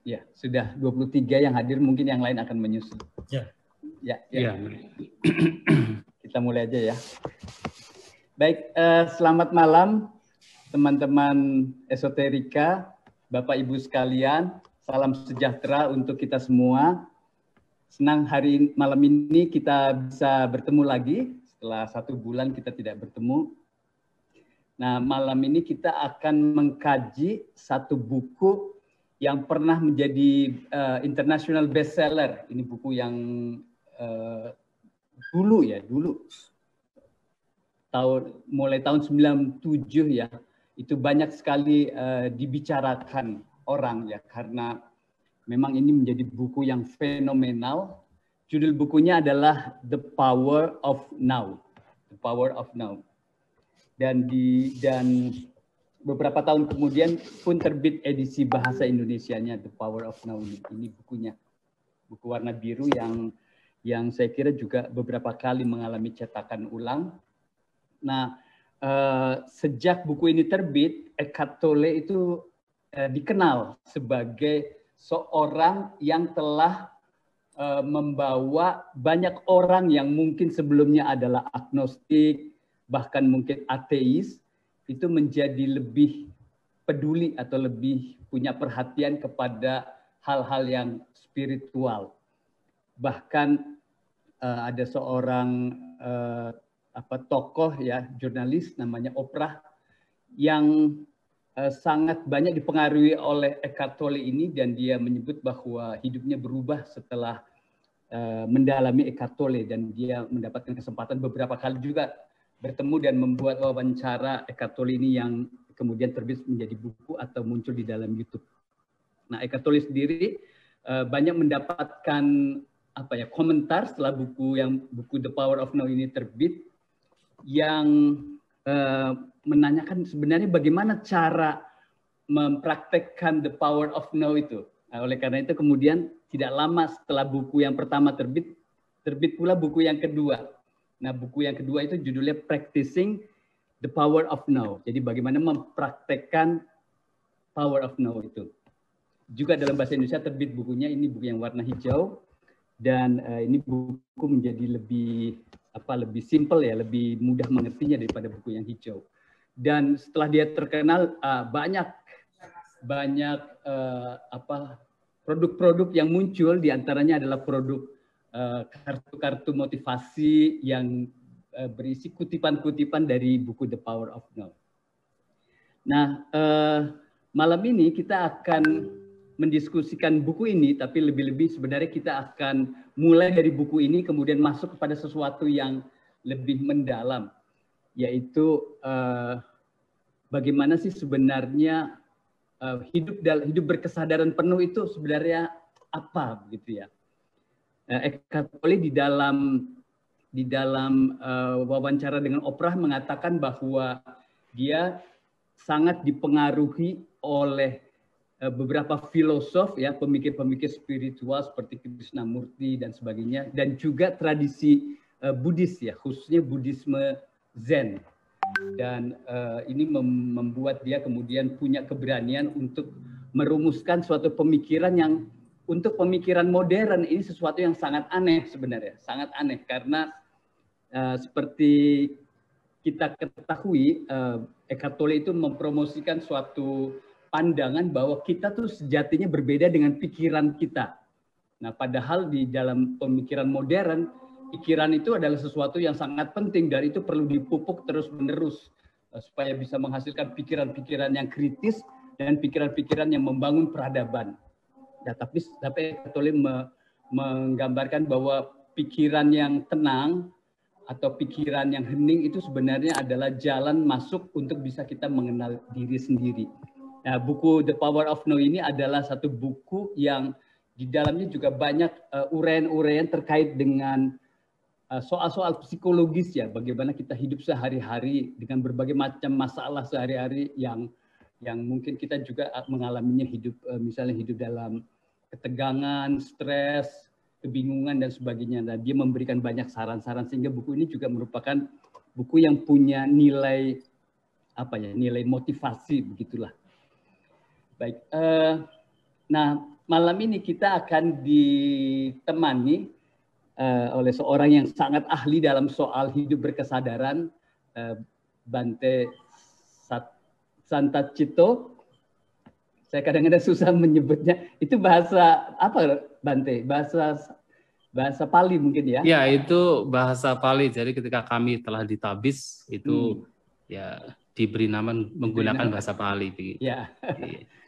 Ya, sudah 23 yang hadir, mungkin yang lain akan menyusul. Ya. Ya. Kita mulai aja ya. Baik, selamat malam teman-teman esoterika, Bapak Ibu sekalian. Salam sejahtera untuk kita semua. Senang malam ini kita bisa bertemu lagi setelah 1 bulan kita tidak bertemu. Nah, malam ini kita akan mengkaji satu buku yang pernah menjadi international bestseller. Ini buku yang dulu mulai tahun 97 ya, itu banyak sekali dibicarakan orang ya, karena memang ini menjadi buku yang fenomenal. Judul bukunya adalah The Power of Now. The Power of Now. Dan beberapa tahun kemudian pun terbit edisi bahasa Indonesianya The Power of Now. Ini bukunya, buku warna biru yang saya kira juga beberapa kali mengalami cetakan ulang. Nah, sejak buku ini terbit, Eckhart Tolle itu dikenal sebagai seorang yang telah membawa banyak orang yang mungkin sebelumnya adalah agnostik, bahkan mungkin ateis, itu menjadi lebih peduli atau lebih punya perhatian kepada hal-hal yang spiritual. Bahkan ada seorang tokoh ya, jurnalis namanya Oprah yang sangat banyak dipengaruhi oleh Eckhart Tolle ini, dan dia menyebut bahwa hidupnya berubah setelah mendalami Eckhart Tolle, dan dia mendapatkan kesempatan beberapa kali juga bertemu dan membuat wawancara Eckhart Tolle ini yang kemudian terbit menjadi buku atau muncul di dalam YouTube. Nah, Eckhart Tolle sendiri banyak mendapatkan komentar setelah buku The Power of Now ini terbit, yang menanyakan sebenarnya bagaimana cara mempraktekkan The Power of Now itu. Nah, oleh karena itu kemudian tidak lama setelah buku yang pertama terbit pula buku yang kedua. Nah, buku yang kedua itu judulnya Practicing the Power of Now. Jadi bagaimana mempraktekkan Power of Now itu. Juga dalam bahasa Indonesia terbit bukunya, ini buku yang warna hijau, dan ini buku menjadi lebih simple ya, lebih mudah mengertinya daripada buku yang hijau. Dan setelah dia terkenal, banyak produk-produk yang muncul, diantaranya adalah produk kartu-kartu motivasi yang berisi kutipan-kutipan dari buku The Power of Now. Nah, malam ini kita akan mendiskusikan buku ini, tapi lebih-lebih sebenarnya kita akan mulai dari buku ini kemudian masuk kepada sesuatu yang lebih mendalam, yaitu bagaimana sih sebenarnya hidup berkesadaran penuh itu sebenarnya apa, gitu ya. Eckhart Tolle di dalam wawancara dengan Oprah mengatakan bahwa dia sangat dipengaruhi oleh beberapa filosof ya, pemikir-pemikir spiritual seperti Krishnamurti dan sebagainya, dan juga tradisi Buddhis ya, khususnya Buddhisme Zen. Dan ini membuat dia kemudian punya keberanian untuk merumuskan suatu pemikiran yang untuk pemikiran modern ini sesuatu yang sangat aneh sebenarnya, sangat aneh, karena seperti kita ketahui, Eckhart Tolle itu mempromosikan suatu pandangan bahwa kita tuh sejatinya berbeda dengan pikiran kita. Nah, padahal di dalam pemikiran modern, pikiran itu adalah sesuatu yang sangat penting, dan itu perlu dipupuk terus-menerus supaya bisa menghasilkan pikiran-pikiran yang kritis dan pikiran-pikiran yang membangun peradaban. Nah, tapi Eckhart Tolle menggambarkan bahwa pikiran yang tenang atau pikiran yang hening itu sebenarnya adalah jalan masuk untuk bisa kita mengenal diri sendiri. Nah, buku The Power of Now ini adalah satu buku yang di dalamnya juga banyak uraian-uraian terkait dengan soal-soal psikologis ya, bagaimana kita hidup sehari-hari dengan berbagai macam masalah sehari-hari yang mungkin kita juga mengalaminya, misalnya hidup dalam ketegangan, stres, kebingungan dan sebagainya. Nah, dia memberikan banyak saran-saran sehingga buku ini juga merupakan buku yang punya nilai nilai motivasi begitulah. Baik. Nah, malam ini kita akan ditemani oleh seorang yang sangat ahli dalam soal hidup berkesadaran, Bante Santacito. Saya kadang-kadang susah menyebutnya. Itu bahasa apa, Bante? Bahasa Pali mungkin ya? Ya, itu bahasa Pali. Jadi ketika kami telah ditabis, itu ya diberi nama menggunakan bahasa Pali. Ya.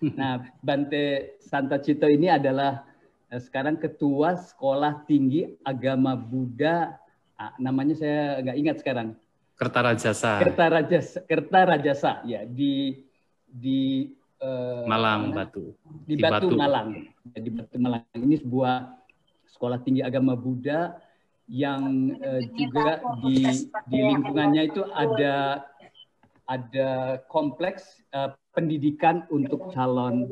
Nah, Bante Santacito ini adalah sekarang Ketua Sekolah Tinggi Agama Buddha, namanya saya nggak ingat sekarang. Kertarajasa. Kertarajasa, ya, di Malang, Batu. Di Batu Malang. Di Batu Malang. Ini sebuah sekolah tinggi agama Buddha yang juga di lingkungannya itu ada kompleks pendidikan untuk calon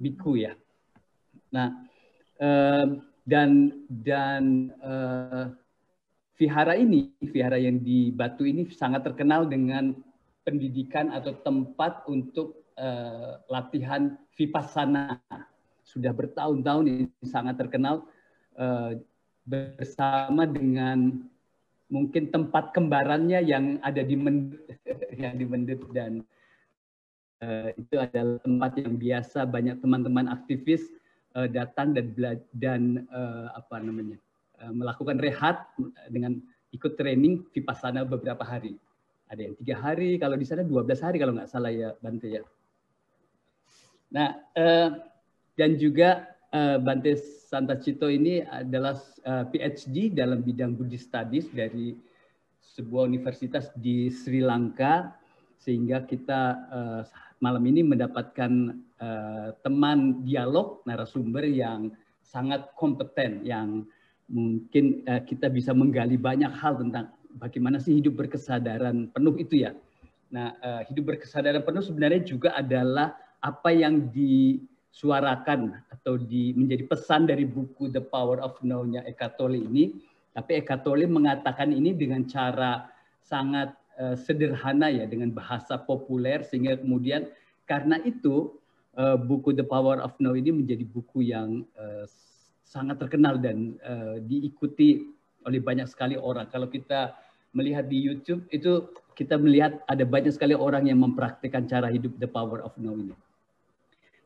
biku ya. Nah, dan vihara yang di Batu ini sangat terkenal dengan pendidikan atau tempat untuk latihan vipassana. Sudah bertahun-tahun ini sangat terkenal bersama dengan mungkin tempat kembarannya yang ada di Mendut, dan itu adalah tempat yang biasa banyak teman-teman aktivis datang dan melakukan rehat dengan ikut training vipassana beberapa hari. Ada yang 3 hari, kalau di sana 12 hari kalau nggak salah ya, Bante ya. Nah, dan juga Bante Santacito ini adalah PhD dalam bidang Buddhist Studies dari sebuah universitas di Sri Lanka, sehingga kita malam ini mendapatkan teman dialog narasumber yang sangat kompeten, yang mungkin kita bisa menggali banyak hal tentang bagaimana sih hidup berkesadaran penuh itu ya. Nah, hidup berkesadaran penuh sebenarnya juga adalah apa yang disuarakan atau menjadi pesan dari buku The Power of Now-nya Eckhart Tolle ini. Tapi Eckhart Tolle mengatakan ini dengan cara sangat sederhana ya, dengan bahasa populer, sehingga kemudian karena itu buku The Power of Now ini menjadi buku yang sangat terkenal dan diikuti oleh banyak sekali orang. Kalau kita melihat di YouTube itu kita melihat ada banyak sekali orang yang mempraktikkan cara hidup The Power of Now ini.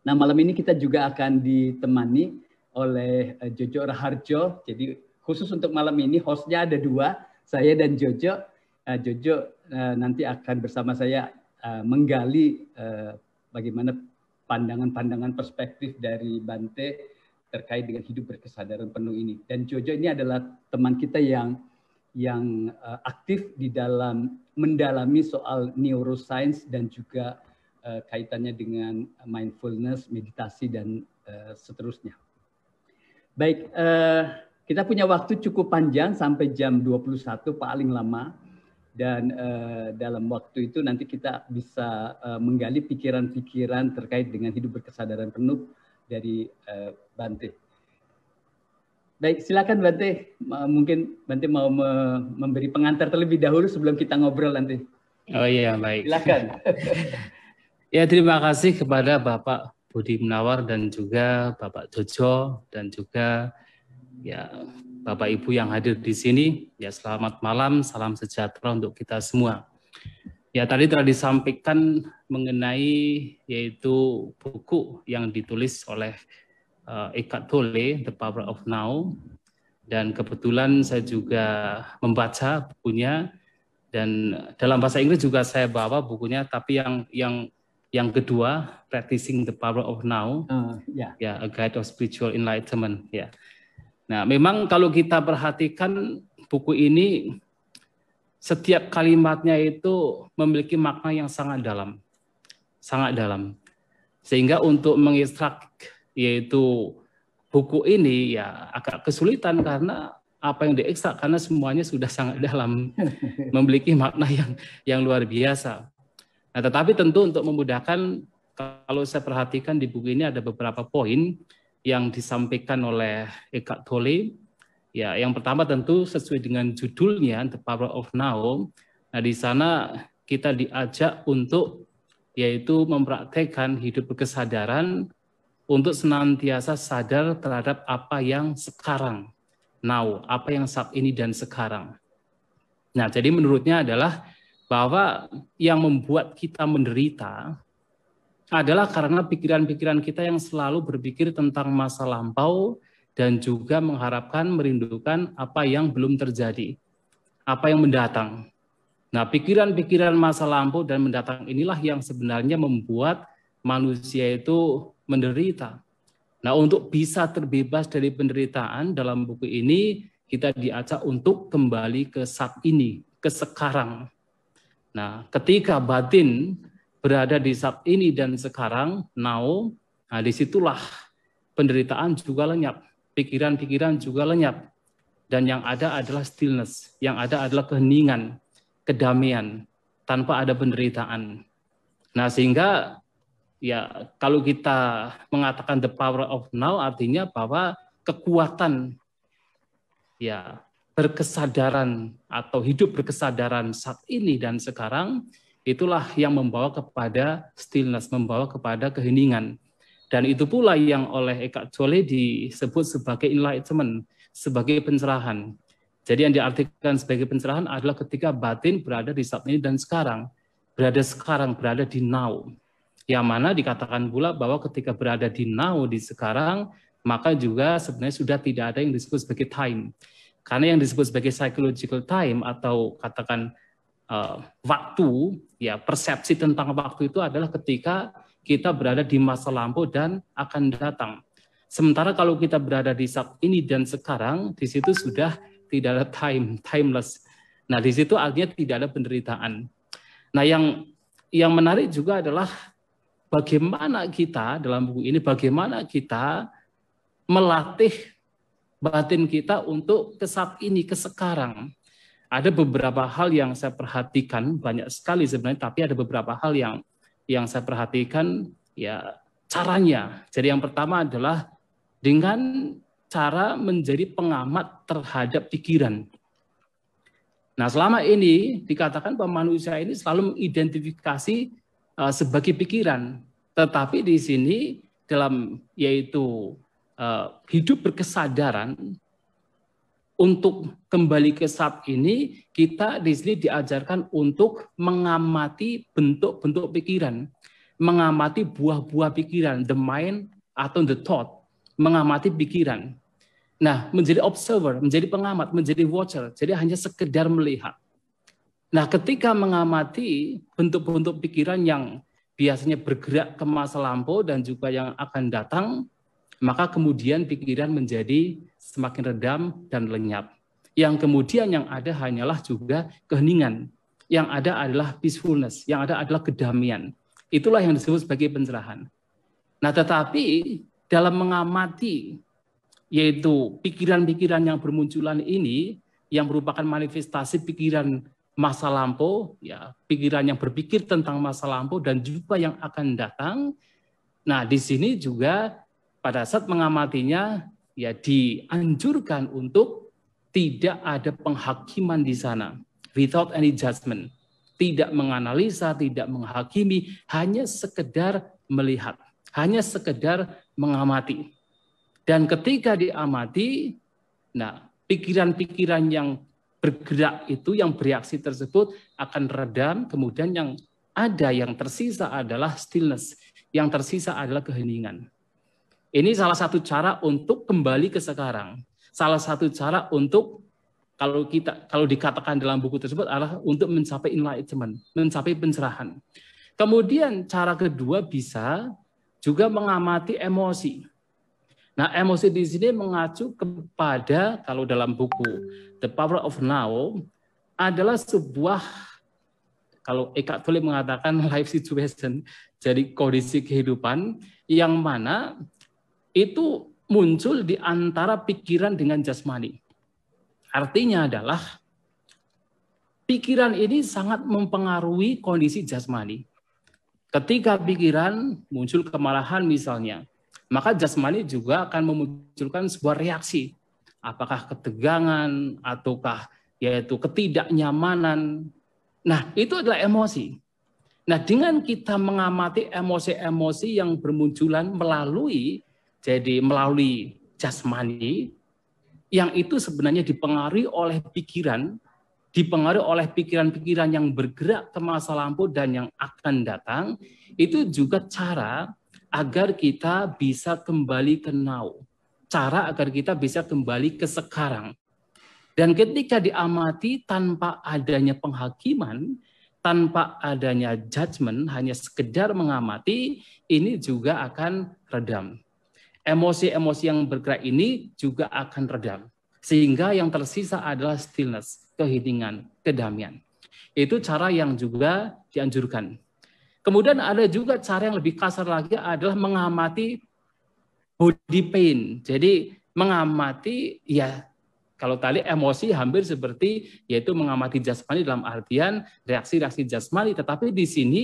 Nah, malam ini kita juga akan ditemani oleh Jojo Raharjo. Jadi khusus untuk malam ini hostnya ada 2, saya dan Jojo. Jojo nanti akan bersama saya menggali bagaimana pandangan-pandangan perspektif dari Bante terkait dengan hidup berkesadaran penuh ini. Dan Jojo ini adalah teman kita yang aktif di dalam mendalami soal neuroscience dan juga kaitannya dengan mindfulness, meditasi, dan seterusnya. Baik, kita punya waktu cukup panjang sampai jam 21 paling lama. Dan dalam waktu itu nanti kita bisa menggali pikiran-pikiran terkait dengan hidup berkesadaran penuh dari Bante. Baik, silakan Bante. Mungkin Bante mau memberi pengantar terlebih dahulu sebelum kita ngobrol nanti. Oh iya, baik. Silakan. Ya, terima kasih kepada Bapak Budi Munawar dan juga Bapak Jojo dan juga ya Bapak Ibu yang hadir di sini. Ya, selamat malam, salam sejahtera untuk kita semua. Ya, tadi telah disampaikan mengenai yaitu buku yang ditulis oleh Eckhart Tolle, The Power of Now. Dan kebetulan saya juga membaca bukunya, dan dalam bahasa Inggris juga saya bawa bukunya, tapi yang kedua, Practicing the Power of Now, ya, A Guide of Spiritual Enlightenment. Ya. Nah, memang kalau kita perhatikan buku ini, setiap kalimatnya itu memiliki makna yang sangat dalam, sehingga untuk mengekstrak yaitu buku ini ya agak kesulitan karena apa yang diekstrak, karena semuanya sudah sangat dalam, memiliki makna yang luar biasa. Nah, tetapi tentu untuk memudahkan, kalau saya perhatikan di buku ini ada beberapa poin yang disampaikan oleh Eckhart Tolle. Ya, yang pertama tentu sesuai dengan judulnya The Power of Now. Nah, di sana kita diajak untuk yaitu mempraktekkan hidup berkesadaran untuk senantiasa sadar terhadap apa yang sekarang, now, apa yang saat ini dan sekarang. Nah, jadi menurutnya adalah bahwa yang membuat kita menderita adalah karena pikiran-pikiran kita yang selalu berpikir tentang masa lampau dan juga mengharapkan, merindukan apa yang belum terjadi, apa yang mendatang. Nah, pikiran-pikiran masa lampau dan mendatang inilah yang sebenarnya membuat manusia itu menderita. Nah, untuk bisa terbebas dari penderitaan, dalam buku ini kita diajak untuk kembali ke saat ini, ke sekarang. Nah, ketika batin berada di saat ini dan sekarang, now, nah disitulah penderitaan juga lenyap, pikiran-pikiran juga lenyap. Dan yang ada adalah stillness, yang ada adalah keheningan, kedamaian, tanpa ada penderitaan. Nah, sehingga ya kalau kita mengatakan the power of now, artinya bahwa kekuatan ya berkesadaran atau hidup berkesadaran saat ini dan sekarang, itulah yang membawa kepada stillness, membawa kepada keheningan. Dan itu pula yang oleh Eckhart Tolle disebut sebagai enlightenment, sebagai pencerahan. Jadi yang diartikan sebagai pencerahan adalah ketika batin berada di saat ini dan sekarang, berada di now. Yang mana dikatakan pula bahwa ketika berada di now, di sekarang, maka juga sebenarnya sudah tidak ada yang disebut sebagai time. Karena yang disebut sebagai psychological time atau katakan waktu, ya persepsi tentang waktu itu adalah ketika kita berada di masa lampau dan akan datang. Sementara kalau kita berada di saat ini dan sekarang, di situ sudah tidak ada timeless. Nah, di situ artinya tidak ada penderitaan. Nah, yang menarik juga adalah bagaimana kita dalam buku ini, bagaimana kita melatih batin kita untuk ke saat ini, ke sekarang. Ada beberapa hal yang saya perhatikan, banyak sekali sebenarnya, tapi ada beberapa hal yang saya perhatikan, ya caranya. Jadi yang pertama adalah dengan cara menjadi pengamat terhadap pikiran. Nah, selama ini dikatakan bahwa manusia ini selalu mengidentifikasi sebagai pikiran, tetapi di sini dalam yaitu hidup berkesadaran untuk kembali ke saat ini, kita di sini diajarkan untuk mengamati bentuk-bentuk pikiran, mengamati buah-buah pikiran, the mind atau the thought, mengamati pikiran. Nah, menjadi observer, menjadi pengamat, menjadi watcher, jadi hanya sekedar melihat. Nah, ketika mengamati bentuk-bentuk pikiran yang biasanya bergerak ke masa lampau dan juga yang akan datang, maka kemudian pikiran menjadi semakin redam dan lenyap. Yang kemudian yang ada hanyalah juga keheningan. Yang ada adalah peacefulness, yang ada adalah kedamaian. Itulah yang disebut sebagai pencerahan. Nah, tetapi dalam mengamati yaitu pikiran-pikiran yang bermunculan ini, yang merupakan manifestasi pikiran masa lampau, ya, pikiran yang berpikir tentang masa lampau dan juga yang akan datang. Nah, di sini juga pada saat mengamatinya, ya dianjurkan untuk tidak ada penghakiman di sana, without any judgment, tidak menganalisa, tidak menghakimi, hanya sekedar melihat, hanya sekedar mengamati. Dan ketika diamati, nah pikiran-pikiran yang bergerak itu, yang bereaksi tersebut akan redam, kemudian yang ada, yang tersisa adalah stillness, yang tersisa adalah keheningan. Ini salah satu cara untuk kembali ke sekarang. Salah satu cara untuk kalau dikatakan dalam buku tersebut adalah untuk mencapai enlightenment, mencapai pencerahan. Kemudian cara kedua bisa juga mengamati emosi. Nah, emosi di sini mengacu kepada kalau dalam buku The Power of Now adalah sebuah, kalau Eckhart Tolle mengatakan life situation, jadi kondisi kehidupan yang mana itu muncul di antara pikiran dengan jasmani. Artinya adalah pikiran ini sangat mempengaruhi kondisi jasmani. Ketika pikiran muncul kemarahan misalnya, maka jasmani juga akan memunculkan sebuah reaksi. Apakah ketegangan ataukah yaitu ketidaknyamanan. Nah, itu adalah emosi. Nah, dengan kita mengamati emosi-emosi yang bermunculan melalui jasmani, yang itu sebenarnya dipengaruhi oleh pikiran yang bergerak ke masa lampau dan yang akan datang, itu juga cara agar kita bisa kembali ke now, cara agar kita bisa kembali ke sekarang. Dan ketika diamati tanpa adanya penghakiman, tanpa adanya judgment, hanya sekedar mengamati, ini juga akan redam. Emosi-emosi yang bergerak ini juga akan redam. Sehingga yang tersisa adalah stillness, keheningan, kedamaian. Itu cara yang juga dianjurkan. Kemudian ada juga cara yang lebih kasar lagi adalah mengamati body pain. Jadi mengamati, ya kalau tadi emosi hampir seperti yaitu mengamati jasmani dalam artian reaksi-reaksi jasmani, tetapi di sini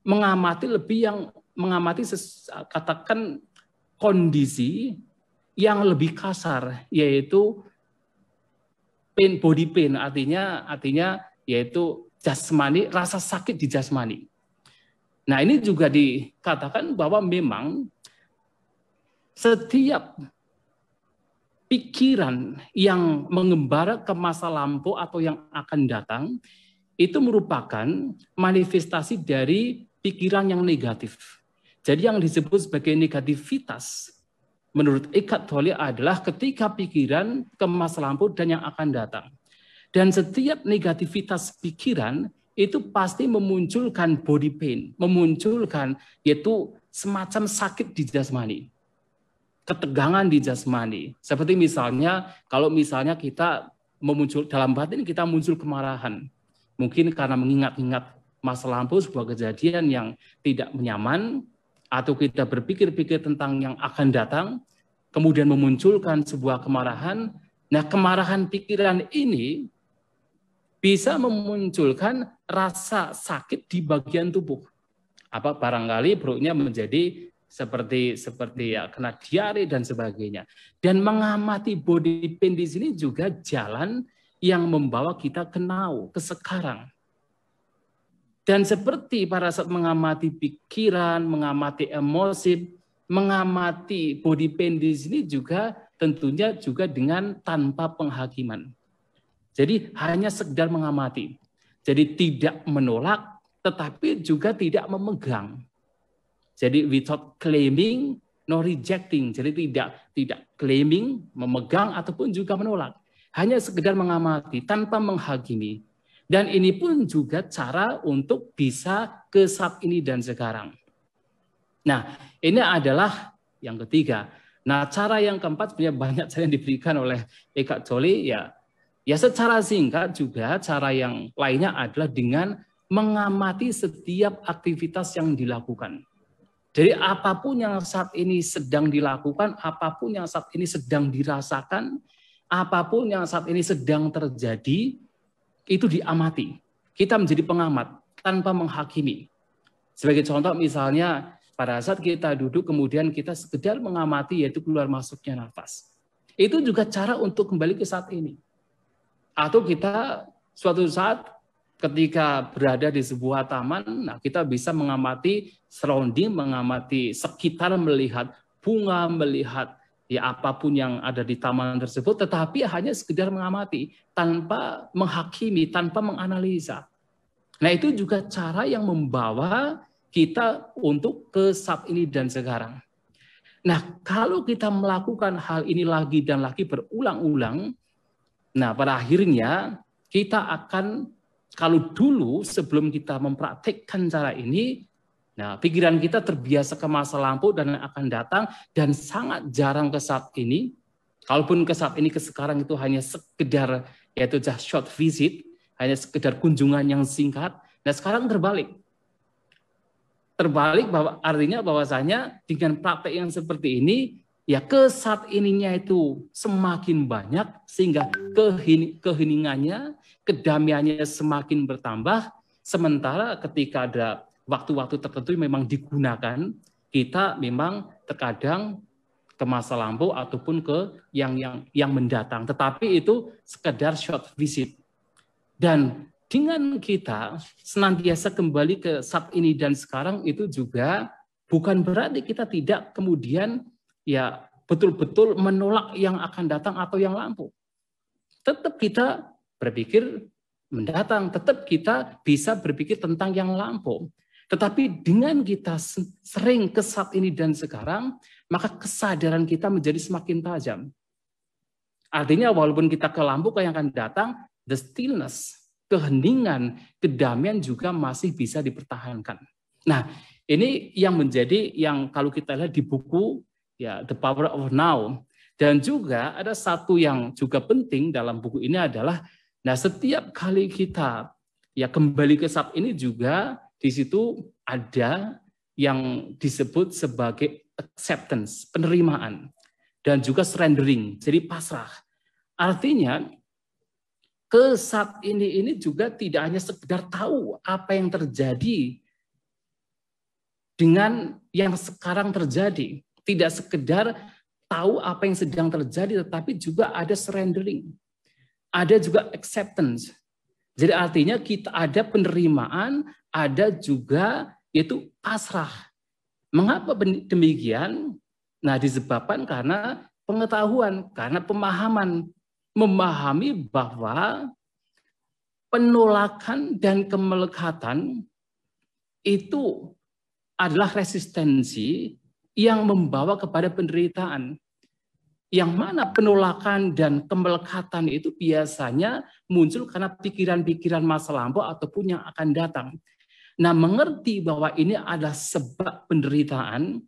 mengamati lebih yang mengamati katakan kondisi yang lebih kasar, yaitu body pain, artinya yaitu jasmani, rasa sakit di jasmani. Nah, ini juga dikatakan bahwa memang setiap pikiran yang mengembara ke masa lampau atau yang akan datang itu merupakan manifestasi dari pikiran yang negatif. Jadi yang disebut sebagai negativitas menurut Eckhart Tolle adalah ketika pikiran ke masa lampau dan yang akan datang. Dan setiap negativitas pikiran itu pasti memunculkan body pain, memunculkan yaitu semacam sakit di jasmani. Ketegangan di jasmani. Seperti misalnya, kalau misalnya kita dalam batin kita muncul kemarahan. Mungkin karena mengingat-ingat masa lampau sebuah kejadian yang tidak nyaman, atau kita berpikir-pikir tentang yang akan datang, kemudian memunculkan sebuah kemarahan. Nah, kemarahan pikiran ini bisa memunculkan rasa sakit di bagian tubuh. Apa barangkali perutnya menjadi seperti ya kena diare dan sebagainya. Dan mengamati body pain di sini juga jalan yang membawa kita ke now, ke sekarang. Dan seperti pada saat mengamati pikiran, mengamati emosi, mengamati body pain di sini juga tentunya juga dengan tanpa penghakiman. Jadi hanya sekedar mengamati. Jadi tidak menolak, tetapi juga tidak memegang. Jadi without claiming, no rejecting. Jadi tidak claiming, memegang ataupun juga menolak. Hanya sekedar mengamati tanpa menghakimi. Dan ini pun juga cara untuk bisa ke saat ini dan sekarang. Nah, ini adalah yang ketiga. Nah, cara yang keempat sebenarnya banyak cara yang diberikan oleh Eckhart Tolle, ya secara singkat juga cara yang lainnya adalah dengan mengamati setiap aktivitas yang dilakukan. Jadi apapun yang saat ini sedang dilakukan, apapun yang saat ini sedang dirasakan, apapun yang saat ini sedang terjadi, itu diamati. Kita menjadi pengamat tanpa menghakimi. Sebagai contoh misalnya pada saat kita duduk kemudian kita sekedar mengamati yaitu keluar masuknya nafas. Itu juga cara untuk kembali ke saat ini. Atau kita suatu saat ketika berada di sebuah taman, nah kita bisa mengamati surrounding, mengamati sekitar, melihat bunga, melihat ya apapun yang ada di taman tersebut, tetapi hanya sekedar mengamati, tanpa menghakimi, tanpa menganalisa. Nah itu juga cara yang membawa kita untuk ke saat ini dan sekarang. Nah kalau kita melakukan hal ini lagi dan lagi berulang-ulang, nah pada akhirnya kita akan, kalau dulu sebelum kita mempraktikkan cara ini, nah pikiran kita terbiasa ke masa lampau dan akan datang dan sangat jarang ke saat ini. Kalaupun ke saat ini ke sekarang itu hanya sekedar yaitu just short visit, hanya sekedar kunjungan yang singkat. Nah sekarang terbalik. Terbalik bahwa artinya bahwasanya dengan praktek yang seperti ini ya ke saat ininya itu semakin banyak sehingga keheningannya, kedamaiannya semakin bertambah, sementara ketika ada waktu-waktu tertentu memang digunakan, kita memang terkadang ke masa lampau ataupun ke yang mendatang, tetapi itu sekedar short visit. Dan dengan kita senantiasa kembali ke saat ini dan sekarang itu juga bukan berarti kita tidak kemudian ya betul-betul menolak yang akan datang atau yang lampau. Tetap kita berpikir mendatang, tetap kita bisa berpikir tentang yang lampau. Tetapi dengan kita sering ke saat ini dan sekarang, maka kesadaran kita menjadi semakin tajam. Artinya walaupun kita ke lampau yang akan datang, the stillness, keheningan, kedamaian juga masih bisa dipertahankan. Nah, ini yang menjadi yang kalau kita lihat di buku ya The Power of Now. Dan juga ada satu yang juga penting dalam buku ini adalah nah setiap kali kita ya kembali ke saat ini juga di situ ada yang disebut sebagai acceptance, penerimaan dan juga surrendering, jadi pasrah. Artinya ke saat ini juga tidak hanya sekedar tahu apa yang terjadi dengan yang sekarang terjadi. Tidak sekedar tahu apa yang sedang terjadi, tetapi juga ada surrendering. Ada juga acceptance. Jadi artinya kita ada penerimaan, ada juga yaitu pasrah. Mengapa demikian? Nah, disebabkan karena pengetahuan, karena pemahaman. Memahami bahwa penolakan dan kemelekatan itu adalah resistensi yang membawa kepada penderitaan. Yang mana penolakan dan kemelekatan itu biasanya muncul karena pikiran-pikiran masa lampau ataupun yang akan datang. Nah, mengerti bahwa ini adalah sebab penderitaan,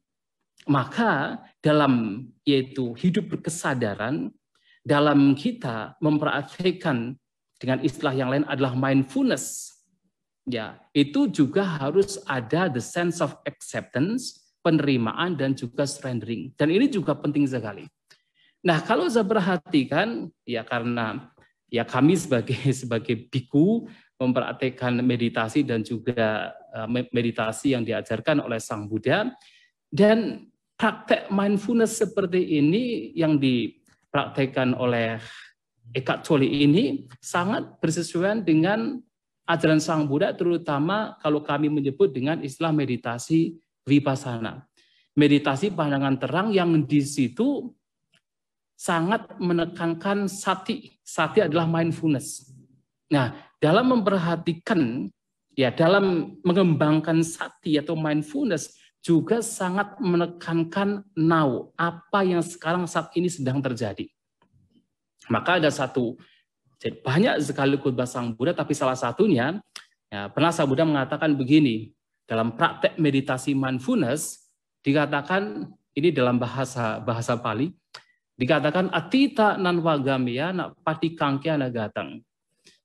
maka dalam yaitu hidup berkesadaran, dalam kita mempraktikkan dengan istilah yang lain adalah mindfulness. Ya, itu juga harus ada the sense of acceptance, penerimaan dan juga surrendering. Dan ini juga penting sekali. Nah, kalau saya perhatikan ya karena ya kami sebagai biku mempraktikkan meditasi dan juga meditasi yang diajarkan oleh Sang Buddha, dan praktek mindfulness seperti ini yang dipraktekkan oleh Eckhart Tolle ini sangat bersesuaian dengan ajaran Sang Buddha, terutama kalau kami menyebut dengan istilah meditasi vipassana. Meditasi pandangan terang yang di situ sangat menekankan sati. Sati adalah mindfulness. Nah, dalam memperhatikan, ya dalam mengembangkan sati atau mindfulness, juga sangat menekankan now, apa yang sekarang saat ini sedang terjadi. Maka ada satu, banyak sekali khotbah Sang Buddha, tapi salah satunya, ya, pernah Sang Buddha mengatakan begini, dalam praktek meditasi mindfulness, dikatakan, ini dalam bahasa Pali, dikatakan atita nanwagamya nak patikangkya nagatang,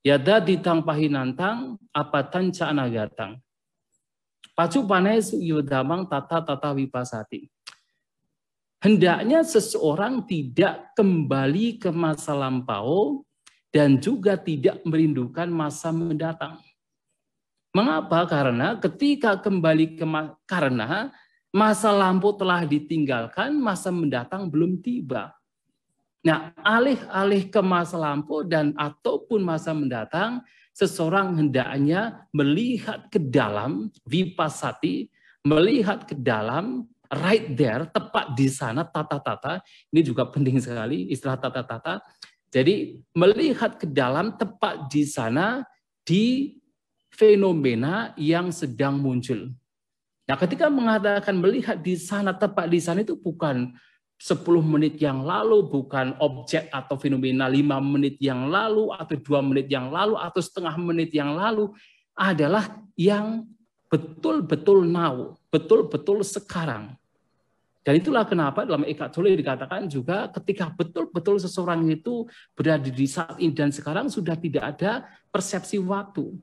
yada ditang pahinantang apatan ca anagatang. Pacu panesu yudamang tata vipassati. Hendaknya seseorang tidak kembali ke masa lampau dan juga tidak merindukan masa mendatang. Mengapa? Karena ketika kembali karena masa lampau telah ditinggalkan, masa mendatang belum tiba. Nah, alih-alih ke masa lampau dan ataupun masa mendatang, seseorang hendaknya melihat ke dalam vipassati, melihat ke dalam right there, tepat di sana, tata-tata. Ini juga penting sekali istilah tata-tata. Jadi melihat ke dalam, tepat di sana, di fenomena yang sedang muncul. Nah, ketika mengatakan melihat di sana, tepat di sana itu bukan 10 menit yang lalu, bukan objek atau fenomena 5 menit yang lalu, atau 2 menit yang lalu, atau setengah menit yang lalu, adalah yang betul-betul now, betul-betul sekarang. Dan itulah kenapa dalam Eckhart Tolle dikatakan juga ketika betul-betul seseorang itu berada di saat ini dan sekarang sudah tidak ada persepsi waktu.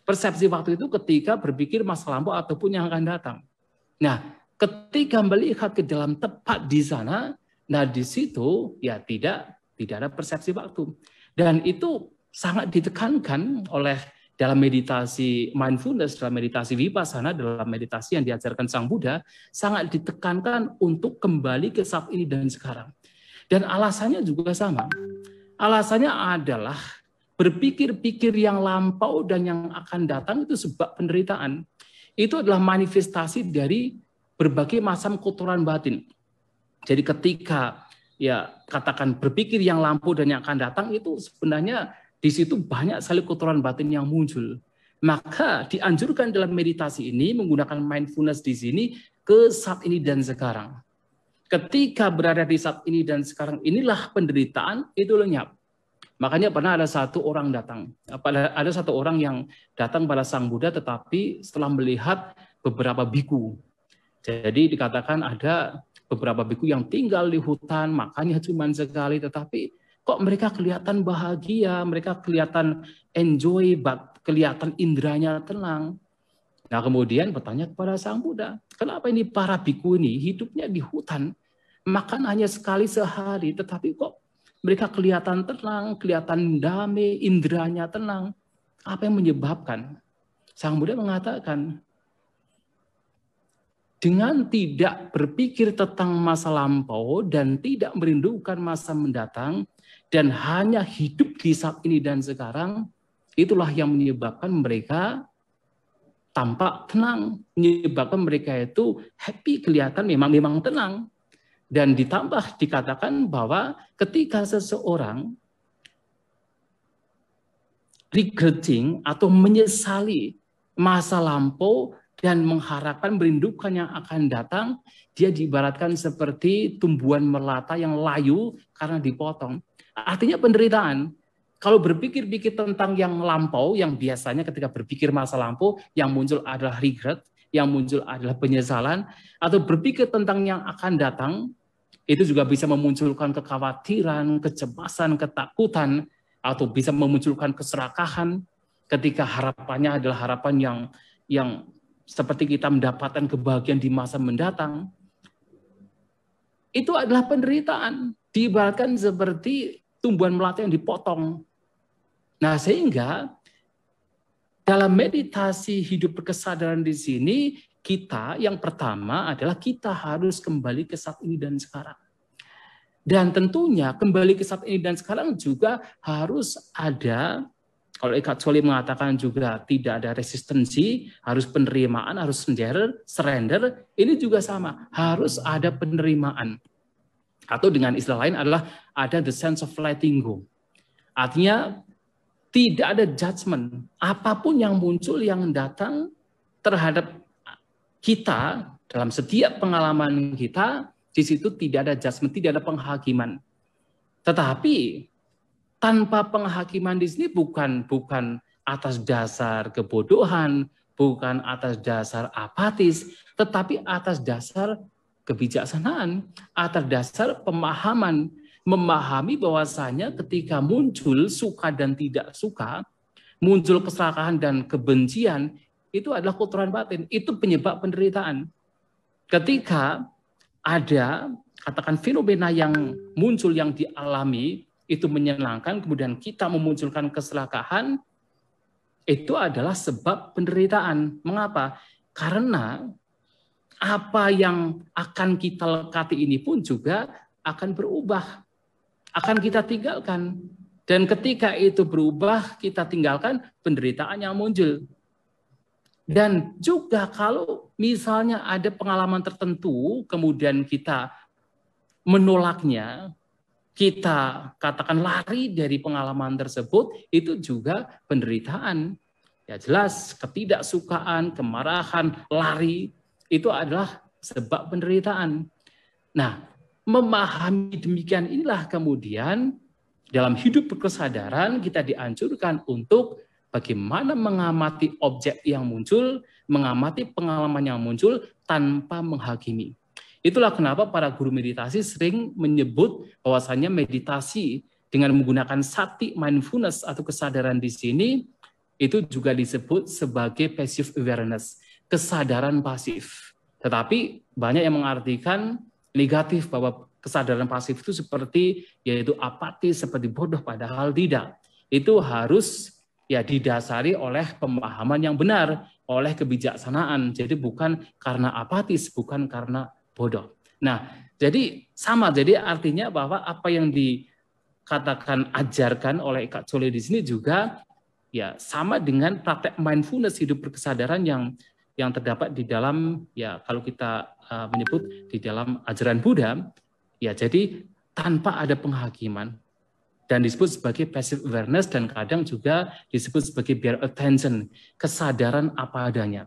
Persepsi waktu itu ketika berpikir masa lampau ataupun yang akan datang. Nah, ketika melihat ke dalam tepat di sana, nah di situ ya tidak ada persepsi waktu. Dan itu sangat ditekankan oleh dalam meditasi mindfulness, dalam meditasi vipassana, dalam meditasi yang diajarkan Sang Buddha, sangat ditekankan untuk kembali ke saat ini dan sekarang. Dan alasannya juga sama. Alasannya adalah berpikir-pikir yang lampau dan yang akan datang itu sebab penderitaan. Itu adalah manifestasi dari berbagai macam kotoran batin. Jadi ketika ya katakan berpikir yang lampau dan yang akan datang itu sebenarnya di situ banyak sekali kotoran batin yang muncul. Maka dianjurkan dalam meditasi ini menggunakan mindfulness di sini ke saat ini dan sekarang. Ketika berada di saat ini dan sekarang inilah penderitaan itu lenyap. Makanya pernah ada satu orang datang, ada satu orang yang datang pada Sang Buddha tetapi setelah melihat beberapa biku. Jadi dikatakan ada beberapa biku yang tinggal di hutan, makannya cuma sekali, tetapi kok mereka kelihatan bahagia, mereka kelihatan enjoy, kelihatan indranya tenang. Nah kemudian bertanya kepada Sang Buddha, kenapa ini para biku ini hidupnya di hutan, makan hanya sekali sehari, tetapi kok mereka kelihatan tenang, kelihatan damai, indranya tenang. Apa yang menyebabkan? Sang Buddha mengatakan, dengan tidak berpikir tentang masa lampau dan tidak merindukan masa mendatang, dan hanya hidup di saat ini dan sekarang, itulah yang menyebabkan mereka tampak tenang, menyebabkan mereka itu happy, kelihatan memang tenang. Dan ditambah dikatakan bahwa ketika seseorang regretting atau menyesali masa lampau dan mengharapkan merindukan yang akan datang, dia diibaratkan seperti tumbuhan melata yang layu karena dipotong. Artinya penderitaan. Kalau berpikir-pikir tentang yang lampau, yang biasanya ketika berpikir masa lampau, yang muncul adalah regret, yang muncul adalah penyesalan, atau berpikir tentang yang akan datang, itu juga bisa memunculkan kekhawatiran, kecemasan, ketakutan, atau bisa memunculkan keserakahan ketika harapannya adalah harapan yang seperti kita mendapatkan kebahagiaan di masa mendatang. Itu adalah penderitaan, diibaratkan seperti tumbuhan melata yang dipotong. Nah, sehingga dalam meditasi hidup berkesadaran di sini, kita yang pertama adalah kita harus kembali ke saat ini dan sekarang. Dan tentunya kembali ke saat ini dan sekarang juga harus ada, kalau Eckhart Tolle mengatakan juga tidak ada resistensi, harus penerimaan, harus surrender, ini juga sama, harus ada penerimaan. Atau dengan istilah lain adalah ada the sense of letting go. Artinya tidak ada judgment, apapun yang muncul, yang datang terhadap kita dalam setiap pengalaman kita, di situ tidak ada judgment, tidak ada penghakiman. Tetapi tanpa penghakiman di sini bukan atas dasar kebodohan, bukan atas dasar apatis, tetapi atas dasar kebijaksanaan, atas dasar pemahaman, memahami bahwasanya ketika muncul suka dan tidak suka, muncul keserakahan dan kebencian, itu adalah kotoran batin, itu penyebab penderitaan. Ketika ada, katakan fenomena yang muncul, yang dialami, itu menyenangkan, kemudian kita memunculkan keserakahan, itu adalah sebab penderitaan. Mengapa? Karena apa yang akan kita lekati ini pun juga akan berubah, akan kita tinggalkan. Dan ketika itu berubah, kita tinggalkan, penderitaan yang muncul. Dan juga kalau misalnya ada pengalaman tertentu, kemudian kita menolaknya, kita katakan lari dari pengalaman tersebut, itu juga penderitaan. Ya jelas, ketidaksukaan, kemarahan, lari, itu adalah sebab penderitaan. Nah, memahami demikian inilah kemudian dalam hidup berkesadaran kita dianjurkan untuk bagaimana mengamati objek yang muncul, mengamati pengalaman yang muncul tanpa menghakimi. Itulah kenapa para guru meditasi sering menyebut bahwasanya meditasi dengan menggunakan sati mindfulness atau kesadaran di sini itu juga disebut sebagai passive awareness, kesadaran pasif. Tetapi banyak yang mengartikan negatif bahwa kesadaran pasif itu seperti yaitu apatis, seperti bodoh, padahal tidak. Itu harus ya didasari oleh pemahaman yang benar, oleh kebijaksanaan. Jadi bukan karena apatis, bukan karena bodoh. Nah, jadi sama. Jadi artinya bahwa apa yang katakan ajarkan oleh Kak Chole di sini juga ya sama dengan praktek mindfulness hidup berkesadaran yang terdapat di dalam ya kalau kita menyebut di dalam ajaran Buddha ya, jadi tanpa ada penghakiman dan disebut sebagai passive awareness dan kadang juga disebut sebagai bare attention, kesadaran apa adanya.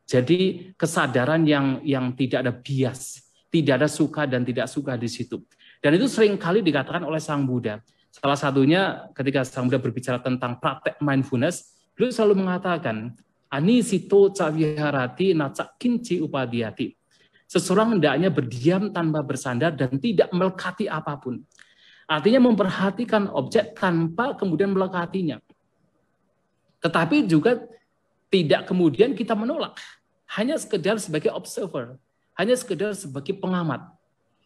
Jadi kesadaran yang tidak ada bias, tidak ada suka dan tidak suka di situ. Dan itu sering kali dikatakan oleh Sang Buddha. Salah satunya ketika Sang Buddha berbicara tentang praktek mindfulness, beliau selalu mengatakan, anisito caviharati naca kinci upadiyati. Seseorang hendaknya berdiam tanpa bersandar dan tidak melekati apapun. Artinya memperhatikan objek tanpa kemudian melekatinya. Tetapi juga tidak kemudian kita menolak. Hanya sekedar sebagai observer. Hanya sekedar sebagai pengamat.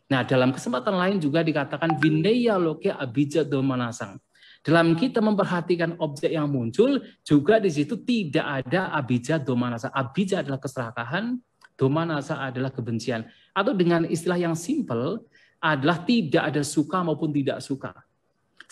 Nah, dalam kesempatan lain juga dikatakan vineya loke abhija domanasang. Dalam kita memperhatikan objek yang muncul, juga di situ tidak ada abhija domanasa. Abhija adalah keserakahan, domanasa adalah kebencian. Atau dengan istilah yang simpel, adalah tidak ada suka maupun tidak suka.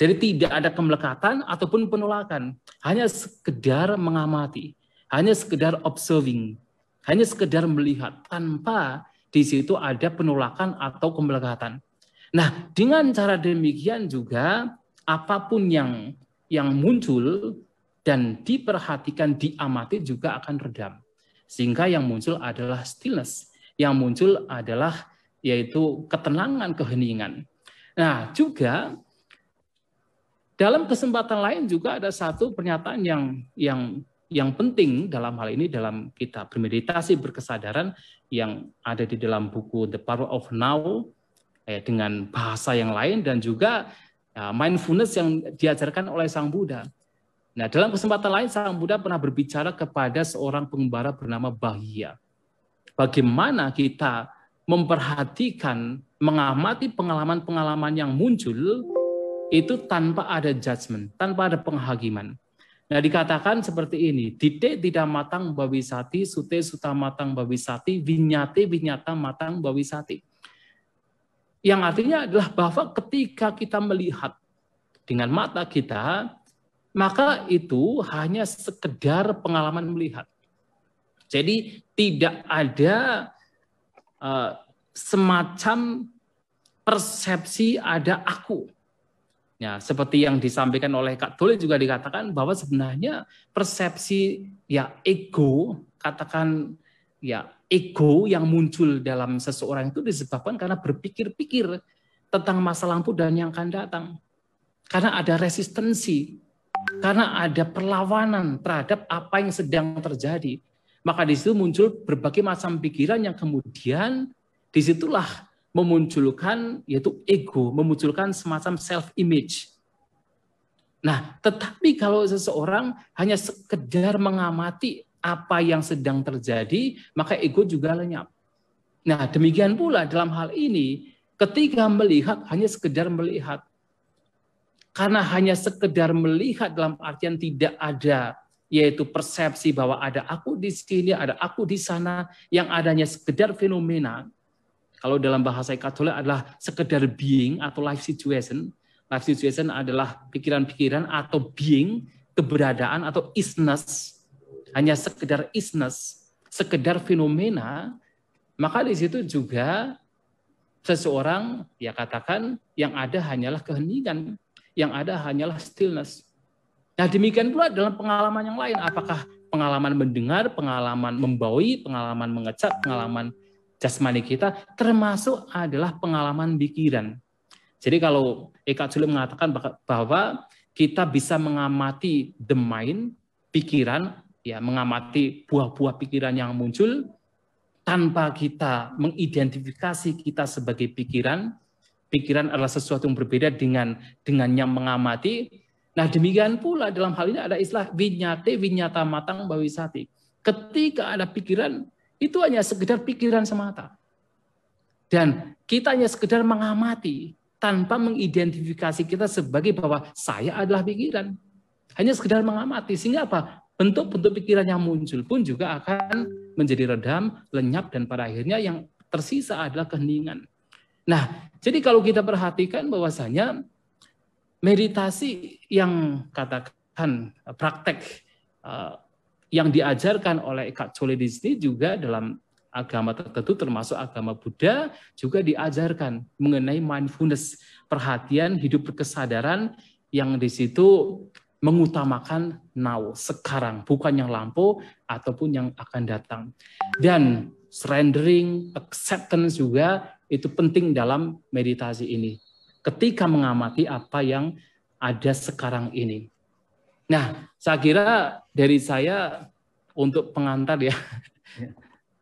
Jadi tidak ada kemelekatan ataupun penolakan. Hanya sekedar mengamati. Hanya sekedar observing. Hanya sekedar melihat tanpa di situ ada penolakan atau kemelekatan. Nah, dengan cara demikian juga apapun yang muncul dan diperhatikan, diamati juga akan redam. Sehingga yang muncul adalah stillness. Yang muncul adalah yaitu ketenangan, keheningan. Nah, juga dalam kesempatan lain juga ada satu pernyataan yang penting dalam hal ini dalam kita bermeditasi berkesadaran yang ada di dalam buku The Power of Now dengan bahasa yang lain dan juga mindfulness yang diajarkan oleh Sang Buddha. Nah, dalam kesempatan lain Sang Buddha pernah berbicara kepada seorang pengembara bernama Bahia. Bagaimana kita memperhatikan, mengamati pengalaman-pengalaman yang muncul itu tanpa ada judgment, tanpa ada penghakiman. Nah, dikatakan seperti ini, dite tidak matang bawisati, sute suta matang bawisati, vinyate vinyata matang bawisati. Yang artinya adalah bahwa ketika kita melihat dengan mata kita, maka itu hanya sekedar pengalaman melihat. Jadi tidak ada semacam persepsi ada aku. Ya, seperti yang disampaikan oleh Kak Chole juga dikatakan bahwa sebenarnya persepsi ya ego, katakan ya ego yang muncul dalam seseorang itu disebabkan karena berpikir-pikir tentang masa lampau dan yang akan datang. Karena ada resistensi, karena ada perlawanan terhadap apa yang sedang terjadi. Maka di situ muncul berbagai macam pikiran yang kemudian disitulah memunculkan yaitu ego, memunculkan semacam self-image. Nah, tetapi kalau seseorang hanya sekedar mengamati apa yang sedang terjadi, maka ego juga lenyap. Nah, demikian pula dalam hal ini, ketika melihat hanya sekedar melihat. Karena hanya sekedar melihat dalam artian tidak ada yaitu persepsi bahwa ada aku di sini, ada aku di sana, yang adanya sekedar fenomena. Kalau dalam bahasa Kak Chole adalah sekedar being atau life situation. Life situation adalah pikiran-pikiran atau being, keberadaan atau isness. Hanya sekedar isness, sekedar fenomena. Maka di situ juga seseorang ya katakan yang ada hanyalah keheningan, yang ada hanyalah stillness. Nah, demikian pula dalam pengalaman yang lain. Apakah pengalaman mendengar, pengalaman membaui, pengalaman mengecap, pengalaman jasmani kita, termasuk adalah pengalaman pikiran. Jadi kalau Eka Chole mengatakan bahwa kita bisa mengamati the mind, pikiran, ya mengamati buah-buah pikiran yang muncul, tanpa kita mengidentifikasi kita sebagai pikiran. Pikiran adalah sesuatu yang berbeda dengan yang mengamati. Nah, demikian pula dalam hal ini ada istilah vinyate vinyata matang bawisati. Ketika ada pikiran, itu hanya sekedar pikiran semata. Dan kita hanya sekedar mengamati tanpa mengidentifikasi kita sebagai bahwa saya adalah pikiran. Hanya sekedar mengamati. Sehingga apa? Bentuk-bentuk pikiran yang muncul pun juga akan menjadi redam, lenyap, dan pada akhirnya yang tersisa adalah keheningan. Nah, jadi kalau kita perhatikan bahwasanya meditasi yang katakan praktek yang diajarkan oleh Eckhart Tolle di sini juga dalam agama tertentu termasuk agama Buddha juga diajarkan mengenai mindfulness, perhatian hidup berkesadaran yang di situ mengutamakan now, sekarang, bukan yang lampau ataupun yang akan datang. Dan surrendering, acceptance juga itu penting dalam meditasi ini. Ketika mengamati apa yang ada sekarang ini. Nah, saya kira dari saya untuk pengantar ya,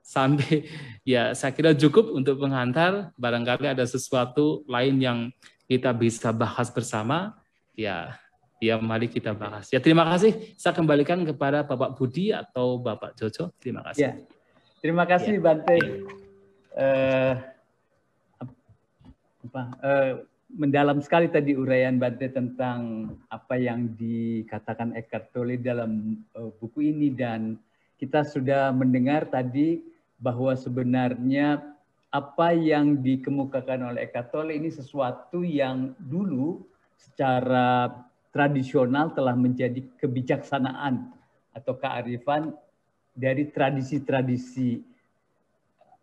sampai ya saya kira cukup untuk pengantar. Barangkali ada sesuatu lain yang kita bisa bahas bersama, ya mari kita bahas. Ya terima kasih. Saya kembalikan kepada Bapak Budi atau Bapak Jojo. Terima kasih. Ya, terima kasih Bante. Mendalam sekali tadi uraian Bante tentang apa yang dikatakan Eckhart Tolle dalam buku ini, dan kita sudah mendengar tadi bahwa sebenarnya apa yang dikemukakan oleh Eckhart Tolle ini sesuatu yang dulu secara tradisional telah menjadi kebijaksanaan atau kearifan dari tradisi-tradisi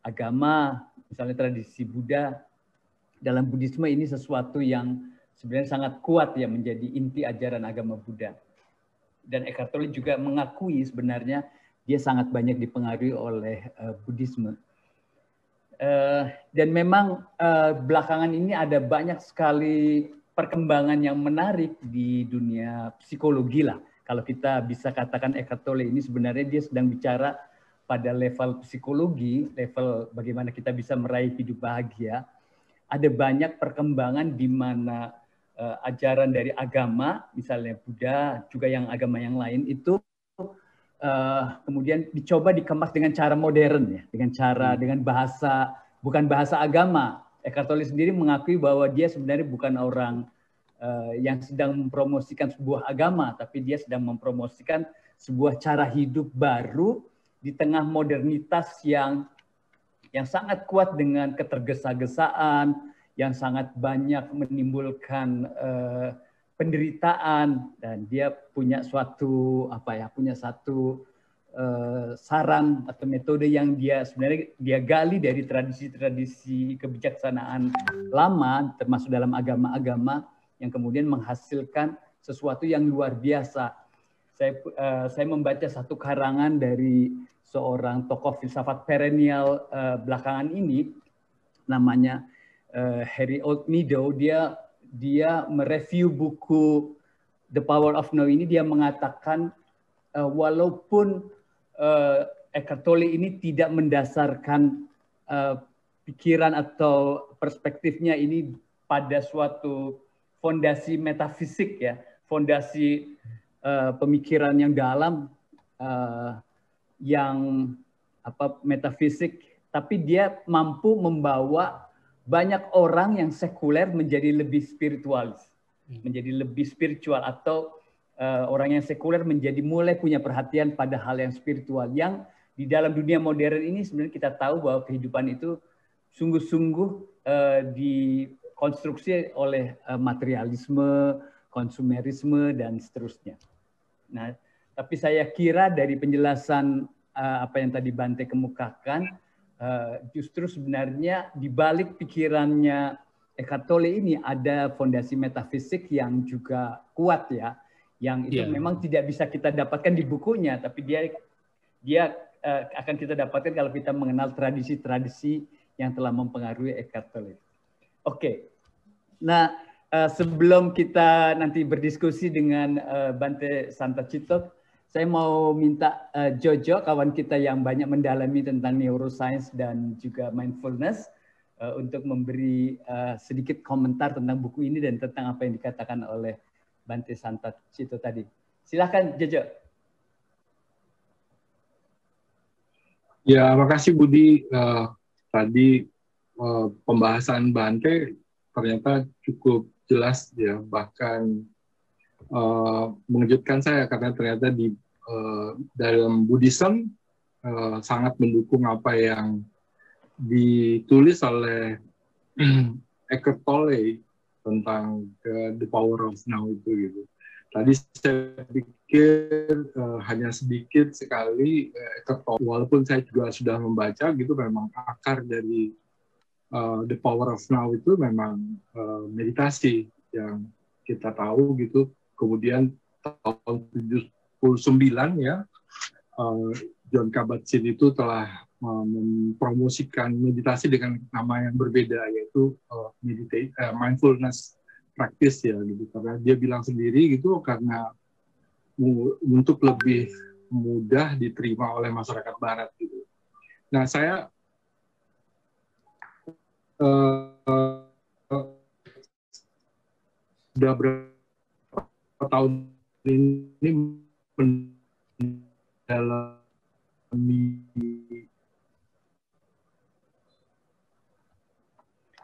agama, misalnya tradisi Buddha. Dalam Buddhisme ini sesuatu yang sebenarnya sangat kuat ya menjadi inti ajaran agama Buddha. Dan Eckhart Tolle juga mengakui sebenarnya dia sangat banyak dipengaruhi oleh Buddhisme. Dan memang belakangan ini ada banyak sekali perkembangan yang menarik di dunia psikologi lah. Kalau kita bisa katakan Eckhart Tolle ini sebenarnya dia sedang bicara pada level psikologi, level bagaimana kita bisa meraih hidup bahagia. Ada banyak perkembangan di mana ajaran dari agama, misalnya Buddha, juga yang agama yang lain itu kemudian dicoba dikemas dengan cara modern ya, dengan bahasa bukan bahasa agama. Eckhart Tolle sendiri mengakui bahwa dia sebenarnya bukan orang yang sedang mempromosikan sebuah agama, tapi dia sedang mempromosikan sebuah cara hidup baru di tengah modernitas yang sangat kuat dengan ketergesa-gesaan, yang sangat banyak menimbulkan penderitaan, dan dia punya satu saran atau metode yang dia sebenarnya dia gali dari tradisi-tradisi kebijaksanaan lama, termasuk dalam agama-agama yang kemudian menghasilkan sesuatu yang luar biasa. Saya membaca satu karangan dari seorang tokoh filsafat perennial belakangan ini, namanya Harry Old-Meadow. Dia mereview buku The Power of Now ini. Dia mengatakan walaupun Eckhart Tolle ini tidak mendasarkan pikiran atau perspektifnya ini pada suatu fondasi metafisik ya, fondasi pemikiran yang dalam, yang metafisik, tapi dia mampu membawa banyak orang yang sekuler menjadi lebih spiritualis, menjadi lebih spiritual, atau orang yang sekuler menjadi mulai punya perhatian pada hal yang spiritual, yang di dalam dunia modern ini sebenarnya kita tahu bahwa kehidupan itu sungguh-sungguh dikonstruksi oleh materialisme, konsumerisme, dan seterusnya. Nah, tapi saya kira dari penjelasan apa yang tadi Bante kemukakan, justru sebenarnya di balik pikirannya Eckhart Tolle ini ada fondasi metafisik yang juga kuat ya, yang itu memang tidak bisa kita dapatkan di bukunya, tapi dia akan kita dapatkan kalau kita mengenal tradisi-tradisi yang telah mempengaruhi Eckhart Tolle. Oke, nah sebelum kita nanti berdiskusi dengan Bante Santacitto, saya mau minta Jojo, kawan kita yang banyak mendalami tentang neuroscience dan juga mindfulness, untuk memberi sedikit komentar tentang buku ini dan tentang apa yang dikatakan oleh Bante Santacitto tadi. Silakan Jojo. Ya, makasih Budi. Tadi pembahasan Bante ternyata cukup jelas ya, bahkan mengejutkan saya karena ternyata di dalam Buddhism sangat mendukung apa yang ditulis oleh Eckhart Tolle tentang the power of now itu gitu. Tadi saya pikir hanya sedikit sekali walaupun saya juga sudah membaca gitu, memang akar dari the power of now itu memang meditasi yang kita tahu gitu. Kemudian tahun 79 ya, John Kabat-Zinn itu telah mempromosikan meditasi dengan nama yang berbeda, yaitu mindfulness practice ya gitu. Karena dia bilang sendiri gitu, karena untuk lebih mudah diterima oleh masyarakat Barat gitu. Nah, saya sudah berapa tahun ini mendalami.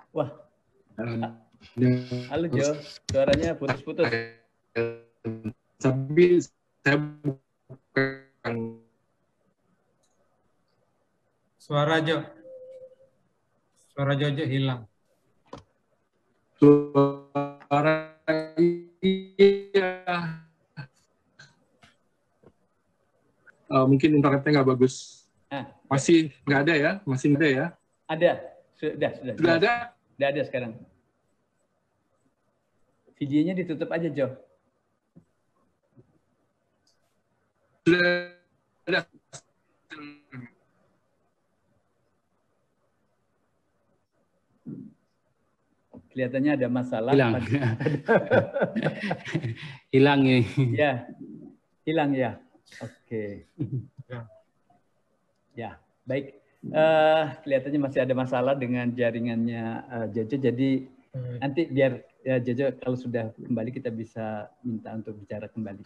Wah. Halo Jo, suaranya putus-putus. Tapi saya bukan. Suara Jojo hilang. Suara iya. Mungkin internetnya nggak bagus. Masih nggak ada ya? Masih ada ya? Ada. Sudah ada? Sudah ada sekarang. Videonya ditutup aja, Jo. Sudah ada. Kelihatannya ada masalah. Hilang. Hilang ini. Ya, hilang ya. Oke. Ya, baik. Kelihatannya masih ada masalah dengan jaringannya Jojo. Jadi nanti biar Jojo kalau sudah kembali kita bisa minta untuk bicara kembali.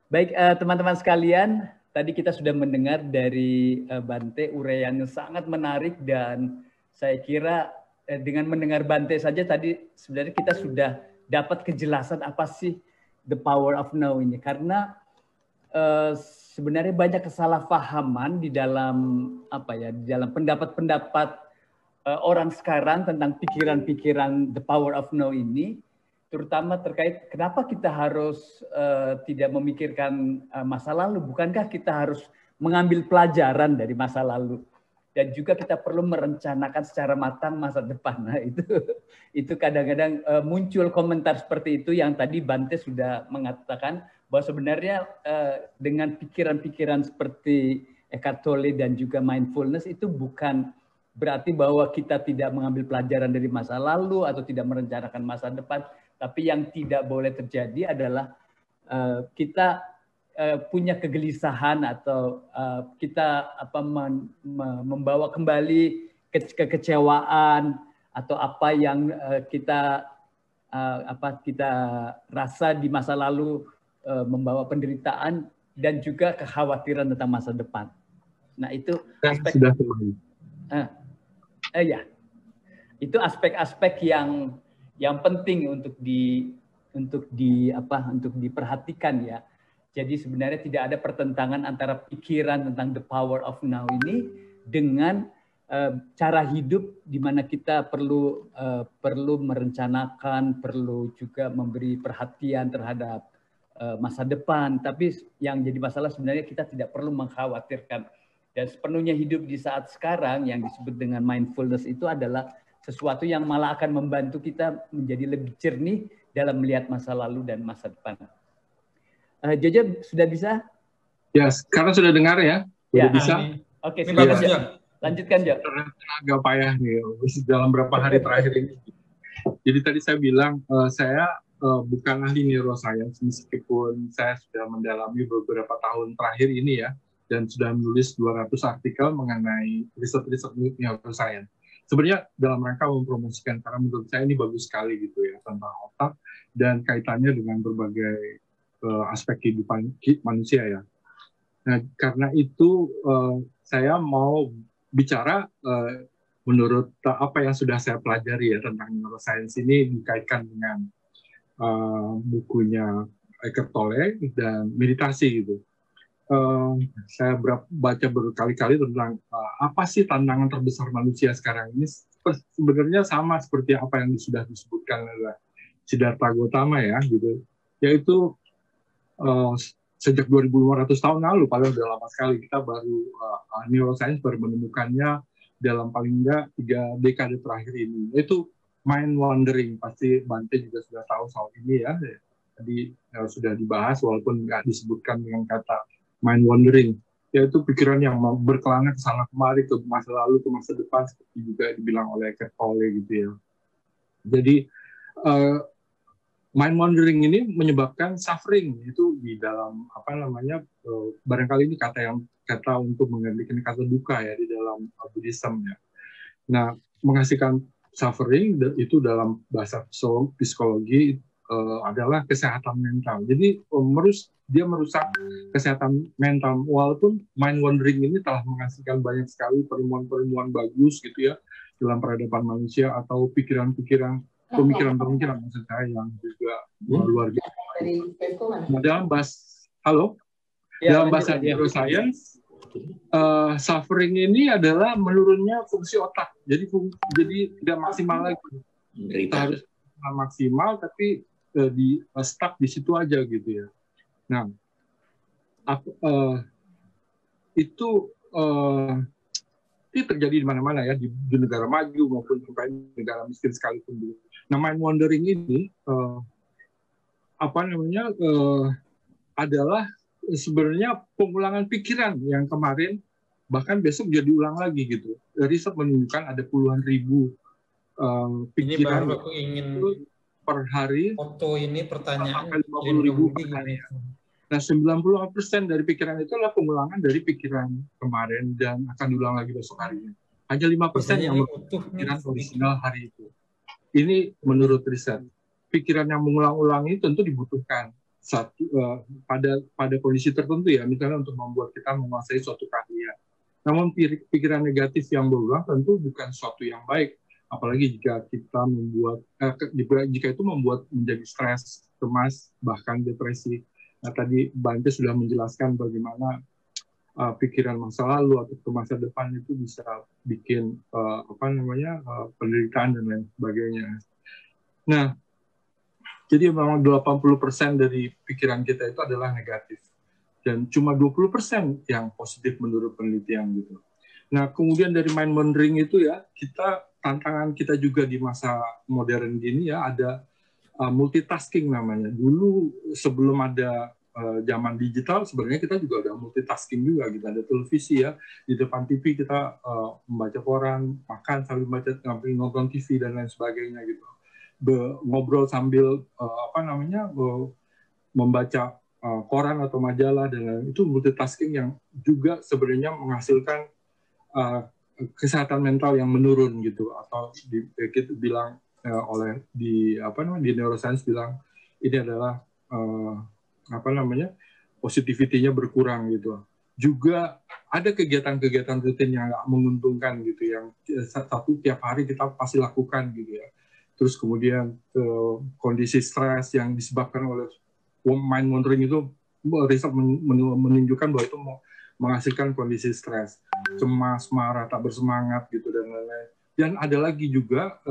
Baik, teman-teman sekalian, tadi kita sudah mendengar dari Bante uraian yang sangat menarik, dan saya kira dengan mendengar Bante saja tadi sebenarnya kita sudah dapat kejelasan apa sih the power of now ini. Karena sebenarnya banyak kesalahpahaman di dalam di dalam pendapat-pendapat orang sekarang tentang pikiran-pikiran the power of now ini, terutama terkait kenapa kita harus tidak memikirkan masa lalu. Bukankah kita harus mengambil pelajaran dari masa lalu? Dan juga kita perlu merencanakan secara matang masa depan. Nah, itu kadang-kadang muncul komentar seperti itu yang tadi Bante sudah mengatakan bahwa sebenarnya dengan pikiran-pikiran seperti Eckhart Tolle dan juga mindfulness itu bukan berarti bahwa kita tidak mengambil pelajaran dari masa lalu atau tidak merencanakan masa depan, tapi yang tidak boleh terjadi adalah kita punya kegelisahan atau kita membawa kembali kekecewaan atau apa yang kita rasa di masa lalu, membawa penderitaan dan juga kekhawatiran tentang masa depan. Nah, itu aspek sudah kembali. Ya. Itu aspek-aspek yang penting untuk diperhatikan ya. Jadi sebenarnya tidak ada pertentangan antara pikiran tentang the power of now ini dengan cara hidup di mana kita perlu merencanakan, perlu juga memberi perhatian terhadap masa depan. Tapi yang jadi masalah sebenarnya kita tidak perlu mengkhawatirkan. Dan sepenuhnya hidup di saat sekarang yang disebut dengan mindfulness itu adalah sesuatu yang malah akan membantu kita menjadi lebih jernih dalam melihat masa lalu dan masa depan. Jojo sudah bisa? Ya, sekarang sudah dengar ya? Sudah bisa? Oke, sudah bagus, Jo. Lanjutkan, Jo. Agak payah nih, dalam beberapa hari terakhir ini. Jadi tadi saya bilang, saya bukan ahli neuroscience, meskipun saya sudah mendalami beberapa tahun terakhir ini ya, dan sudah menulis 200 artikel mengenai riset-riset neuroscience. Sebenarnya dalam rangka mempromosikan, karena menurut saya ini bagus sekali gitu ya, tentang otak dan kaitannya dengan berbagai aspek kehidupan manusia ya. Nah, karena itu saya mau bicara menurut apa yang sudah saya pelajari ya tentang neuroscience ini dikaitkan dengan bukunya Eckhart Tolle dan meditasi gitu. Saya baca berkali-kali tentang apa sih tantangan terbesar manusia sekarang ini. Sebenarnya sama seperti apa yang sudah disebutkan oleh Siddhartha Gautama ya gitu, yaitu sejak 2.500 tahun lalu, padahal udah lama sekali, kita baru neuroscience baru menemukannya dalam paling enggak 3 dekade terakhir ini, yaitu mind wandering. Pasti Bante juga sudah tahu soal ini ya, tadi sudah dibahas walaupun nggak disebutkan dengan kata mind wandering, yaitu pikiran yang berkelana ke sana kemari, ke masa lalu, ke masa depan, seperti juga dibilang oleh Eckhart Tolle gitu ya. Jadi mind wandering ini menyebabkan suffering, itu di dalam barangkali ini kata untuk menggantikan kata duka ya di dalam Buddhism ya. Nah, menghasilkan suffering itu dalam bahasa psikologi adalah kesehatan mental. Jadi dia merusak kesehatan mental, walaupun mind wandering ini telah menghasilkan banyak sekali penemuan-penemuan bagus gitu ya dalam peradaban manusia, atau pemikiran maksud saya yang juga luar biasa. Nah, dalam bahasa neuroscience, suffering ini adalah menurunnya fungsi otak. Jadi tidak maksimal lagi. Kita harus maksimal, tapi stuck di situ aja gitu ya. Nah, itu terjadi di mana-mana ya, di negara maju maupun sampai negara miskin sekalipun dulu. Nah, mind wandering ini adalah sebenarnya pengulangan pikiran yang kemarin, bahkan besok jadi ulang lagi gitu. Riset menunjukkan ada puluhan ribu pikiran. Ini baru aku ingin per hari. foto ini pertanyaan 50.000 per hari. Nah, 90% dari pikiran itu adalah pengulangan dari pikiran kemarin dan akan diulang lagi besok harinya. Hanya 5% yang pikiran original hari itu. Ini menurut riset. Pikiran yang mengulang-ulang ini tentu dibutuhkan pada kondisi tertentu ya, misalnya untuk membuat kita menguasai suatu keahlian. Namun pikiran negatif yang berulang tentu bukan suatu yang baik, apalagi jika kita jika itu membuat menjadi stres, cemas, bahkan depresi. Nah, tadi Bante sudah menjelaskan bagaimana pikiran masa lalu atau ke masa depan itu bisa bikin penderitaan dan lain sebagainya. Nah, jadi memang 80% dari pikiran kita itu adalah negatif. Dan cuma 20% yang positif menurut penelitian gitu. Nah, kemudian dari mind wandering itu ya, tantangan kita juga di masa modern gini ya, ada multitasking namanya. Dulu sebelum ada zaman digital, sebenarnya kita juga ada multitasking juga. Kita ada televisi ya, di depan TV kita membaca koran, makan sambil nonton TV dan lain sebagainya gitu. Ngobrol sambil membaca koran atau majalah dan lain. Itu multitasking yang juga sebenarnya menghasilkan kesehatan mental yang menurun gitu, atau kita bilang di neuroscience bilang ini adalah positivity-nya berkurang gitu. Juga ada kegiatan-kegiatan rutin yang nggak menguntungkan gitu, yang tiap hari kita pasti lakukan gitu ya. Terus kemudian kondisi stres yang disebabkan oleh mind wandering itu, riset menunjukkan bahwa itu menghasilkan kondisi stres, cemas, marah, tak bersemangat gitu dan lain-lain. Dan ada lagi juga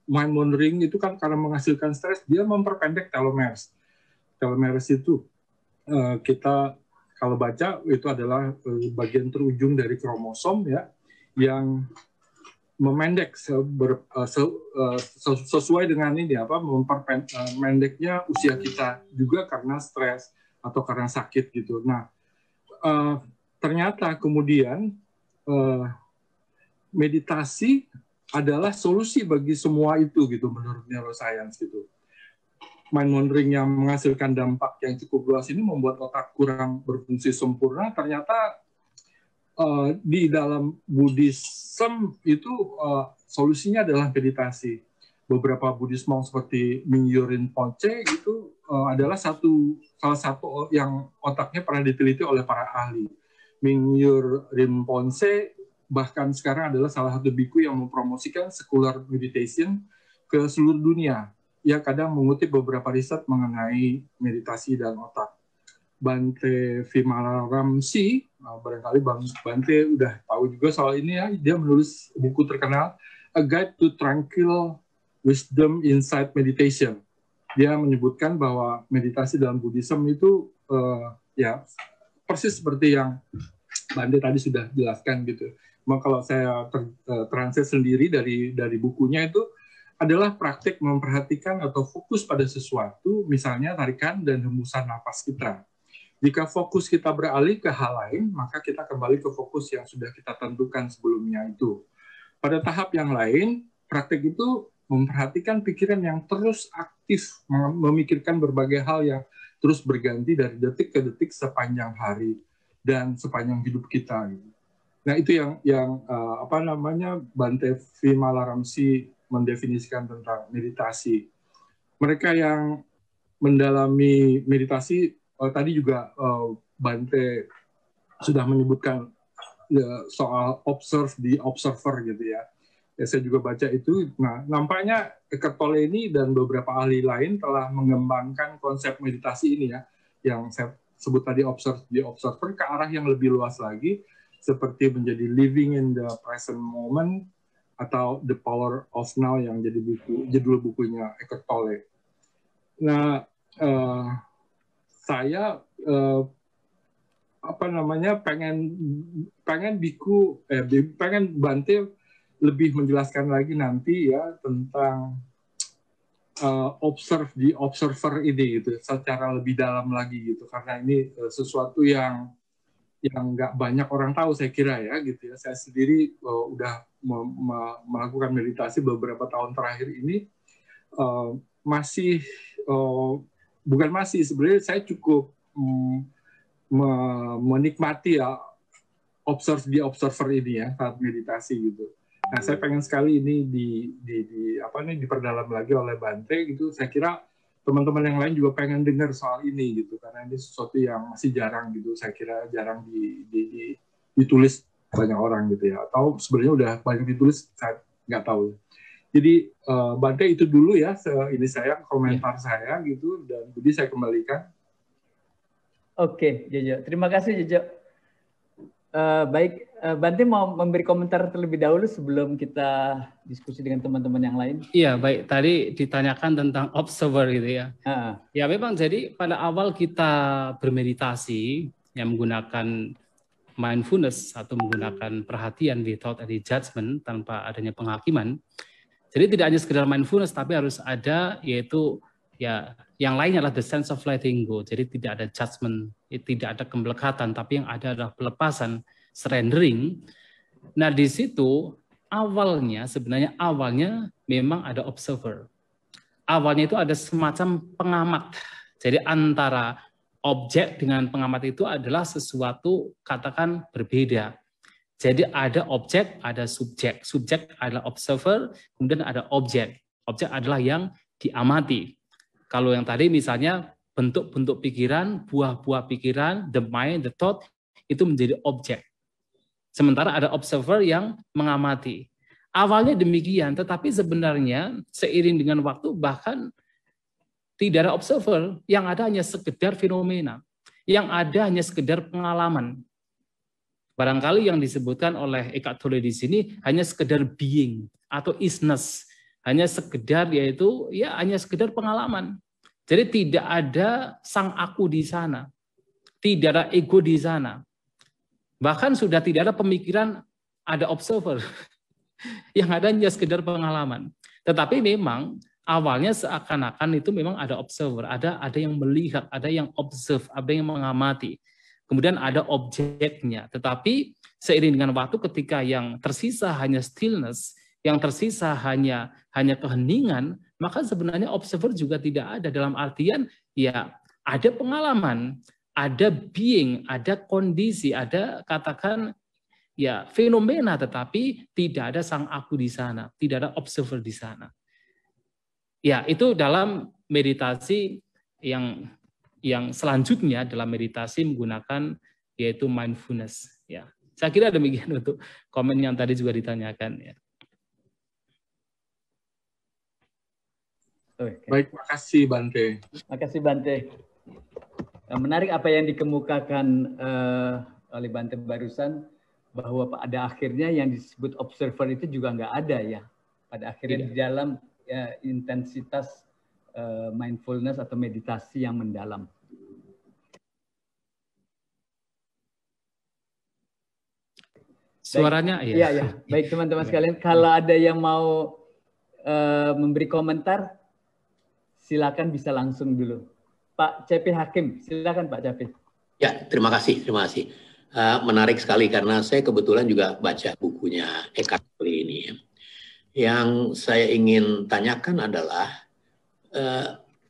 mind wandering itu kan karena menghasilkan stres, dia memperpendek telomeres. Telomeres itu kita kalau baca itu adalah bagian terujung dari kromosom ya, yang memendek sesuai dengan ini memperpendeknya usia kita juga karena stres atau karena sakit gitu. Nah, ternyata kemudian meditasi adalah solusi bagi semua itu gitu menurut neuroscience gitu. Mind wandering yang menghasilkan dampak yang cukup luas ini membuat otak kurang berfungsi sempurna. Ternyata di dalam Buddhism itu solusinya adalah meditasi. Beberapa Buddhist monk seperti Mingyur Rinpoche itu adalah salah satu yang otaknya pernah diteliti oleh para ahli. Mingyur Rinpoche bahkan sekarang adalah salah satu biku yang mempromosikan secular meditation ke seluruh dunia. Ia kadang mengutip beberapa riset mengenai meditasi dan otak. Bante Vimalaramsi, barangkali Bante udah tahu juga soal ini ya, dia menulis buku terkenal A Guide to Tranquil Wisdom Inside Meditation. dia menyebutkan bahwa meditasi dalam Buddhism itu ya persis seperti yang Bante tadi sudah jelaskan gitu. Cuma kalau saya translate sendiri dari bukunya itu adalah praktik memperhatikan atau fokus pada sesuatu, misalnya tarikan dan hembusan nafas kita. Jika fokus kita beralih ke hal lain, maka kita kembali ke fokus yang sudah kita tentukan sebelumnya itu. Pada tahap yang lain, praktik itu memperhatikan pikiran yang terus aktif, memikirkan berbagai hal yang terus berganti dari detik ke detik sepanjang hari dan sepanjang hidup kita. Nah itu yang Bante Vimalaramsi mendefinisikan tentang meditasi. Mereka yang mendalami meditasi, tadi juga Bante sudah menyebutkan soal observe the observer gitu ya. Saya juga baca itu. Nah, nampaknya Eckhart Tolle ini dan beberapa ahli lain telah mengembangkan konsep meditasi ini ya, yang saya sebut tadi observe the observer ke arah yang lebih luas lagi, seperti menjadi living in the present moment, atau The Power of Now yang jadi judul bukunya Eckhart Tolle. Nah, saya pengen Bante lebih menjelaskan lagi nanti ya tentang observe the observer ini gitu secara lebih dalam lagi gitu, karena ini sesuatu yang nggak banyak orang tahu saya kira ya gitu ya. Saya sendiri udah melakukan meditasi beberapa tahun terakhir ini, sebenarnya saya cukup menikmati ya observe the observer ini ya saat meditasi gitu. Nah saya pengen sekali ini diperdalam lagi oleh Bante gitu. Saya kira teman-teman yang lain juga pengen dengar soal ini gitu, karena ini sesuatu yang masih jarang gitu, saya kira jarang ditulis banyak orang gitu ya, atau sebenarnya udah banyak ditulis, saya nggak tahu. Jadi Bante itu dulu ya, ini saya komentar saya gitu, dan Budi saya kembalikan. Oke, Jojo, terima kasih Jojo. Baik, Bante mau memberi komentar terlebih dahulu sebelum kita diskusi dengan teman-teman yang lain. Iya, baik. Tadi ditanyakan tentang observer gitu ya. Ya memang jadi pada awal kita bermeditasi yang menggunakan mindfulness atau menggunakan perhatian without any judgment, tanpa adanya penghakiman. Jadi tidak hanya sekedar mindfulness, tapi harus ada yaitu ya yang lainnya adalah the sense of letting go. Jadi tidak ada judgment, tidak ada kemelekatan, tapi yang ada adalah pelepasan, surrendering. Nah di situ sebenarnya awalnya memang ada observer. Awalnya itu ada semacam pengamat. Jadi antara objek dengan pengamat itu adalah sesuatu katakan berbeda. Jadi ada objek, ada subjek. Subjek adalah observer, kemudian ada objek. Objek adalah yang diamati. Kalau yang tadi misalnya bentuk-bentuk pikiran, buah-buah pikiran, the mind, the thought, itu menjadi objek. Sementara ada observer yang mengamati. Awalnya demikian, tetapi sebenarnya seiring dengan waktu bahkan tidak ada observer, yang ada hanya sekedar fenomena, yang ada hanya sekedar pengalaman. Barangkali yang disebutkan oleh Eckhart Tolle di sini hanya sekedar being atau isness, hanya sekedar yaitu ya hanya sekedar pengalaman. Jadi tidak ada sang aku di sana, tidak ada ego di sana. Bahkan sudah tidak ada pemikiran ada observer. Yang ada hanya sekedar pengalaman. Tetapi memang awalnya seakan-akan itu memang ada observer, ada yang melihat, ada yang observe, ada yang mengamati. Kemudian ada objeknya. Tetapi seiring dengan waktu ketika yang tersisa hanya stillness, yang tersisa hanya keheningan, maka sebenarnya observer juga tidak ada, dalam artian ya ada pengalaman, ada being, ada kondisi, ada katakan ya fenomena, tetapi tidak ada sang aku di sana, tidak ada observer di sana. Ya, itu dalam meditasi yang selanjutnya dalam meditasi menggunakan yaitu mindfulness. Ya, saya kira demikian untuk komen yang tadi juga ditanyakan. Ya. Baik, makasih Bante. Makasih Bante. Menarik apa yang dikemukakan oleh Bante barusan, bahwa pada akhirnya yang disebut observer itu juga nggak ada ya. Pada akhirnya di dalam ya, intensitas mindfulness atau meditasi yang mendalam. Suaranya baik, ya. Ya. Baik teman-teman sekalian, kalau ada yang mau memberi komentar, silakan bisa langsung dulu. Pak CP Hakim, silakan Pak CP. Ya, terima kasih. Menarik sekali karena saya kebetulan juga baca bukunya Eckhart Tolle ini. Yang saya ingin tanyakan adalah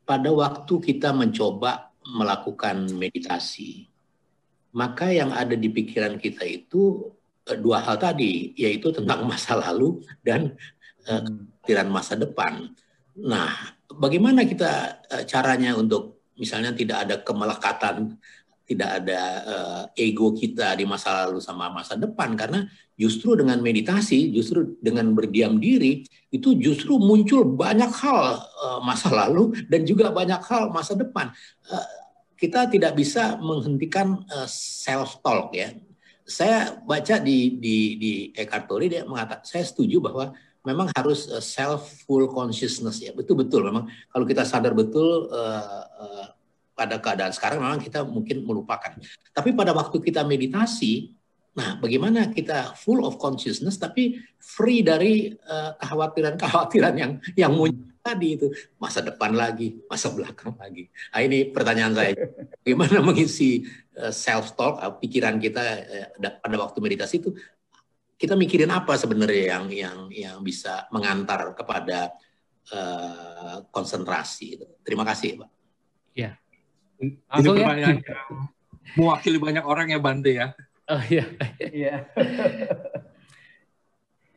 pada waktu kita mencoba melakukan meditasi, maka yang ada di pikiran kita itu dua hal tadi, yaitu tentang masa lalu dan kekhawatiran masa depan. Nah, bagaimana kita caranya untuk misalnya tidak ada kemelekatan, tidak ada ego kita di masa lalu sama masa depan, karena justru dengan meditasi, justru dengan berdiam diri, itu justru muncul banyak hal masa lalu dan juga banyak hal masa depan. Kita tidak bisa menghentikan self-talk ya. Saya baca di Eckhart Tolle, dia mengatakan, saya setuju bahwa memang harus self-full consciousness ya, betul-betul memang kalau kita sadar betul pada keadaan sekarang memang kita mungkin melupakan. Tapi pada waktu kita meditasi, nah bagaimana kita full of consciousness tapi free dari kekhawatiran-kekhawatiran yang muncul tadi itu, masa depan lagi, masa belakang lagi. Nah, ini pertanyaan saya, bagaimana mengisi self-talk, pikiran kita pada waktu meditasi itu, kita mikirin apa sebenarnya yang bisa mengantar kepada konsentrasi. Terima kasih, Pak. Ya. Ini pertanyaan yang mewakili banyak orang ya, Bante ya. Oh iya. Iya.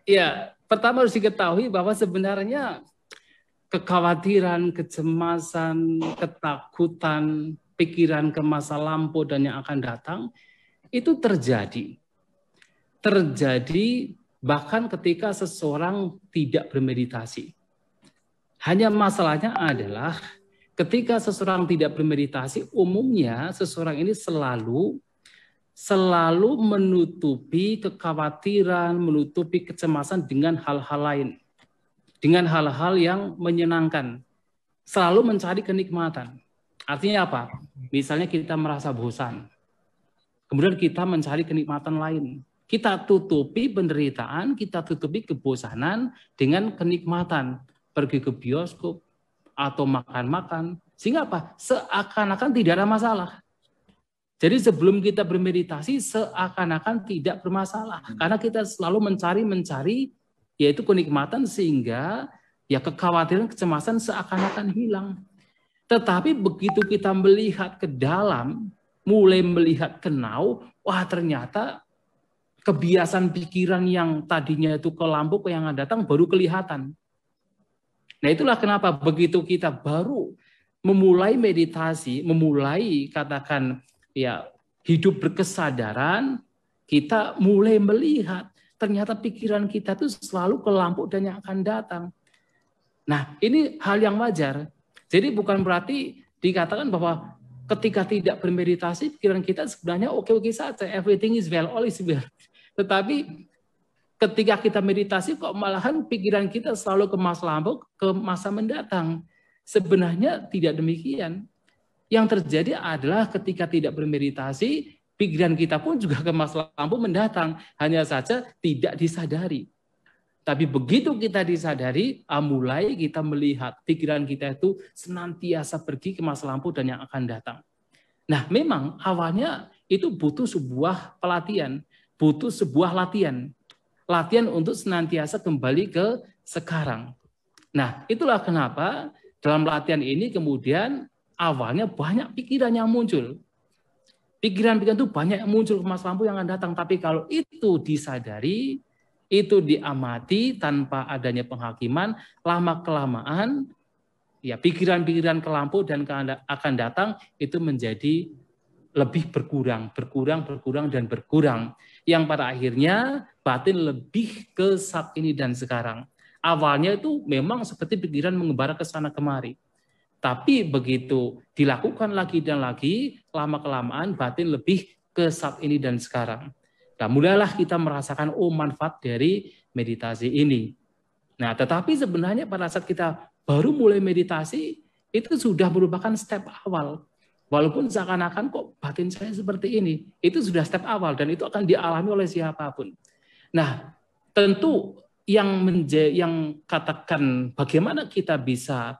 Ya, pertama harus diketahui bahwa sebenarnya kekhawatiran, kecemasan, ketakutan, pikiran ke masa lampau dan yang akan datang itu terjadi. Terjadi bahkan ketika seseorang tidak bermeditasi. Hanya masalahnya adalah ketika seseorang tidak bermeditasi, umumnya seseorang ini selalu menutupi kekhawatiran, menutupi kecemasan dengan hal-hal lain. Dengan hal-hal yang menyenangkan. Selalu mencari kenikmatan. Artinya apa? Misalnya kita merasa bosan. Kemudian kita mencari kenikmatan lain. Kita tutupi penderitaan, kita tutupi kebosanan dengan kenikmatan. Pergi ke bioskop atau makan-makan. Sehingga apa? Seakan-akan tidak ada masalah. Jadi sebelum kita bermeditasi, seakan-akan tidak bermasalah. Karena kita selalu mencari, yaitu kenikmatan, sehingga ya kekhawatiran, kecemasan seakan-akan hilang. Tetapi begitu kita melihat ke dalam, mulai melihat ke now, wah ternyata kebiasaan pikiran yang tadinya itu ke lampu, yang datang baru kelihatan. Nah itulah kenapa begitu kita baru memulai meditasi, memulai katakan ya hidup berkesadaran, kita mulai melihat ternyata pikiran kita itu selalu ke lampu dan yang akan datang. Nah ini hal yang wajar. Jadi bukan berarti dikatakan bahwa ketika tidak bermeditasi, pikiran kita sebenarnya oke-oke saja, everything is well, all is well. Tetapi ketika kita meditasi kok malahan pikiran kita selalu ke masa lampau, ke masa mendatang. Sebenarnya tidak demikian. Yang terjadi adalah ketika tidak bermeditasi, pikiran kita pun juga ke masa lampau mendatang. Hanya saja tidak disadari. Tapi begitu kita disadari, mulai kita melihat pikiran kita itu senantiasa pergi ke masa lampau dan yang akan datang. Nah memang awalnya itu butuh sebuah pelatihan, butuh sebuah latihan. Latihan untuk senantiasa kembali ke sekarang. Nah, itulah kenapa dalam latihan ini kemudian awalnya banyak pikiran yang muncul. Pikiran-pikiran itu banyak yang muncul ke masa lampau yang akan datang. Tapi kalau itu disadari, itu diamati tanpa adanya penghakiman, lama-kelamaan, ya pikiran-pikiran ke lampau dan akan datang itu menjadi lebih berkurang, dan berkurang. Yang pada akhirnya batin lebih ke saat ini dan sekarang. Awalnya itu memang seperti pikiran mengembara ke sana kemari. Tapi begitu dilakukan lagi dan lagi, lama-kelamaan batin lebih ke saat ini dan sekarang. Nah, mulailah kita merasakan manfaat dari meditasi ini. Nah, tetapi sebenarnya pada saat kita baru mulai meditasi, itu sudah merupakan step awal. Walaupun seakan-akan kok batin saya seperti ini, itu sudah step awal dan itu akan dialami oleh siapapun. Nah, tentu yang katakan bagaimana kita bisa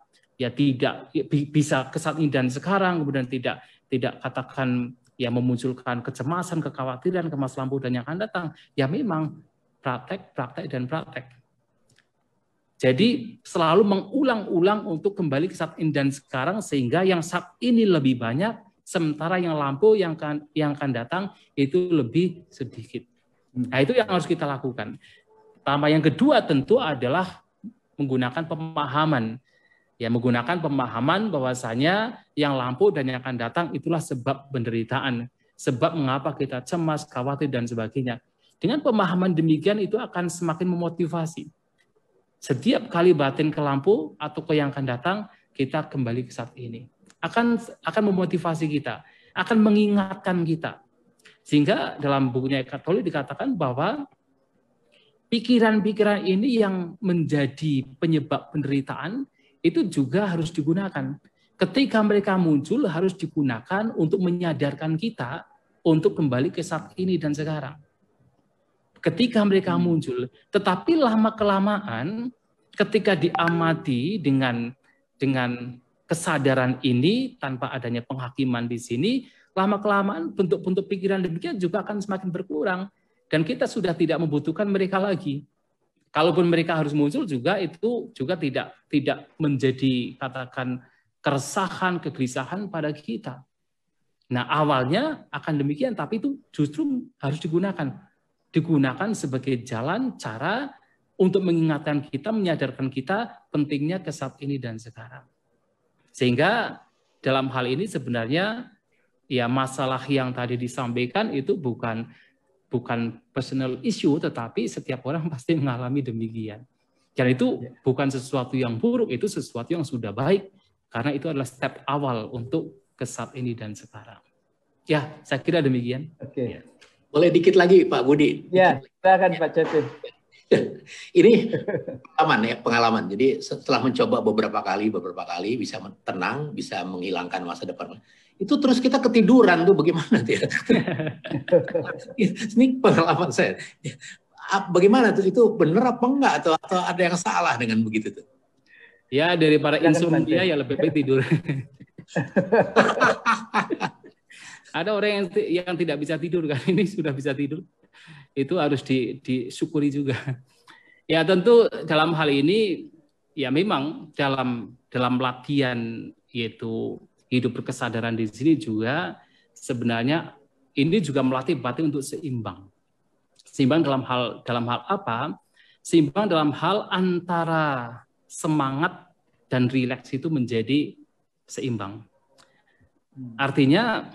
bisa ke saat ini dan sekarang, kemudian tidak katakan ya memunculkan kecemasan, kekhawatiran, kemas lampu dan yang akan datang, ya memang praktek dan praktek. Jadi selalu mengulang-ulang untuk kembali ke saat ini dan sekarang sehingga yang saat ini lebih banyak, sementara yang lampu yang akan datang itu lebih sedikit. Nah itu yang harus kita lakukan. Tambah yang kedua tentu adalah menggunakan pemahaman. Ya menggunakan pemahaman bahwasanya yang lampu dan yang akan datang itulah sebab penderitaan, sebab mengapa kita cemas, khawatir dan sebagainya. Dengan pemahaman demikian itu akan semakin memotivasi. Setiap kali batin ke lampu atau ke yang akan datang, kita kembali ke saat ini. Akan memotivasi kita, akan mengingatkan kita. Sehingga dalam bukunya Eckhart Tolle dikatakan bahwa pikiran-pikiran ini yang menjadi penyebab penderitaan itu juga harus digunakan. Ketika mereka muncul harus digunakan untuk menyadarkan kita untuk kembali ke saat ini dan sekarang. Ketika mereka muncul, tetapi lama-kelamaan ketika diamati dengan kesadaran ini tanpa adanya penghakiman di sini, lama-kelamaan bentuk-bentuk pikiran demikian juga akan semakin berkurang dan kita sudah tidak membutuhkan mereka lagi. Kalaupun mereka harus muncul juga itu juga tidak menjadi katakan keresahan, kegelisahan pada kita. Nah, awalnya akan demikian tapi itu justru harus digunakan sebagai jalan cara untuk mengingatkan kita, menyadarkan kita pentingnya ke saat ini dan sekarang. Sehingga dalam hal ini sebenarnya ya masalah yang tadi disampaikan itu bukan personal issue, tetapi setiap orang pasti mengalami demikian. Dan itu bukan sesuatu yang buruk, itu sesuatu yang sudah baik, karena itu adalah step awal untuk ke saat ini dan sekarang. Ya, saya kira demikian. Oke. Ya. Boleh dikit lagi Pak Budi? Ya, silakan Pak Cepi. Ini pengalaman. Jadi setelah mencoba beberapa kali bisa tenang, bisa menghilangkan masa depan. Itu terus kita ketiduran tuh bagaimana tuh ya? Ini pengalaman saya. Bagaimana tuh, itu benar apa enggak atau ada yang salah dengan begitu tuh? Ya daripada insomnia ya lebih baik tidur. Ada orang yang tidak bisa tidur kan, ini sudah bisa tidur. Itu harus disyukuri juga. Ya tentu dalam hal ini ya memang dalam latihan yaitu hidup berkesadaran di sini juga sebenarnya ini juga melatih batin untuk seimbang. Seimbang dalam hal apa? Seimbang dalam hal antara semangat dan rileks itu menjadi seimbang. Artinya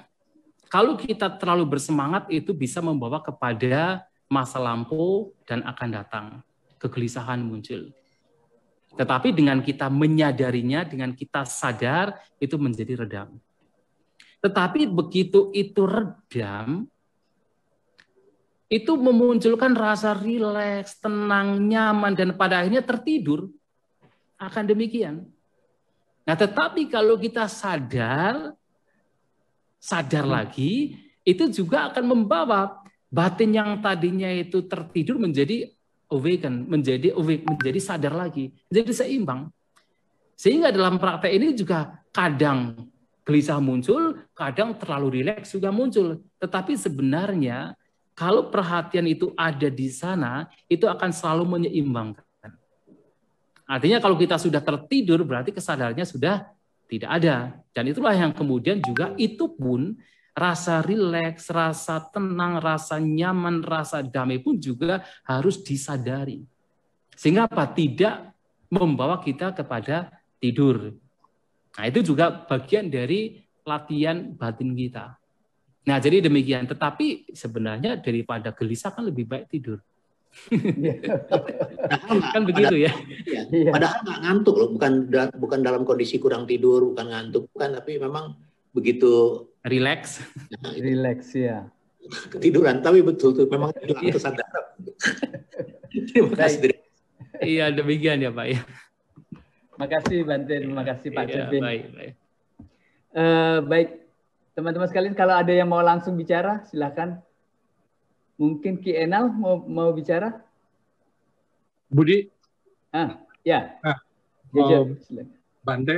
kalau kita terlalu bersemangat itu bisa membawa kepada masa lampau dan akan datang. Kegelisahan muncul. Tetapi dengan kita menyadarinya, dengan kita sadar, itu menjadi redam. Tetapi begitu itu redam, itu memunculkan rasa rileks, tenang, nyaman, dan pada akhirnya tertidur. Akan demikian. Nah tetapi kalau kita sadar lagi, itu juga akan membawa batin yang tadinya itu tertidur menjadi awaken, menjadi sadar lagi, menjadi seimbang. Sehingga dalam praktek ini juga kadang gelisah muncul, kadang terlalu rileks juga muncul. Tetapi sebenarnya kalau perhatian itu ada di sana, itu akan selalu menyeimbangkan. Artinya kalau kita sudah tertidur, berarti kesadarannya sudah tidak ada. Dan itulah yang kemudian juga itu pun rasa rileks, rasa tenang, rasa nyaman, rasa damai pun juga harus disadari. Sehingga apa? Tidak membawa kita kepada tidur. Nah itu juga bagian dari latihan batin kita. Nah jadi demikian. Tetapi sebenarnya daripada gelisah kan lebih baik tidur. Kan begitu ya. Padahal nggak ngantuk loh, bukan dalam kondisi kurang tidur, bukan ngantuk, bukan, tapi memang begitu relax. Nah, relax ya. Ketiduran, tapi betul tuh memang hilang kesadaran. Terima kasih. Iya demikian ya Pak ya. Makasih Bante, terima kasih Pak Iya, Cepi. baik, baik. Baik, teman-teman sekalian, kalau ada yang mau langsung bicara, silakan. Mungkin Ki Enal mau bicara? Budi, Ya. Ah, Jojo, silakan. Bante,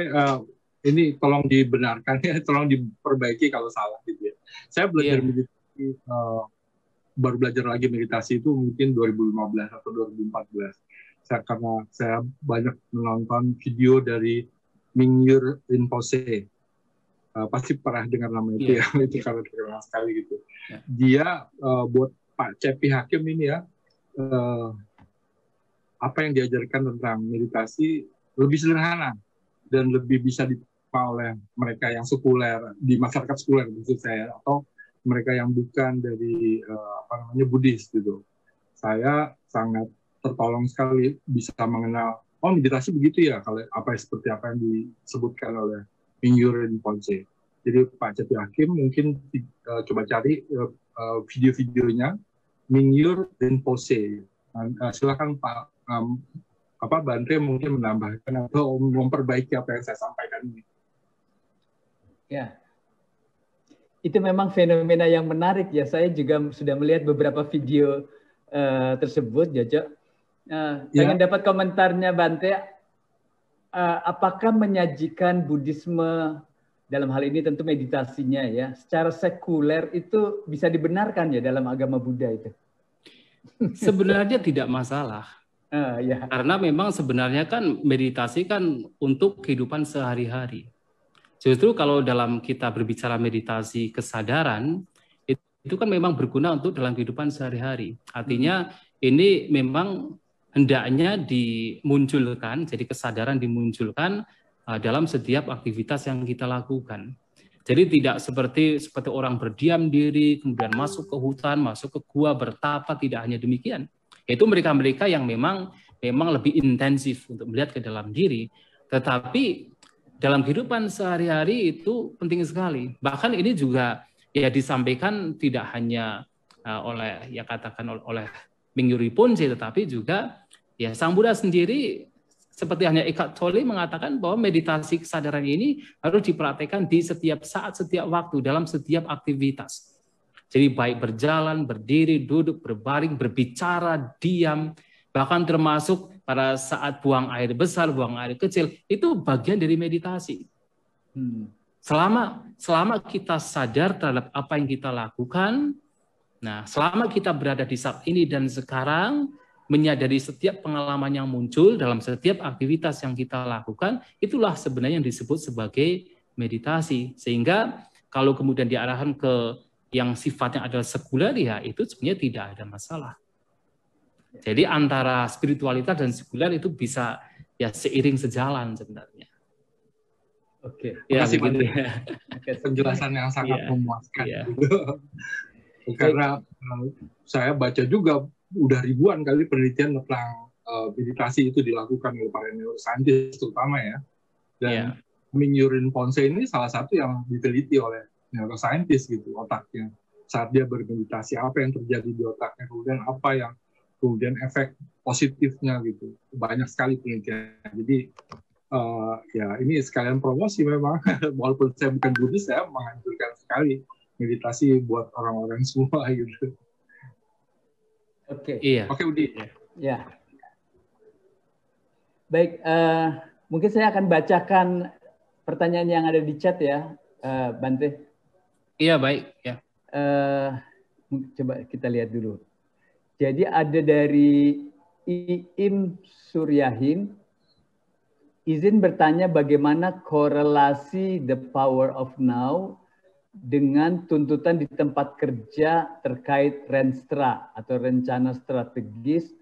ini tolong dibenarkan ya, tolong diperbaiki kalau salah gitu ya. Saya belajar meditasi, baru belajar lagi meditasi itu mungkin 2015 atau 2014. Karena saya banyak menonton video dari Mingyur Rinpoche. Pasti pernah dengar nama itu ya, itu karena terkenal sekali gitu. Dia buat Pak Cepi Hakim ini ya, apa yang diajarkan tentang meditasi lebih sederhana dan lebih bisa diterima oleh mereka yang sekuler, di masyarakat sekuler maksud saya, atau mereka yang bukan dari Buddhis gitu. Saya sangat tertolong sekali bisa mengenal, oh meditasi begitu ya, kalau seperti apa yang disebutkan oleh Mingyur Rinpoche. Jadi Pak Cepi Hakim mungkin coba cari video-videonya Mingyur Rinpoche. Silakan Pak Bante mungkin menambahkan atau memperbaiki apa yang saya sampaikan ini. Ya, itu memang fenomena yang menarik ya. Saya juga sudah melihat beberapa video tersebut, Jojo. Pengen dapat komentarnya Bante. Apakah menyajikan Buddhisme dalam hal ini tentu meditasinya ya, secara sekuler itu bisa dibenarkan ya dalam agama Buddha itu? Sebenarnya tidak masalah. Ya. Karena memang sebenarnya kan meditasi kan untuk kehidupan sehari-hari. Justru kalau dalam kita berbicara meditasi kesadaran, itu kan memang berguna untuk dalam kehidupan sehari-hari. Artinya ini memang hendaknya dimunculkan, jadi kesadaran dimunculkan dalam setiap aktivitas yang kita lakukan. Jadi tidak seperti orang berdiam diri, kemudian masuk ke hutan, masuk ke gua, bertapa, tidak hanya demikian. Itu mereka-mereka yang memang lebih intensif untuk melihat ke dalam diri. Tetapi dalam kehidupan sehari-hari itu penting sekali. Bahkan ini juga ya disampaikan tidak hanya oleh Mingyur Rinpoche, tetapi juga ya Sang Buddha sendiri seperti hanya Eckhart Tolle mengatakan bahwa meditasi kesadaran ini harus dipraktekkan di setiap saat, setiap waktu, dalam setiap aktivitas. Jadi baik berjalan, berdiri, duduk, berbaring, berbicara, diam, bahkan termasuk pada saat buang air besar, buang air kecil, itu bagian dari meditasi. Selama kita sadar terhadap apa yang kita lakukan, nah selama kita berada di saat ini dan sekarang, menyadari setiap pengalaman yang muncul dalam setiap aktivitas yang kita lakukan, itulah sebenarnya yang disebut sebagai meditasi. Sehingga kalau kemudian diarahkan ke yang sifatnya adalah sekuler, ya itu sebenarnya tidak ada masalah. Jadi antara spiritualitas dan sekuler itu bisa ya seiring sejalan sebenarnya. Oke, ya, terima kasih ya. Penjelasan yang sangat memuaskan. Karena saya baca juga udah ribuan kali penelitian tentang meditasi itu dilakukan oleh para neuroscientist terutama ya. Dan Mingyur Rinpoche ini salah satu yang diteliti oleh neuroscientist gitu, otaknya. Saat dia bermeditasi, apa yang terjadi di otaknya, kemudian apa yang kemudian efek positifnya gitu. Banyak sekali penelitian. Jadi ya ini sekalian promosi memang. Walaupun saya bukan Buddhis, saya menganjurkan sekali meditasi buat orang-orang semua gitu. Oke. Iya. Oke, Udi. Ya. Baik, mungkin saya akan bacakan pertanyaan yang ada di chat ya, Bante. Iya, baik. Ya. Coba kita lihat dulu. Jadi ada dari Iim Suryahin, izin bertanya bagaimana korelasi the power of now dengan tuntutan di tempat kerja terkait Renstra atau rencana strategis,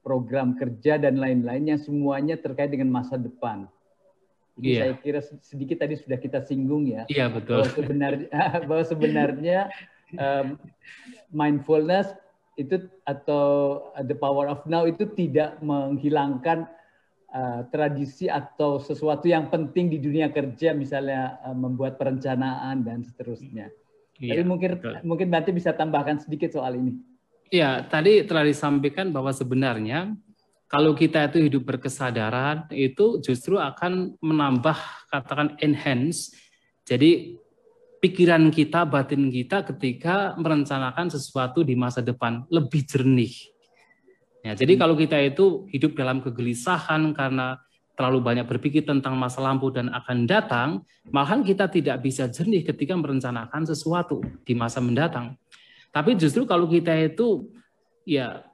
program kerja dan lain-lain yang semuanya terkait dengan masa depan. Jadi saya kira sedikit tadi sudah kita singgung ya. Iya, betul. Bahwa sebenarnya mindfulness itu atau the power of now itu tidak menghilangkan tradisi atau sesuatu yang penting di dunia kerja, misalnya membuat perencanaan dan seterusnya. Tapi mungkin nanti bisa tambahkan sedikit soal ini. Iya, tadi telah disampaikan bahwa sebenarnya kalau kita itu hidup berkesadaran, itu justru akan menambah, katakan enhance, jadi pikiran kita, batin kita ketika merencanakan sesuatu di masa depan lebih jernih. Ya, jadi kalau kita itu hidup dalam kegelisahan karena terlalu banyak berpikir tentang masa lampau dan akan datang, malahan kita tidak bisa jernih ketika merencanakan sesuatu di masa mendatang. Tapi justru kalau kita itu ya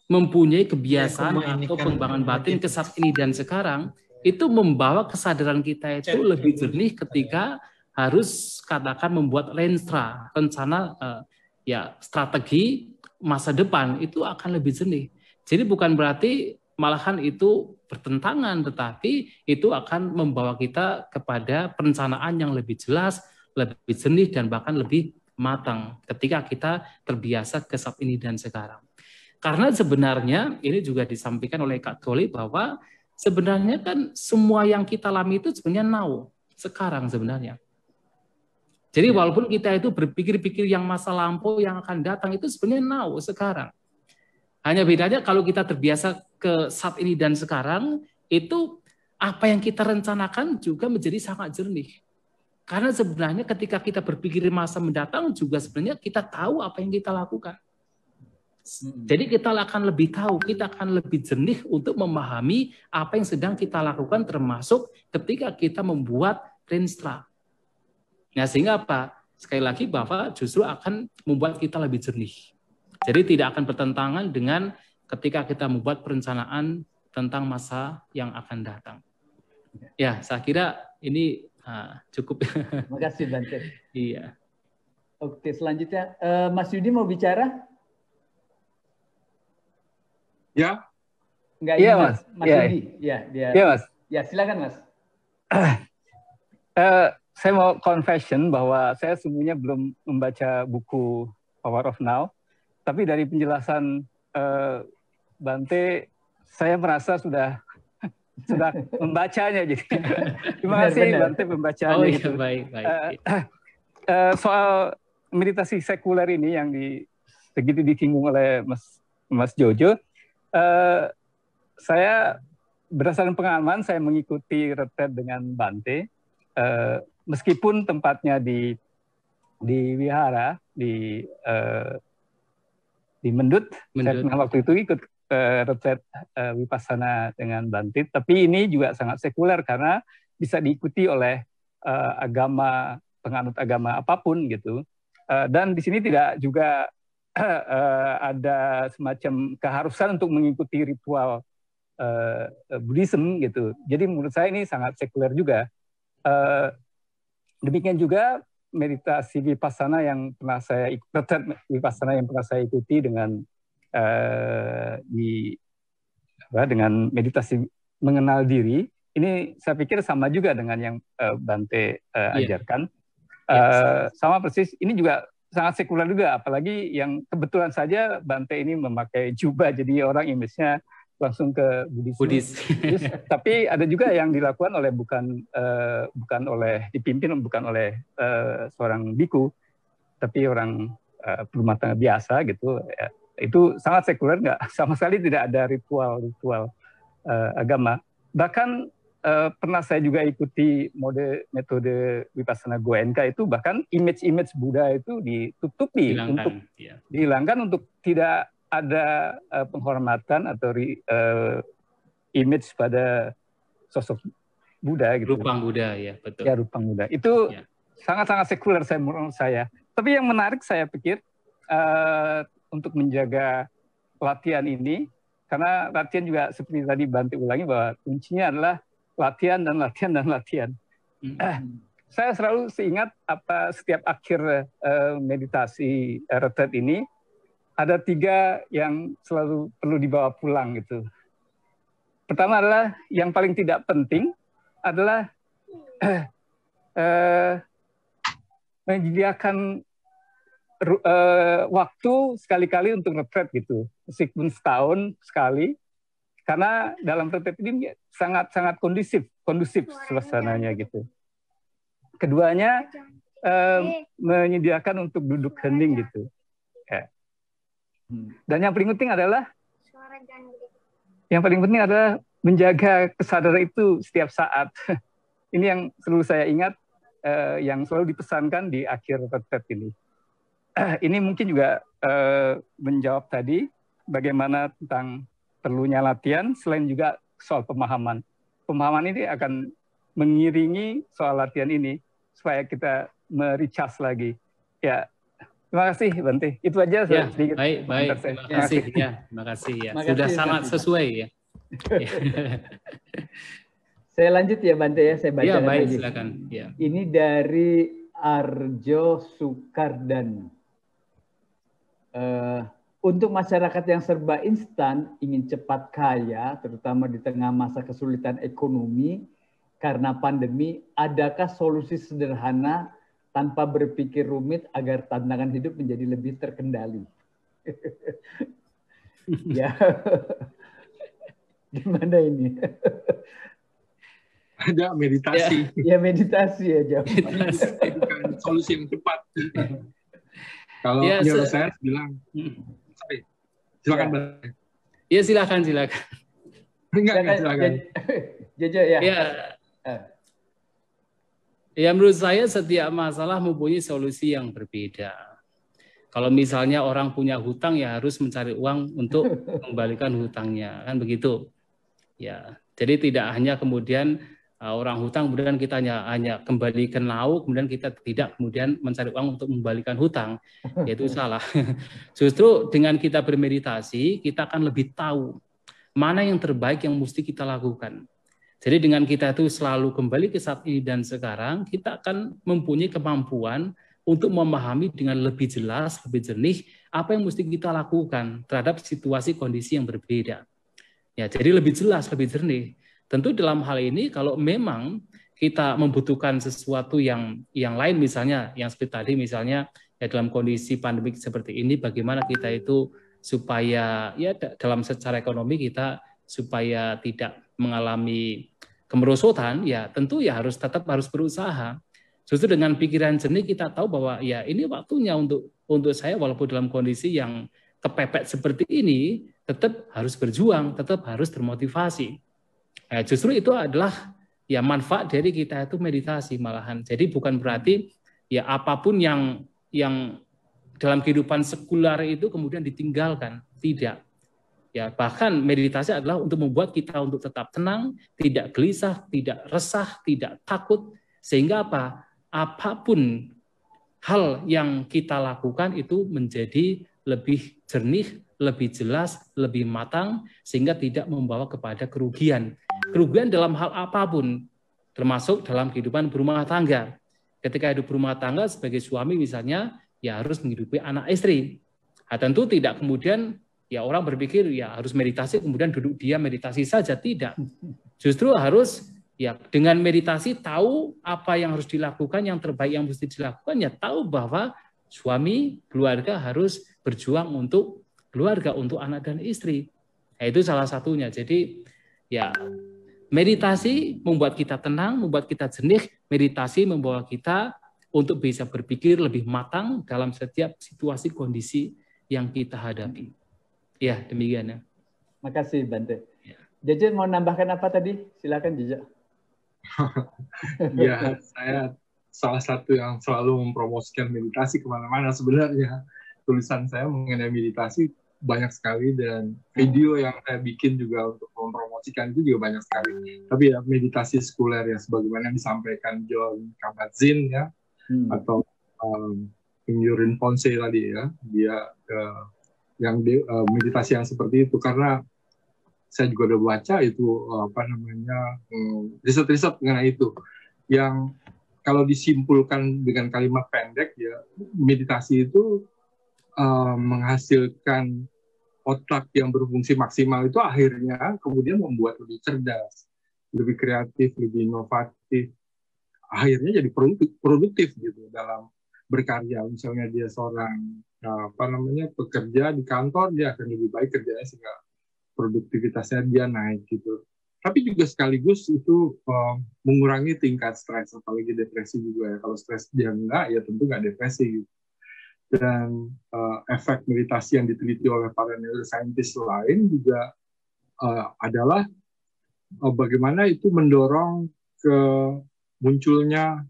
mempunyai kebiasaan atau pengembangan batin ke saat ini dan sekarang, itu membawa kesadaran kita itu lebih jernih ketika harus katakan membuat rencana ya strategi masa depan itu akan lebih jernih. Jadi bukan berarti malahan itu bertentangan, tetapi itu akan membawa kita kepada perencanaan yang lebih jelas, lebih jernih dan bahkan lebih matang ketika kita terbiasa ke saat ini dan sekarang. Karena sebenarnya ini juga disampaikan oleh Kak Doli bahwa sebenarnya kan semua yang kita alami itu sebenarnya now, sekarang sebenarnya. Jadi walaupun kita itu berpikir-pikir yang masa lampau yang akan datang itu sebenarnya now, sekarang. Hanya bedanya kalau kita terbiasa ke saat ini dan sekarang, itu apa yang kita rencanakan juga menjadi sangat jernih. Karena sebenarnya ketika kita berpikir masa mendatang juga sebenarnya kita tahu apa yang kita lakukan. Jadi kita akan lebih tahu, kita akan lebih jernih untuk memahami apa yang sedang kita lakukan termasuk ketika kita membuat renstra. Nah, sehingga apa? Sekali lagi bahwa justru akan membuat kita lebih jernih. Jadi tidak akan bertentangan dengan ketika kita membuat perencanaan tentang masa yang akan datang. Ya, saya kira ini cukup. Terima kasih Bante. Iya. Oke, selanjutnya Mas Yudi mau bicara? Ya. Enggak, iya, Mas. Mas ya. Yudi. Ya, dia. Iya, Mas. Ya, silakan, Mas. Saya mau confession bahwa saya sebenarnya belum membaca buku Power of Now, tapi dari penjelasan Bante, saya merasa sudah membacanya. Jadi terima kasih Bante pembacanya. Oh iya, baik. Soal meditasi sekuler ini yang begitu disinggung oleh Mas Jojo, saya berdasarkan pengalaman saya mengikuti retret dengan Bante, meskipun tempatnya di wihara di Mendut. Saya pernah waktu itu ikut retret Vipassana dengan Bante, tapi ini juga sangat sekuler karena bisa diikuti oleh penganut agama apapun gitu, dan di sini tidak juga ada semacam keharusan untuk mengikuti ritual Buddhism gitu. Jadi menurut saya ini sangat sekuler juga. Demikian juga meditasi Vipassana yang pernah saya ikuti dengan dengan meditasi mengenal diri. Ini saya pikir sama juga dengan yang Bante ajarkan. Sama persis. Ini juga sangat sekuler juga, apalagi yang kebetulan saja Bante ini memakai jubah, jadi orang image-nya langsung ke Buddhis. Tapi ada juga yang dilakukan oleh bukan oleh seorang biku, tapi orang rumah tangga biasa gitu. Itu sangat sekuler, nggak sama sekali tidak ada ritual agama. Bahkan pernah saya juga ikuti metode Vipassana Goenka, itu bahkan image Buddha itu ditutupi, dihilangkan untuk tidak ada penghormatan atau image pada sosok Buddha gitu. Rupang Buddha, ya betul. Ya, rupang Buddha. Itu sangat-sangat sekuler menurut saya. Tapi yang menarik saya pikir untuk menjaga latihan ini, karena latihan juga seperti tadi Bante ulangi bahwa kuncinya adalah latihan dan latihan dan latihan. Saya selalu seingat setiap akhir meditasi retret ini ada 3 yang selalu perlu dibawa pulang gitu. Pertama adalah yang paling tidak penting adalah menyediakan waktu sekali-kali untuk retret gitu, meskipun setahun sekali. Karena dalam retret ini sangat kondusif suasananya gitu. Keduanya menyediakan untuk duduk hening gitu. Dan yang paling penting adalah yang paling penting adalah menjaga kesadaran itu setiap saat. Ini yang selalu saya ingat, yang selalu dipesankan di akhir retret ini. Ini mungkin juga menjawab tadi bagaimana tentang perlunya latihan, selain juga soal pemahaman. Pemahaman ini akan mengiringi soal latihan ini supaya kita merecharge lagi. Ya, terima kasih Bante. Itu aja ya, sedikit. Baik. Terima kasih. Ya, terima kasih ya. Sudah sangat sesuai ya. Saya lanjut ya Bante ya, saya baca baik, lagi. silakan. Ya. Ini dari Arjo Sukardan. Untuk masyarakat yang serba instan, ingin cepat kaya, terutama di tengah masa kesulitan ekonomi karena pandemi, adakah solusi sederhana tanpa berpikir rumit agar tantangan hidup menjadi lebih terkendali? Ya, gimana ini? Ada meditasi. Ya meditasi ya jawabannya. Bukan solusi yang cepat. Kalau neuroscience bilang, silakan. Ya silakan. Enggak, silakan. Jojo ya. Ya menurut saya setiap masalah mempunyai solusi yang berbeda. Kalau misalnya orang punya hutang ya harus mencari uang untuk mengembalikan hutangnya, kan begitu. Ya, jadi tidak hanya kemudian orang hutang kemudian kita hanya kembalikan lauk, kemudian kita tidak kemudian mencari uang untuk mengembalikan hutang, yaitu salah. Justru dengan kita bermeditasi, kita akan lebih tahu mana yang terbaik yang mesti kita lakukan. Jadi dengan kita itu selalu kembali ke saat ini dan sekarang, kita akan mempunyai kemampuan untuk memahami dengan lebih jelas, lebih jernih apa yang mesti kita lakukan terhadap situasi kondisi yang berbeda. Ya, jadi lebih jelas, lebih jernih. Tentu dalam hal ini kalau memang kita membutuhkan sesuatu yang lain, misalnya yang seperti tadi misalnya ya dalam kondisi pandemik seperti ini bagaimana kita itu supaya ya dalam secara ekonomi kita supaya tidak mengalami kemerosotan, ya tentu ya tetap harus berusaha. Justru dengan pikiran jernih kita tahu bahwa ya ini waktunya untuk saya walaupun dalam kondisi yang kepepet seperti ini tetap harus berjuang, tetap harus termotivasi. Justru itu adalah ya manfaat dari kita itu meditasi malahan. Jadi bukan berarti ya apapun yang dalam kehidupan sekular itu kemudian ditinggalkan, tidak. Ya bahkan meditasi adalah untuk membuat kita untuk tetap tenang, tidak gelisah, tidak resah, tidak takut, sehingga apapun hal yang kita lakukan itu menjadi lebih jernih, lebih jelas, lebih matang, sehingga tidak membawa kepada kerugian. Kerugian dalam hal apapun, termasuk dalam kehidupan berumah tangga. Ketika hidup berumah tangga sebagai suami misalnya, ya harus menghidupi anak istri. Nah, tentu tidak kemudian ya orang berpikir ya harus meditasi kemudian duduk diam meditasi saja, tidak. Justru harus ya dengan meditasi tahu apa yang harus dilakukan, yang terbaik yang mesti dilakukan, ya tahu bahwa suami, keluarga harus berjuang untuk keluarga, untuk anak dan istri. Nah, itu salah satunya. Jadi ya meditasi membuat kita tenang, membuat kita jernih. Meditasi membawa kita untuk bisa berpikir lebih matang dalam setiap situasi kondisi yang kita hadapi. Ya, demikian ya. Makasih Bante. Jojo mau nambahkan apa tadi? Silakan Jojo. Ya, saya salah satu yang selalu mempromosikan meditasi kemana-mana sebenarnya. Tulisan saya mengenai meditasi banyak sekali dan video yang saya bikin juga untuk mempromosikan itu juga banyak sekali. Tapi ya meditasi sekuler ya sebagaimana yang disampaikan John Kabat-Zinn ya, atau Immanuel Ponce tadi ya, dia meditasi yang seperti itu, karena saya juga udah baca itu riset-riset mengenai itu yang kalau disimpulkan dengan kalimat pendek ya, meditasi itu menghasilkan otak yang berfungsi maksimal itu akhirnya kemudian membuat lebih cerdas, lebih kreatif, lebih inovatif, akhirnya jadi produktif gitu dalam berkarya. Misalnya dia seorang pekerja di kantor, dia akan lebih baik kerjanya sehingga produktivitasnya dia naik gitu. Tapi juga sekaligus itu mengurangi tingkat stres, apalagi depresi juga ya. Kalau stres dia enggak, ya tentu enggak depresi gitu. Dan efek meditasi yang diteliti oleh para neuroscientist lain juga adalah bagaimana itu mendorong ke munculnya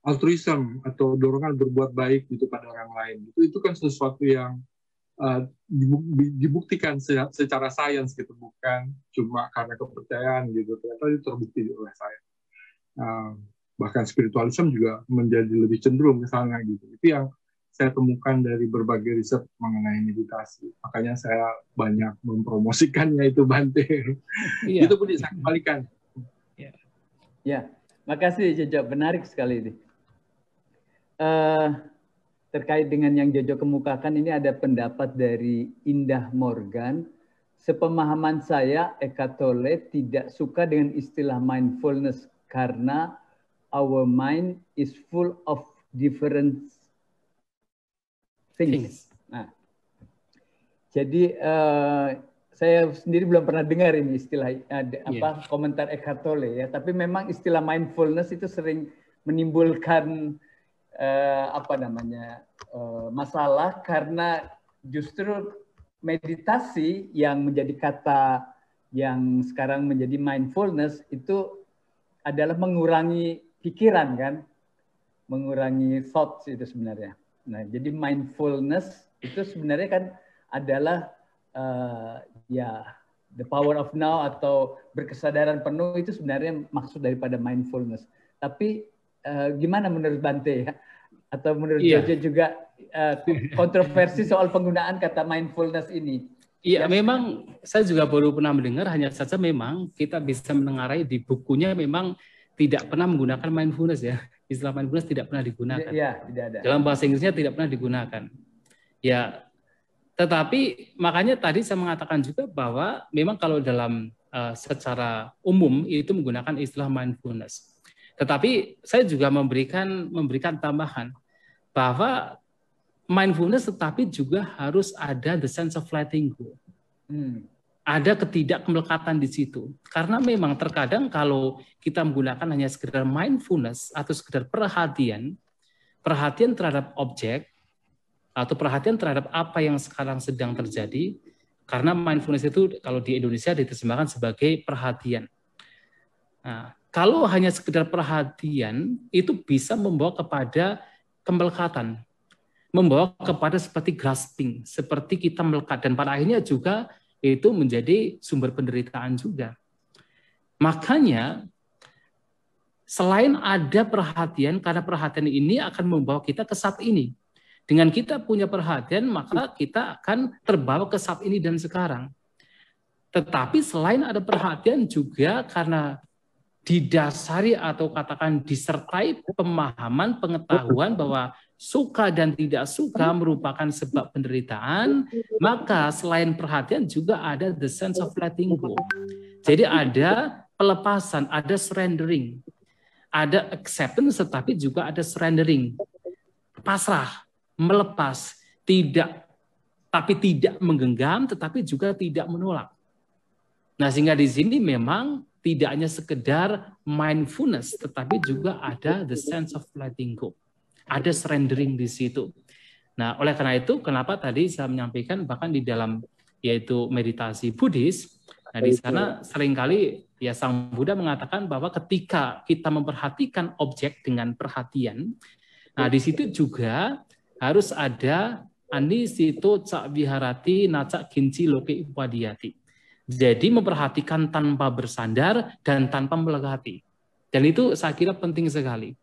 altruism atau dorongan berbuat baik gitu pada orang lain. Itu kan sesuatu yang dibuktikan secara sains gitu, bukan cuma karena kepercayaan gitu. Ternyata itu terbukti oleh sains. Bahkan spiritualisme juga menjadi lebih cenderung misalnya gitu. Itu yang saya temukan dari berbagai riset mengenai meditasi. Makanya saya banyak mempromosikannya itu, Bante. Iya. Itu pun saya kembalikan. Ya, makasih Jojo, menarik sekali ini. Terkait dengan yang Jojo kemukakan, ini ada pendapat dari Indah Morgan. Sepemahaman saya, Eckhart Tolle tidak suka dengan istilah mindfulness karena our mind is full of different things. Nah, jadi saya sendiri belum pernah dengar ini istilah komentar Eckhart Tolle ya. Tapi memang istilah mindfulness itu sering menimbulkan masalah karena justru meditasi yang menjadi kata yang sekarang menjadi mindfulness itu adalah mengurangi pikiran kan, mengurangi thoughts itu sebenarnya. Nah, jadi mindfulness itu sebenarnya kan adalah the power of now atau berkesadaran penuh, itu sebenarnya maksud daripada mindfulness. Tapi gimana menurut Bante ya? Atau menurut Jojo juga kontroversi soal penggunaan kata mindfulness ini? Iya, memang saya juga baru pernah mendengar, hanya saja memang kita bisa mendengarai di bukunya memang tidak pernah menggunakan mindfulness ya. Istilah mindfulness tidak pernah digunakan. Iya, tidak ada. Dalam bahasa Inggrisnya tidak pernah digunakan. Ya, tetapi makanya tadi saya mengatakan juga bahwa memang kalau dalam secara umum itu menggunakan istilah mindfulness. Tetapi saya juga memberikan tambahan bahwa mindfulness tetapi juga harus ada the sense of letting go. Ada ketidakmelekatan di situ. Karena memang terkadang kalau kita menggunakan hanya sekedar mindfulness atau sekedar perhatian terhadap objek atau perhatian terhadap apa yang sekarang sedang terjadi, karena mindfulness itu kalau di Indonesia diterjemahkan sebagai perhatian. Nah, kalau hanya sekedar perhatian, itu bisa membawa kepada kemelekatan, membawa kepada seperti grasping, seperti kita melekat, dan pada akhirnya juga itu menjadi sumber penderitaan juga. Makanya, selain ada perhatian, karena perhatian ini akan membawa kita ke saat ini. Dengan kita punya perhatian, maka kita akan terbawa ke saat ini dan sekarang. Tetapi selain ada perhatian juga karena didasari atau katakan disertai pemahaman, pengetahuan bahwa suka dan tidak suka merupakan sebab penderitaan, maka selain perhatian juga ada the sense of letting go. Jadi ada pelepasan, ada surrendering, ada acceptance, tetapi juga ada surrendering, pasrah, melepas, tidak menggenggam, tetapi juga tidak menolak. Nah, sehingga di sini memang tidak hanya sekedar mindfulness, tetapi juga ada the sense of letting go. Ada surrendering di situ. Nah, oleh karena itu, kenapa tadi saya menyampaikan bahkan di dalam yaitu meditasi Buddhis, nah di sana seringkali ya Sang Buddha mengatakan bahwa ketika kita memperhatikan objek dengan perhatian, nah di situ juga harus ada anisito cak viharati nacak kinci loke upadiyati. Jadi memperhatikan tanpa bersandar dan tanpa melekati. Dan itu saya kira penting sekali.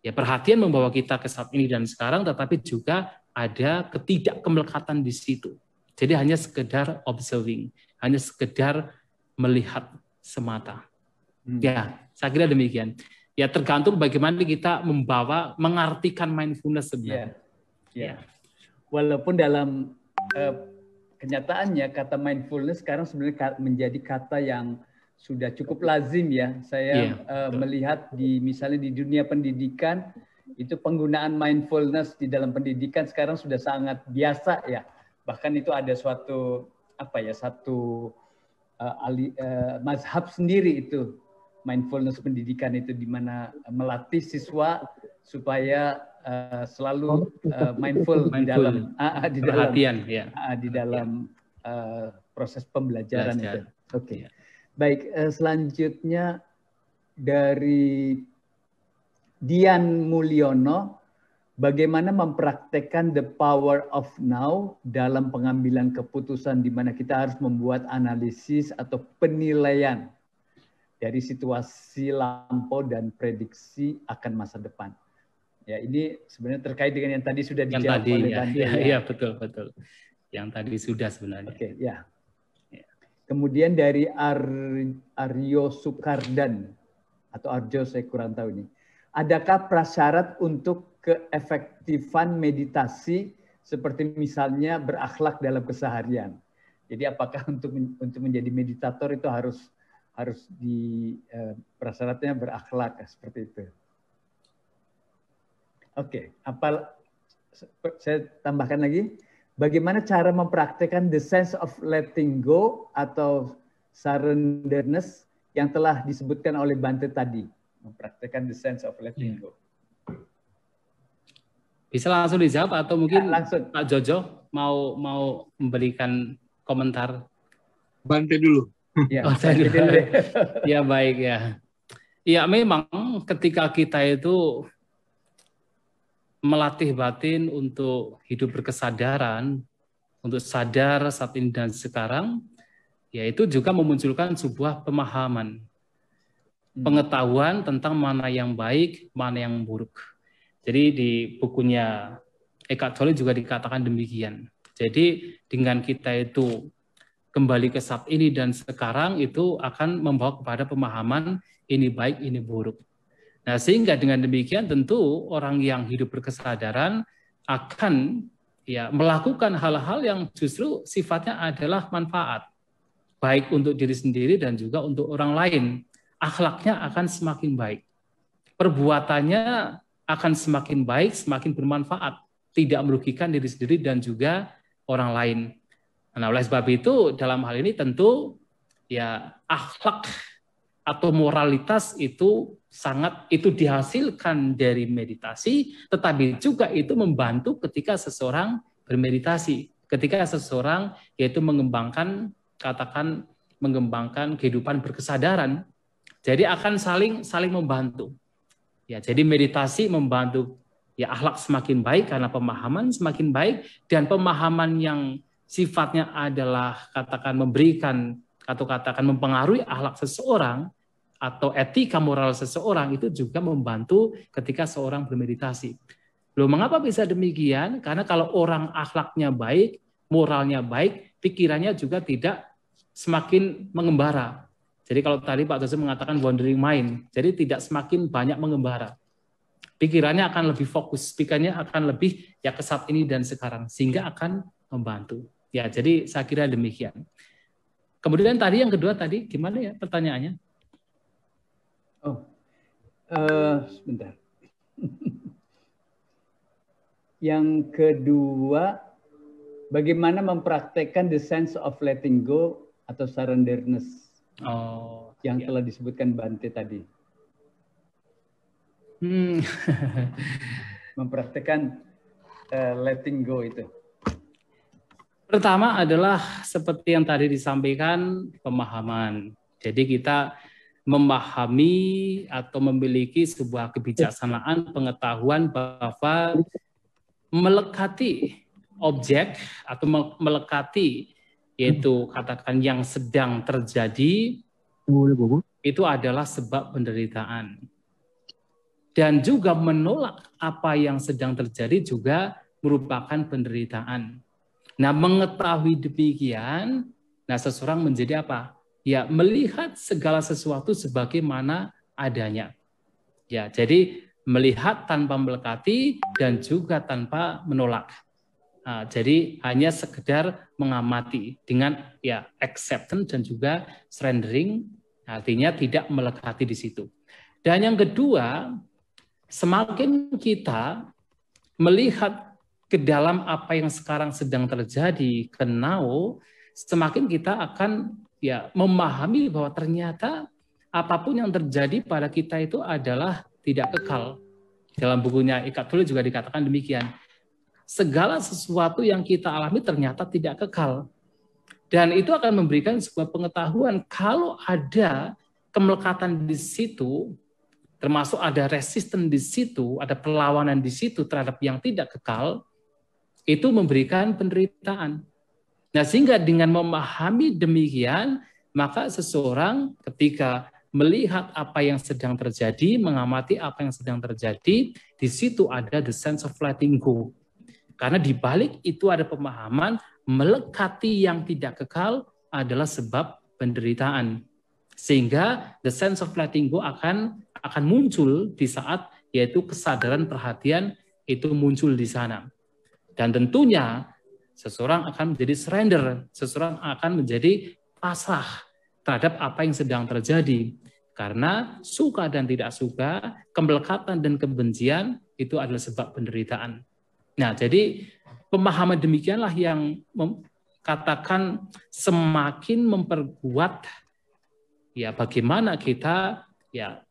Ya, perhatian membawa kita ke saat ini dan sekarang, tetapi juga ada ketidakkemelekatan di situ. Jadi hanya sekedar observing, hanya sekedar melihat semata. Ya, saya kira demikian. Ya, tergantung bagaimana kita mengartikan mindfulness sebenarnya. Ya. Walaupun dalam kenyataannya kata mindfulness sekarang sebenarnya menjadi kata yang sudah cukup lazim ya. Saya melihat misalnya di dunia pendidikan itu penggunaan mindfulness di dalam pendidikan sekarang sudah sangat biasa ya. Bahkan itu ada satu mazhab sendiri itu mindfulness pendidikan itu, di mana melatih siswa supaya selalu mindful di dalam perhatian, di dalam proses pembelajaran itu. Oke. Baik, selanjutnya dari Dian Mulyono, bagaimana mempraktekkan the power of now dalam pengambilan keputusan di mana kita harus membuat analisis atau penilaian dari situasi lampau dan prediksi akan masa depan. Ya, ini sebenarnya terkait dengan yang tadi sudah dijawab oleh Bante. Iya, betul. Yang tadi sudah sebenarnya. Oke, ya. Kemudian dari Aryo Sukardan atau Arjo, saya kurang tahu ini. Adakah prasyarat untuk keefektifan meditasi seperti misalnya berakhlak dalam keseharian? Jadi apakah untuk menjadi meditator itu harus di prasyaratnya berakhlak seperti itu? Oke, saya tambahkan lagi. Bagaimana cara mempraktekkan the sense of letting go atau surrenderness yang telah disebutkan oleh Bante tadi? Mempraktekkan the sense of letting go. Bisa langsung dijawab atau mungkin langsung. Pak Jojo mau memberikan komentar? Bante dulu. Ya, saya dulu. Ya, baik ya. Ya, memang ketika kita itu melatih batin untuk hidup berkesadaran, untuk sadar saat ini dan sekarang, yaitu juga memunculkan sebuah pemahaman, pengetahuan tentang mana yang baik, mana yang buruk. Jadi di bukunya Eckhart Tolle juga dikatakan demikian. Jadi dengan kita itu kembali ke saat ini dan sekarang itu akan membawa kepada pemahaman ini baik, ini buruk. Nah, sehingga dengan demikian tentu orang yang hidup berkesadaran akan melakukan hal-hal yang justru sifatnya adalah manfaat, baik untuk diri sendiri dan juga untuk orang lain. Akhlaknya akan semakin baik, perbuatannya akan semakin baik, semakin bermanfaat, tidak merugikan diri sendiri dan juga orang lain. Nah, oleh sebab itu dalam hal ini tentu akhlak atau moralitas itu dihasilkan dari meditasi, tetapi juga itu membantu ketika seseorang bermeditasi, ketika seseorang yaitu mengembangkan kehidupan berkesadaran. Jadi akan saling membantu. Ya, jadi meditasi membantu akhlak semakin baik karena pemahaman semakin baik, dan pemahaman yang sifatnya adalah memberikan atau mempengaruhi akhlak seseorang atau etika moral seseorang itu juga membantu ketika seorang bermeditasi. Loh, mengapa bisa demikian? Karena kalau orang akhlaknya baik, moralnya baik, pikirannya juga tidak semakin mengembara. Jadi kalau tadi Pak Dosen mengatakan wandering mind, jadi tidak semakin banyak mengembara. Pikirannya akan lebih fokus, pikirannya akan lebih ke saat ini dan sekarang, sehingga akan membantu. Ya, jadi saya kira demikian. Kemudian tadi yang kedua tadi gimana ya pertanyaannya? Sebentar. Yang kedua, bagaimana mempraktekkan the sense of letting go atau surrenderness yang telah disebutkan Bante tadi? Mempraktekkan letting go itu. Pertama adalah seperti yang tadi disampaikan, pemahaman. Jadi kita memahami atau memiliki sebuah kebijaksanaan pengetahuan bahwa melekati objek atau melekati yaitu katakan yang sedang terjadi itu adalah sebab penderitaan, dan juga menolak apa yang sedang terjadi juga merupakan penderitaan. Nah, mengetahui demikian, seseorang menjadi apa? Ya, melihat segala sesuatu sebagaimana adanya. Ya, jadi melihat tanpa melekati dan juga tanpa menolak. Nah, jadi hanya sekedar mengamati dengan acceptance dan juga surrendering, artinya tidak melekati di situ. Dan yang kedua, semakin kita melihat ke dalam apa yang sekarang sedang terjadi, ke now, semakin kita akan memahami bahwa ternyata apapun yang terjadi pada kita itu adalah tidak kekal. Dalam bukunya Eckhart Tolle juga dikatakan demikian. Segala sesuatu yang kita alami ternyata tidak kekal. Dan itu akan memberikan sebuah pengetahuan kalau ada kemelekatan di situ, termasuk ada resisten di situ, ada perlawanan di situ terhadap yang tidak kekal, itu memberikan penderitaan. Nah, sehingga dengan memahami demikian, maka seseorang ketika melihat apa yang sedang terjadi, mengamati apa yang sedang terjadi, di situ ada the sense of letting go. Karena di balik itu ada pemahaman melekati yang tidak kekal adalah sebab penderitaan. Sehingga the sense of letting go akan muncul di saat yaitu kesadaran perhatian itu muncul di sana. Dan tentunya seseorang akan menjadi surrender, seseorang akan menjadi pasrah terhadap apa yang sedang terjadi. Karena suka dan tidak suka, kemelekatan dan kebencian itu adalah sebab penderitaan. Nah, jadi pemahaman demikianlah yang katakan semakin memperkuat ya bagaimana kita ya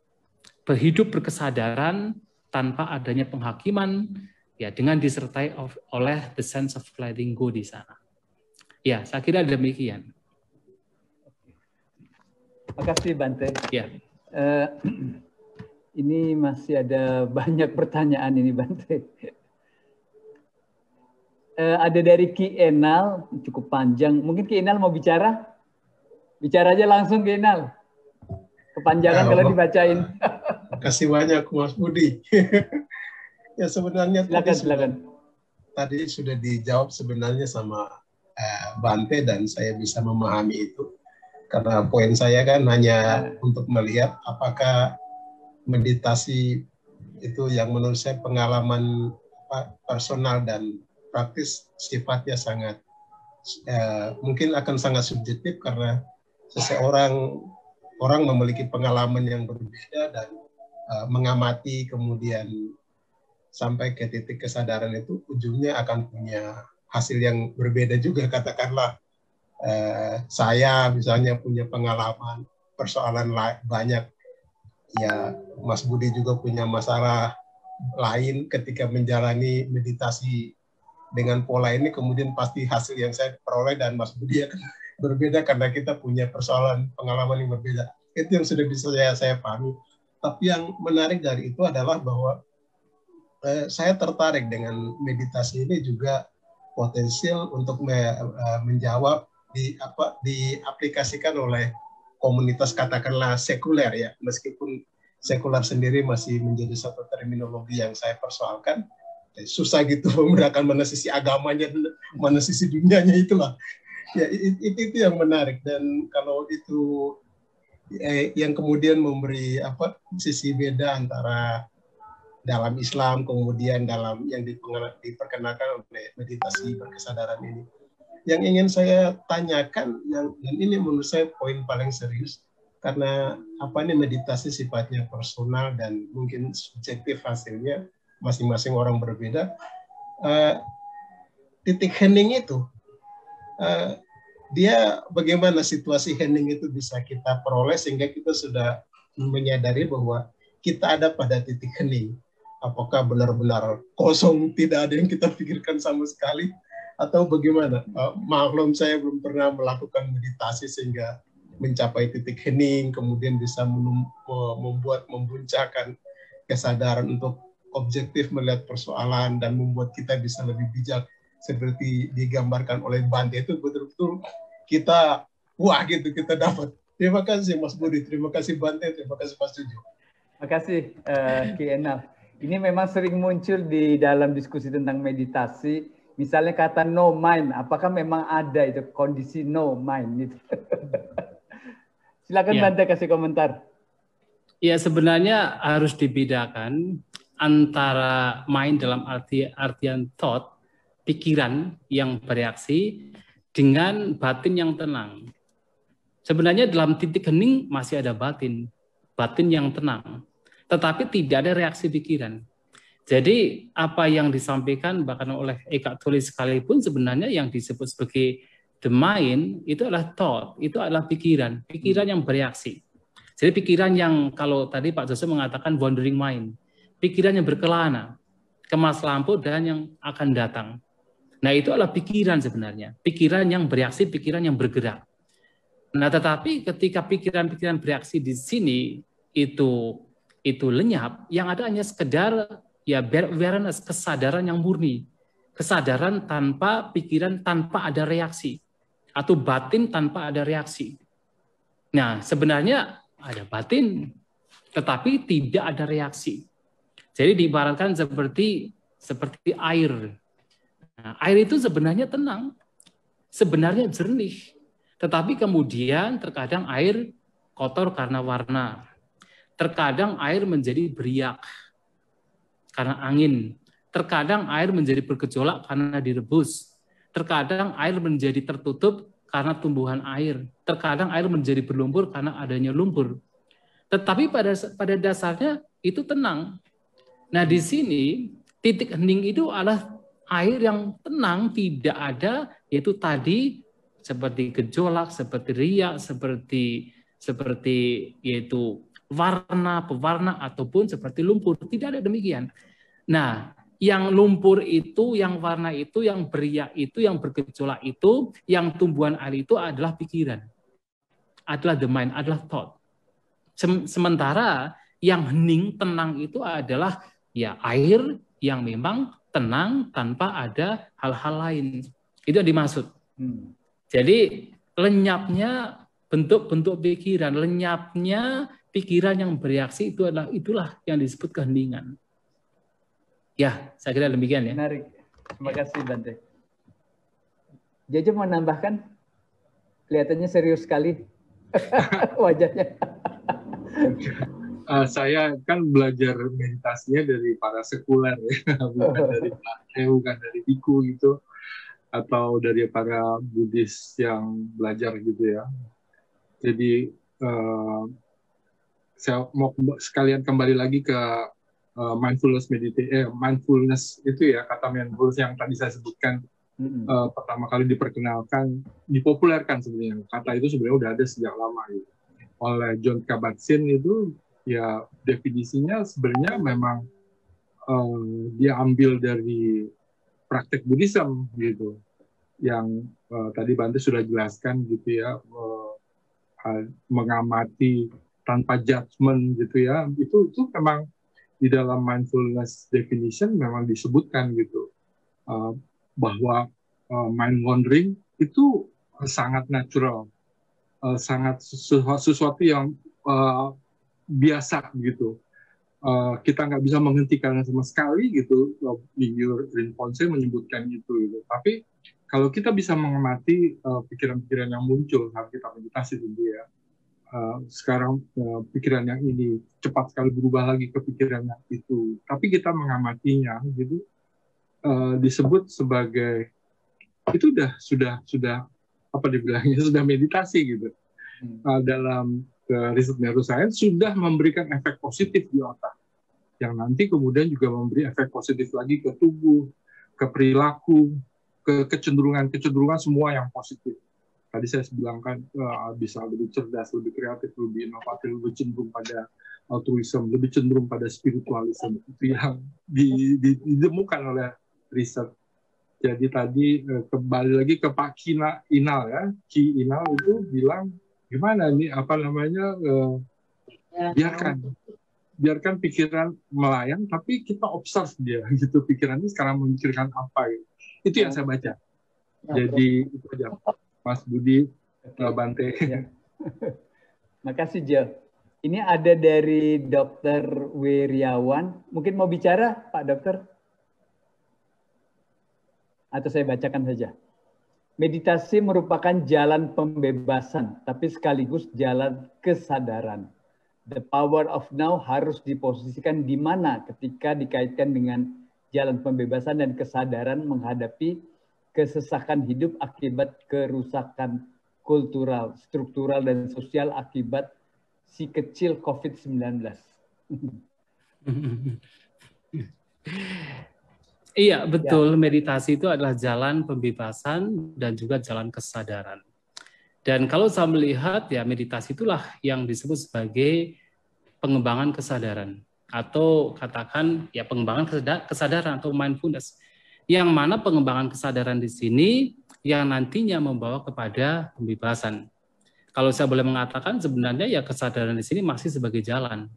berhidup berkesadaran tanpa adanya penghakiman ya dengan disertai oleh the sense of letting go di sana. Ya, saya kira demikian. Makasih Bante. Ya. Ini masih ada banyak pertanyaan ini Bante. Ada dari Ki Enal, cukup panjang. Mungkin Ki Enal mau bicara? Bicara aja langsung Ki Enal. Kepanjangan kalau dibacain. Kasih banyak Mas Budi. Ya sebenarnya silakan. Tadi sudah dijawab sebenarnya sama Bante dan saya bisa memahami itu. Karena poin saya kan hanya untuk melihat apakah meditasi itu yang menurut saya pengalaman personal dan praktis sifatnya sangat mungkin akan sangat subjektif karena orang memiliki pengalaman yang berbeda dan mengamati kemudian sampai ke titik kesadaran itu ujungnya akan punya hasil yang berbeda juga. Katakanlah saya misalnya punya pengalaman persoalan banyak, ya Mas Budi juga punya masalah lain ketika menjalani meditasi dengan pola ini, kemudian pasti hasil yang saya peroleh dan Mas Budi akan berbeda karena kita punya persoalan pengalaman yang berbeda. Itu yang sudah bisa saya pahami. Tapi yang menarik dari itu adalah bahwa saya tertarik dengan meditasi ini juga potensial untuk menjawab diaplikasikan oleh komunitas katakanlah sekuler ya, meskipun sekuler sendiri masih menjadi satu terminologi yang saya persoalkan. Susah gitu membedakan mana sisi agamanya, mana sisi dunianya itulah. Ya itu yang menarik dan kalau itu yang kemudian memberi sisi beda antara dalam Islam kemudian dalam yang diperkenalkan oleh meditasi berkesadaran ini. Yang ingin saya tanyakan dan ini menurut saya poin paling serius karena meditasi sifatnya personal dan mungkin subjektif hasilnya masing-masing orang berbeda. Titik hening itu dia bagaimana situasi hening itu bisa kita peroleh sehingga kita sudah menyadari bahwa kita ada pada titik hening. Apakah benar-benar kosong, tidak ada yang kita pikirkan sama sekali, atau bagaimana? Maklum saya belum pernah melakukan meditasi sehingga mencapai titik hening, kemudian bisa memuncakkan kesadaran untuk objektif melihat persoalan dan membuat kita bisa lebih bijak seperti digambarkan oleh Bante itu betul-betul kita kita dapat. Terima kasih Mas Budi, terima kasih Bante, terima kasih Mas Jojo. Terima kasih Ki Enal. Ini memang sering muncul di dalam diskusi tentang meditasi. Misalnya kata no mind, apakah memang ada itu kondisi no mind gitu? Silakan Bante kasih komentar. Ya sebenarnya harus dibedakan antara mind dalam artian thought, pikiran yang bereaksi dengan batin yang tenang. Sebenarnya dalam titik hening masih ada batin yang tenang. Tetapi tidak ada reaksi pikiran. Jadi apa yang disampaikan bahkan oleh Eckhart Tolle sekalipun sebenarnya yang disebut sebagai the mind itu adalah thought, itu adalah pikiran yang bereaksi. Jadi pikiran yang kalau tadi Pak Joso mengatakan wandering mind, pikiran yang berkelana, kemas lampu dan yang akan datang. Nah, itu adalah pikiran sebenarnya. Pikiran yang bereaksi, pikiran yang bergerak. Nah, tetapi ketika pikiran-pikiran bereaksi di sini itu lenyap, yang ada hanya sekedar ya awareness, kesadaran yang murni. Kesadaran tanpa pikiran, tanpa ada reaksi. Atau batin tanpa ada reaksi. Nah, sebenarnya ada batin, tetapi tidak ada reaksi. Jadi diibaratkan seperti air. Nah, air itu sebenarnya tenang, sebenarnya jernih. Tetapi kemudian terkadang air kotor karena warna. Terkadang air menjadi beriak karena angin. Terkadang air menjadi bergejolak karena direbus. Terkadang air menjadi tertutup karena tumbuhan air. Terkadang air menjadi berlumpur karena adanya lumpur. Tetapi pada dasarnya itu tenang. Nah, di sini titik hening itu adalah air yang tenang, tidak ada, yaitu tadi seperti gejolak, seperti riak, seperti yaitu warna, pewarna, ataupun seperti lumpur. Tidak ada demikian. Nah, yang lumpur itu, yang warna itu, yang beriak itu, yang bergejolak itu, yang tumbuhan air itu adalah pikiran. Adalah the mind, adalah thought. Sementara yang hening, tenang itu adalah ya air yang memang tenang tanpa ada hal-hal lain. Itu yang dimaksud. Jadi lenyapnya bentuk-bentuk pikiran, lenyapnya pikiran yang bereaksi itulah yang disebut keheningan. Ya, saya kira demikian ya. Menarik. Terima kasih Bante. Jojo mau nambahkan? Kelihatannya serius sekali wajahnya. Saya kan belajar meditasinya dari para sekuler ya, bukan dari bukan dari biku gitu, atau dari para Buddhis yang belajar gitu ya. Jadi saya mau sekalian kembali lagi ke mindfulness itu ya, kata mindfulness yang tadi saya sebutkan pertama kali diperkenalkan, dipopulerkan sebenarnya. Kata itu sebenarnya udah ada sejak lama gitu. Oleh Jon Kabat-Zinn itu ya definisinya sebenarnya memang dia ambil dari praktek Buddhism gitu. Yang tadi Bante sudah jelaskan gitu ya, mengamati tanpa judgment gitu ya. Itu memang di dalam mindfulness definition memang disebutkan gitu, bahwa mind wandering itu sangat natural, sangat sesuatu yang biasa gitu. Kita nggak bisa menghentikan sama sekali gitu. Liu Rinpoche menyebutkan itu gitu. Tapi kalau kita bisa mengamati pikiran-pikiran yang muncul saat kita meditasi tentu ya. Sekarang pikiran yang ini cepat sekali berubah lagi ke pikiran yang itu. Tapi kita mengamatinya gitu, disebut sebagai itu sudah apa dibilangnya, sudah meditasi gitu. Dalam riset neuroscience sudah memberikan efek positif di otak, yang nanti kemudian juga memberi efek positif lagi ke tubuh, ke perilaku, ke kecenderungan semua yang positif. Tadi saya bilang kan bisa lebih cerdas, lebih kreatif, lebih inovatif, lebih cenderung pada altruism, lebih cenderung pada spiritualism. Itu yang ditemukan oleh riset. Jadi tadi kembali lagi ke Pak Inal ya, Ki Inal itu bilang gimana nih biarkan pikiran melayang, tapi kita observe dia gitu, pikiran ini sekarang memikirkan apa gitu. Itu yang saya baca. Jadi itu aja. Mas Budi, Bante. Ya. Makasih Jo. Ini ada dari Dr. Wiriawan. Mungkin mau bicara Pak Dokter? Atau saya bacakan saja. Meditasi merupakan jalan pembebasan, tapi sekaligus jalan kesadaran. The power of now harus diposisikan di mana ketika dikaitkan dengan jalan pembebasan dan kesadaran menghadapi kesesakan hidup akibat kerusakan kultural, struktural, dan sosial akibat si kecil COVID-19. Iya, betul. Ya. Meditasi itu adalah jalan pembebasan dan juga jalan kesadaran. Dan kalau saya melihat, ya meditasi itulah yang disebut sebagai pengembangan kesadaran. Atau katakan ya pengembangan kesadaran atau mindfulness. Yang mana pengembangan kesadaran di sini yang nantinya membawa kepada pembebasan. Kalau saya boleh mengatakan sebenarnya ya kesadaran di sini masih sebagai jalan.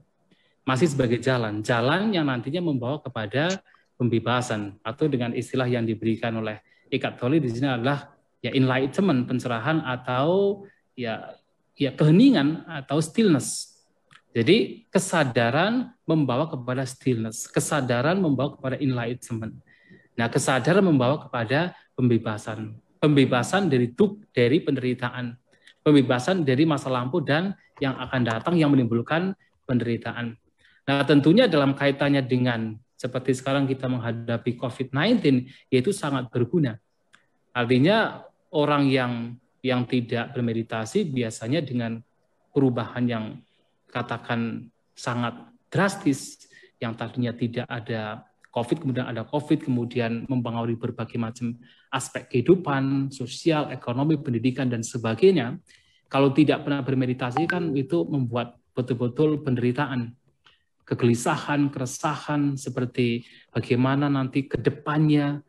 Masih sebagai jalan yang nantinya membawa kepada pembebasan, atau dengan istilah yang diberikan oleh Eckhart Tolle di sini adalah ya enlightenment, pencerahan, atau ya keheningan atau stillness. Jadi kesadaran membawa kepada stillness, kesadaran membawa kepada enlightenment. Nah, kesadaran membawa kepada pembebasan. Pembebasan dari penderitaan, pembebasan dari masa lampau dan yang akan datang yang menimbulkan penderitaan. Nah, tentunya dalam kaitannya dengan seperti sekarang kita menghadapi COVID-19, yaitu sangat berguna. Artinya orang yang tidak bermeditasi biasanya dengan perubahan yang katakan sangat drastis, yang tadinya tidak ada COVID, kemudian ada COVID, kemudian mempengaruhi berbagai macam aspek kehidupan, sosial, ekonomi, pendidikan, dan sebagainya. Kalau tidak pernah bermeditasi kan itu membuat betul-betul penderitaan, kegelisahan, keresahan, seperti bagaimana nanti ke depannya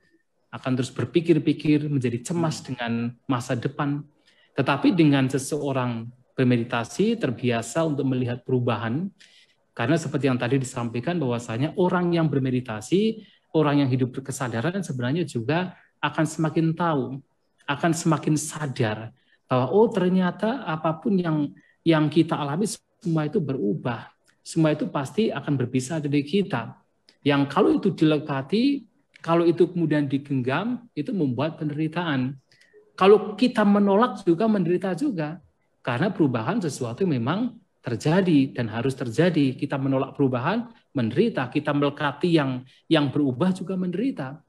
akan terus berpikir-pikir, menjadi cemas dengan masa depan. Tetapi dengan seseorang bermeditasi, terbiasa untuk melihat perubahan, karena seperti yang tadi disampaikan bahwasanya orang yang bermeditasi, orang yang hidup berkesadaran sebenarnya juga akan semakin tahu, akan semakin sadar bahwa oh ternyata apapun yang kita alami semua itu berubah, semua itu pasti akan berpisah dari kita. Yang kalau itu dilekati, kalau itu kemudian digenggam, itu membuat penderitaan. Kalau kita menolak juga menderita juga, karena perubahan sesuatu memang terjadi dan harus terjadi. Kita menolak perubahan, menderita. Kita melekati yang berubah juga menderita.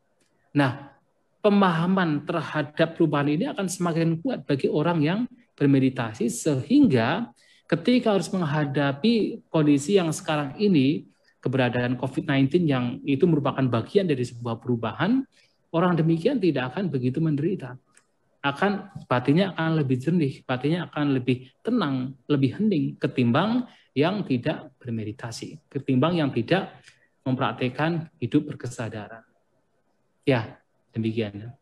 Nah, pemahaman terhadap perubahan ini akan semakin kuat bagi orang yang bermeditasi, sehingga ketika harus menghadapi kondisi yang sekarang ini, keberadaan COVID-19 yang itu merupakan bagian dari sebuah perubahan, orang demikian tidak akan begitu menderita. Batinnya akan lebih jernih, batinnya akan lebih tenang, lebih hening ketimbang yang tidak bermeditasi, ketimbang yang tidak mempraktikkan hidup berkesadaran. Ya, demikian.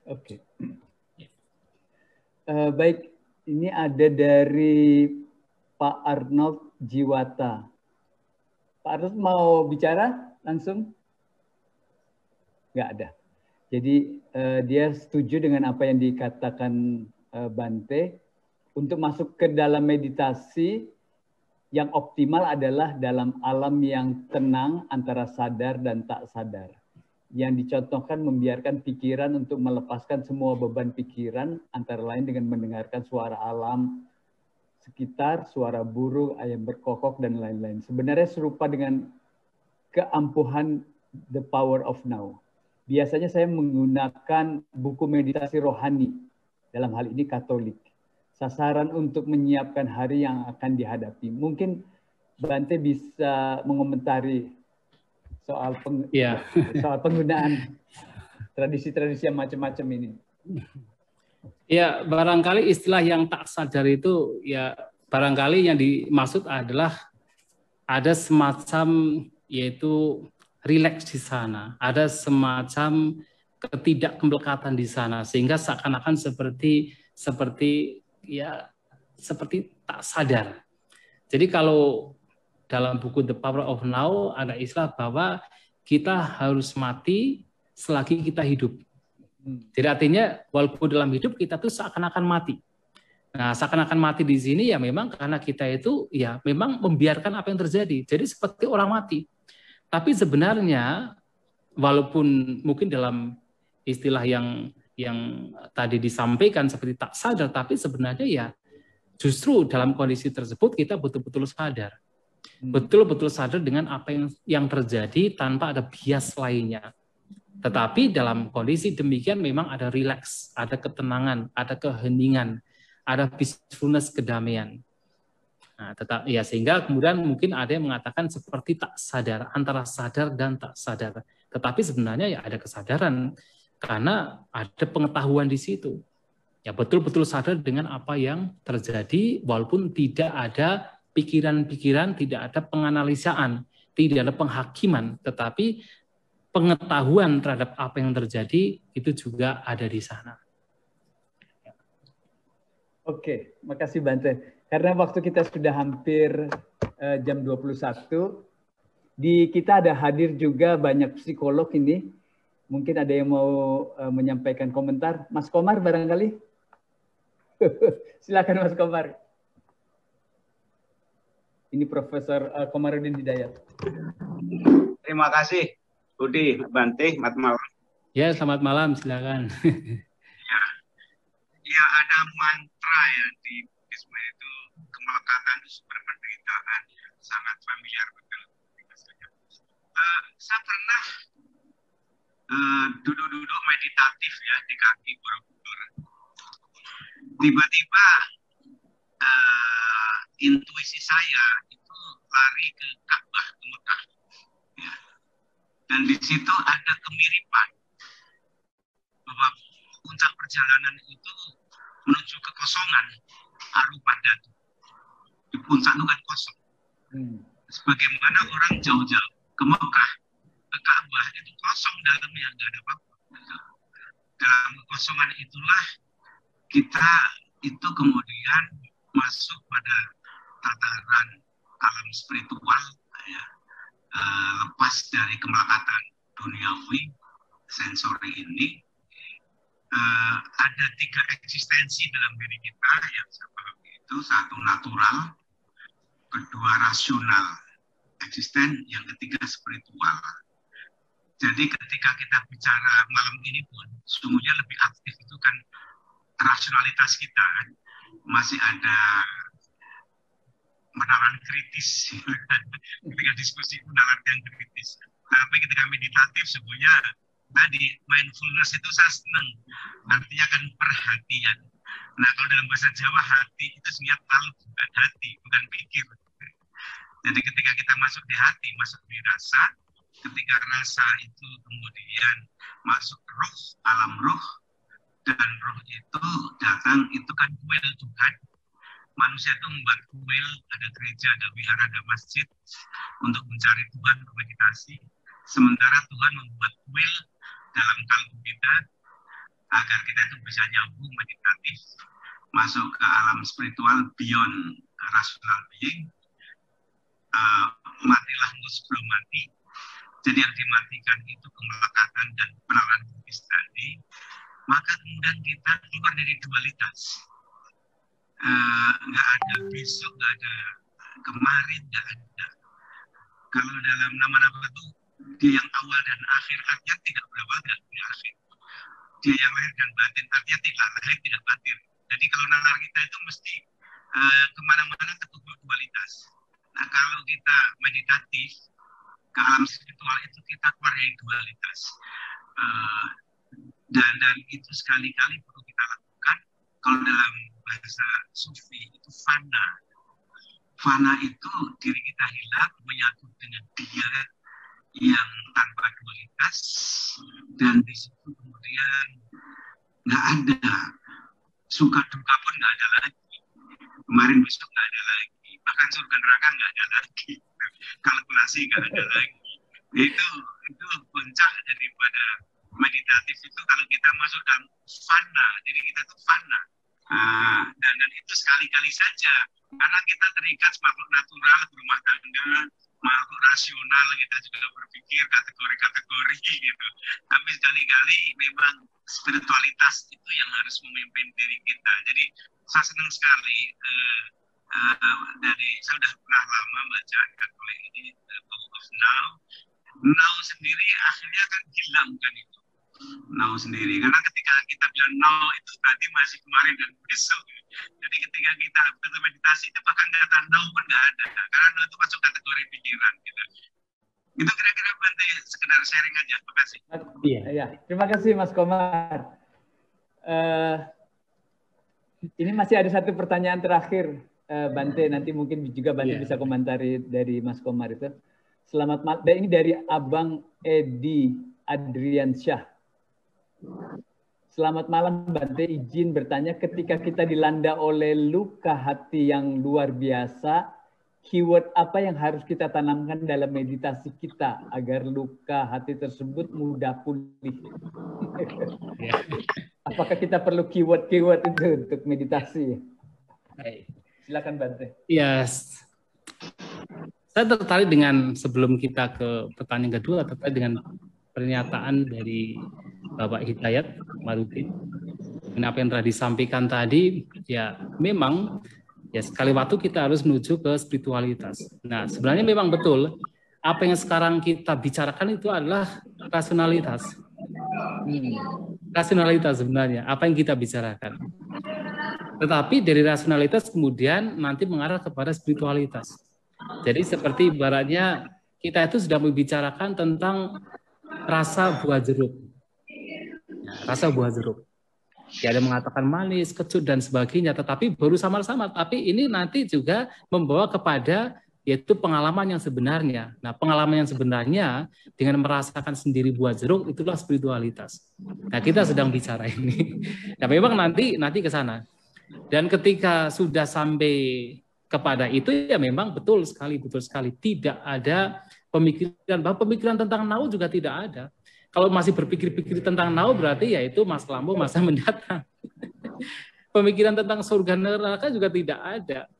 Oke. Baik, ini ada dari Pak Arnold Jiwata. Pak Arnold mau bicara langsung? Nggak ada. Jadi dia setuju dengan apa yang dikatakan Bante. Untuk masuk ke dalam meditasi, yang optimal adalah dalam alam yang tenang antara sadar dan tak sadar. Yang dicontohkan membiarkan pikiran untuk melepaskan semua beban pikiran, antara lain dengan mendengarkan suara alam sekitar, suara burung, ayam berkokok, dan lain-lain. Sebenarnya serupa dengan keampuhan The Power of Now. Biasanya saya menggunakan buku meditasi rohani, dalam hal ini Katolik. Sasaran untuk menyiapkan hari yang akan dihadapi. Mungkin Bante bisa mengomentari soal penggunaan tradisi-tradisi yang macam-macam ini. Ya, barangkali istilah yang tak sadar itu, ya barangkali yang dimaksud adalah ada semacam yaitu rileks di sana, ada semacam ketidakmelekatan di sana, sehingga seakan-akan seperti tak sadar. Jadi kalau dalam buku The Power of Now ada istilah bahwa kita harus mati selagi kita hidup. Jadi artinya walaupun dalam hidup kita tuh seakan-akan mati. Nah, seakan-akan mati di sini ya memang karena kita itu ya memang membiarkan apa yang terjadi. Jadi seperti orang mati. Tapi sebenarnya walaupun mungkin dalam istilah yang tadi disampaikan seperti tak sadar, tapi sebenarnya ya justru dalam kondisi tersebut kita betul-betul sadar. Betul-betul sadar dengan apa yang terjadi tanpa ada bias lainnya. Tetapi dalam kondisi demikian memang ada rileks, ada ketenangan, ada keheningan, ada peacefulness, kedamaian. Nah, sehingga kemudian mungkin ada yang mengatakan seperti tak sadar, antara sadar dan tak sadar. Tetapi sebenarnya ya ada kesadaran karena ada pengetahuan di situ. Ya betul-betul sadar dengan apa yang terjadi walaupun tidak ada pikiran-pikiran, tidak ada penganalisaan, tidak ada penghakiman, tetapi pengetahuan terhadap apa yang terjadi itu juga ada di sana. Oke, makasih Bante. Karena waktu kita sudah hampir jam 21, di kita ada hadir juga banyak psikolog ini. Mungkin ada yang mau menyampaikan komentar. Mas Komar barangkali? Silakan Mas Komar. Ini Profesor Komarudin Hidayat. Terima kasih, Budi, Bante, selamat malam. Ya, selamat malam, silakan. Ya, ada mantra ya di Buddhisme itu, kemelekatan itu sumber penderitaan, ya, sangat familiar betul. Saya pernah duduk-duduk meditatif ya di kaki Borobudur. Tiba-tiba intuisi saya itu lari ke Ka'bah, ke Mekah. Ya. Dan di situ ada kemiripan bahwa puncak perjalanan itu menuju kekosongan arupa datu. Di puncak itu kan kosong. Sebagaimana orang jauh-jauh ke Mekah, ke Ka'bah itu kosong, dalamnya nggak ada apa-apa. Dalam kekosongan itulah kita itu kemudian masuk pada tataran alam spiritual, ya, lepas dari kemelekatan duniawi sensori ini. Ada 3 eksistensi dalam diri kita yang seperti itu. Satu natural, kedua rasional eksisten, yang ketiga spiritual. Jadi ketika kita bicara malam ini pun sesungguhnya lebih aktif itu kan rasionalitas kita, masih ada menawan kritis ketika diskusi menawan yang kritis. Tapi ketika meditatif sebenarnya tadi mindfulness itu saya senang, artinya kan perhatian. Nah kalau dalam bahasa Jawa hati itu sebenarnya qalb, bukan hati, bukan pikir. Jadi ketika kita masuk di hati, masuk di rasa, ketika rasa itu kemudian masuk roh, alam roh, dan roh itu datang, itu kan kuil Tuhan. Manusia itu membuat kuil, ada gereja, ada wihara, ada masjid untuk mencari Tuhan, untuk meditasi. Sementara Tuhan membuat kuil dalam kalbu kita agar kita itu bisa nyambung meditatif, masuk ke alam spiritual beyond rational being. Matilah engkau sebelum mati. Jadi yang dimatikan itu kemelekatan dan penalaran Buddhis tadi. Maka kemudian kita keluar dari dualitas. Nggak ada besok, nggak ada kemarin, nggak ada. Kalau dalam nama-nama itu dia yang awal dan akhir, artinya tidak berawal, tidak punya akhir. Dia yang lahir dan batin, artinya tidak lahir, tidak batin. Jadi kalau nalar kita itu mesti kemana-mana terkumpul dualitas. Nah kalau kita meditatif ke alam spiritual itu kita keluar dari dualitas. Dan itu sekali-kali perlu kita lakukan. Kalau dalam bahasa sufi itu fana. Fana itu diri kita hilang, menyatu dengan dia yang tanpa dualitas, dan di situ kemudian nggak ada suka duka pun nggak ada lagi. Kemarin besok nggak ada lagi, bahkan surga neraka nggak ada lagi, kalkulasi nggak ada lagi. Itu puncak daripada meditatif itu kalau kita masuk dalam fana, diri kita tuh fana. Dan itu sekali-kali saja, karena kita terikat makhluk natural, berumah tangga, makhluk rasional, kita juga berpikir kategori-kategori gitu. Tapi sekali-kali memang spiritualitas itu yang harus memimpin diri kita. Jadi saya senang sekali saya sudah pernah lama baca oleh ini The Book of Now. Now sendiri akhirnya kan hilang kan itu. Now sendiri, karena ketika kita bilang now itu berarti masih kemarin dan besok. Jadi ketika kita bermeditasi itu bahkan kata now pun nggak ada, karena now itu masuk kategori pikiran gitu. Itu kira-kira Bante sekedar sharing aja. Terima kasih. Iya, terima kasih Mas Komar. Ini masih ada satu pertanyaan terakhir, Bante. Nanti mungkin juga Bante bisa komentari dari Mas Komar itu. Selamat malam. Ini dari Abang Edi Adriansyah. Selamat malam Bante, izin bertanya, ketika kita dilanda oleh luka hati yang luar biasa, keyword apa yang harus kita tanamkan dalam meditasi kita agar luka hati tersebut mudah pulih? Apakah kita perlu keyword-keyword itu untuk meditasi? Silakan Bante. Yes. Saya tertarik dengan sebelum kita ke pertanyaan kedua, terkait dengan pernyataan dari Bapak Hidayat Komarudin. Apa yang telah disampaikan tadi, ya memang ya sekali waktu kita harus menuju ke spiritualitas. Nah, sebenarnya memang betul apa yang sekarang kita bicarakan itu adalah rasionalitas. Rasionalitas sebenarnya apa yang kita bicarakan. Tetapi dari rasionalitas kemudian nanti mengarah kepada spiritualitas. Jadi seperti ibaratnya kita itu sudah membicarakan tentang rasa buah jeruk. Rasa buah jeruk. Ya, ada mengatakan manis, kecut, dan sebagainya, tetapi baru samar-samar. Tapi ini nanti juga membawa kepada yaitu pengalaman yang sebenarnya. Nah, pengalaman yang sebenarnya dengan merasakan sendiri buah jeruk, itulah spiritualitas. Nah, kita sedang bicara ini. Nah, memang nanti ke sana. Dan ketika sudah sampai kepada itu, ya memang betul sekali. Tidak ada pemikiran, bahwa pemikiran tentang nau juga tidak ada. Kalau masih berpikir-pikir tentang nau berarti yaitu masa lampau, masa mendatang. Pemikiran tentang surga neraka juga tidak ada.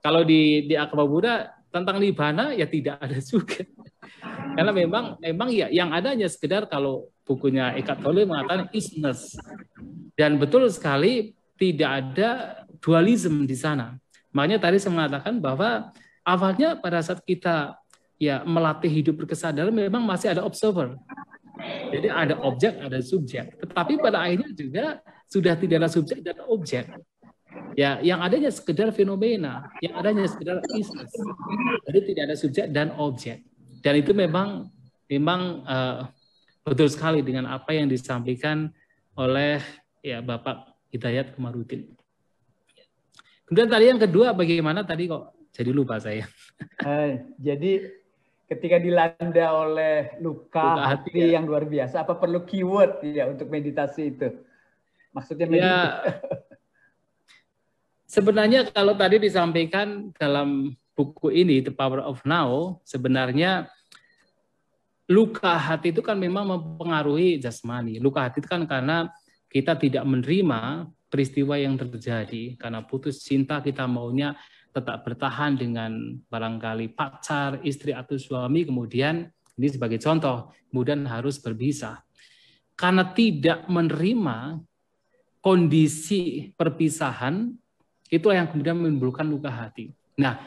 Kalau di agama Buddha tentang nibbana ya tidak ada juga. Karena memang ya yang adanya sekedar kalau bukunya Eckhart Tolle mengatakan isness. Dan betul sekali tidak ada dualisme di sana. Makanya tadi saya mengatakan bahwa awalnya pada saat kita ya melatih hidup berkesadaran memang masih ada observer. Jadi ada objek, ada subjek. Tetapi pada akhirnya juga sudah tidak ada subjek dan objek. Ya, yang adanya sekedar fenomena, yang adanya sekedar isness. Jadi tidak ada subjek dan objek. Dan itu memang betul sekali dengan apa yang disampaikan oleh ya Bapak Hidayat Komarudin. Kemudian tadi yang kedua bagaimana tadi kok jadi lupa saya. Jadi ketika dilanda oleh luka hati yang luar biasa, apa perlu keyword ya untuk meditasi itu? Maksudnya meditasi. Ya, sebenarnya kalau tadi disampaikan dalam buku ini The Power of Now, sebenarnya luka hati itu kan memang mempengaruhi jasmani. Luka hati itu kan karena kita tidak menerima peristiwa yang terjadi, karena putus cinta kita maunya tetap bertahan dengan barangkali pacar, istri atau suami, kemudian ini sebagai contoh, kemudian harus berpisah. Karena tidak menerima kondisi perpisahan, itulah yang kemudian menimbulkan luka hati. Nah,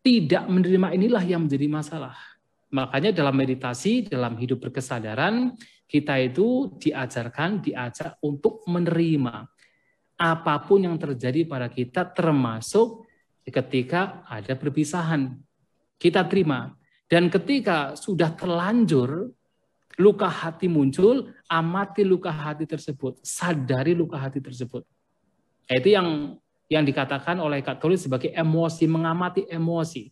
tidak menerima inilah yang menjadi masalah. Makanya dalam meditasi, dalam hidup berkesadaran, kita itu diajak untuk menerima apapun yang terjadi pada kita, termasuk ketika ada perpisahan, kita terima. Dan ketika sudah terlanjur luka hati muncul, amati luka hati tersebut, sadari luka hati tersebut. Itu yang dikatakan oleh Eckhart Tolle sebagai emosi, mengamati emosi.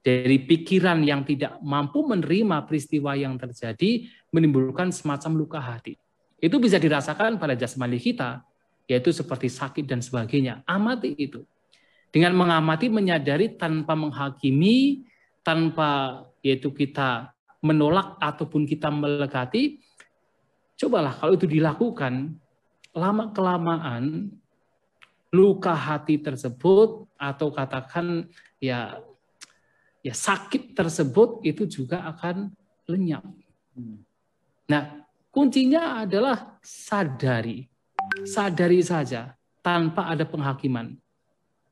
Dari pikiran yang tidak mampu menerima peristiwa yang terjadi, menimbulkan semacam luka hati. Itu bisa dirasakan pada jasmani kita, yaitu seperti sakit dan sebagainya. Amati itu. Dengan mengamati, menyadari tanpa menghakimi, tanpa yaitu kita menolak ataupun kita melekati, cobalah kalau itu dilakukan, lama-kelamaan luka hati tersebut atau katakan ya sakit tersebut itu juga akan lenyap. Nah, kuncinya adalah sadari saja tanpa ada penghakiman.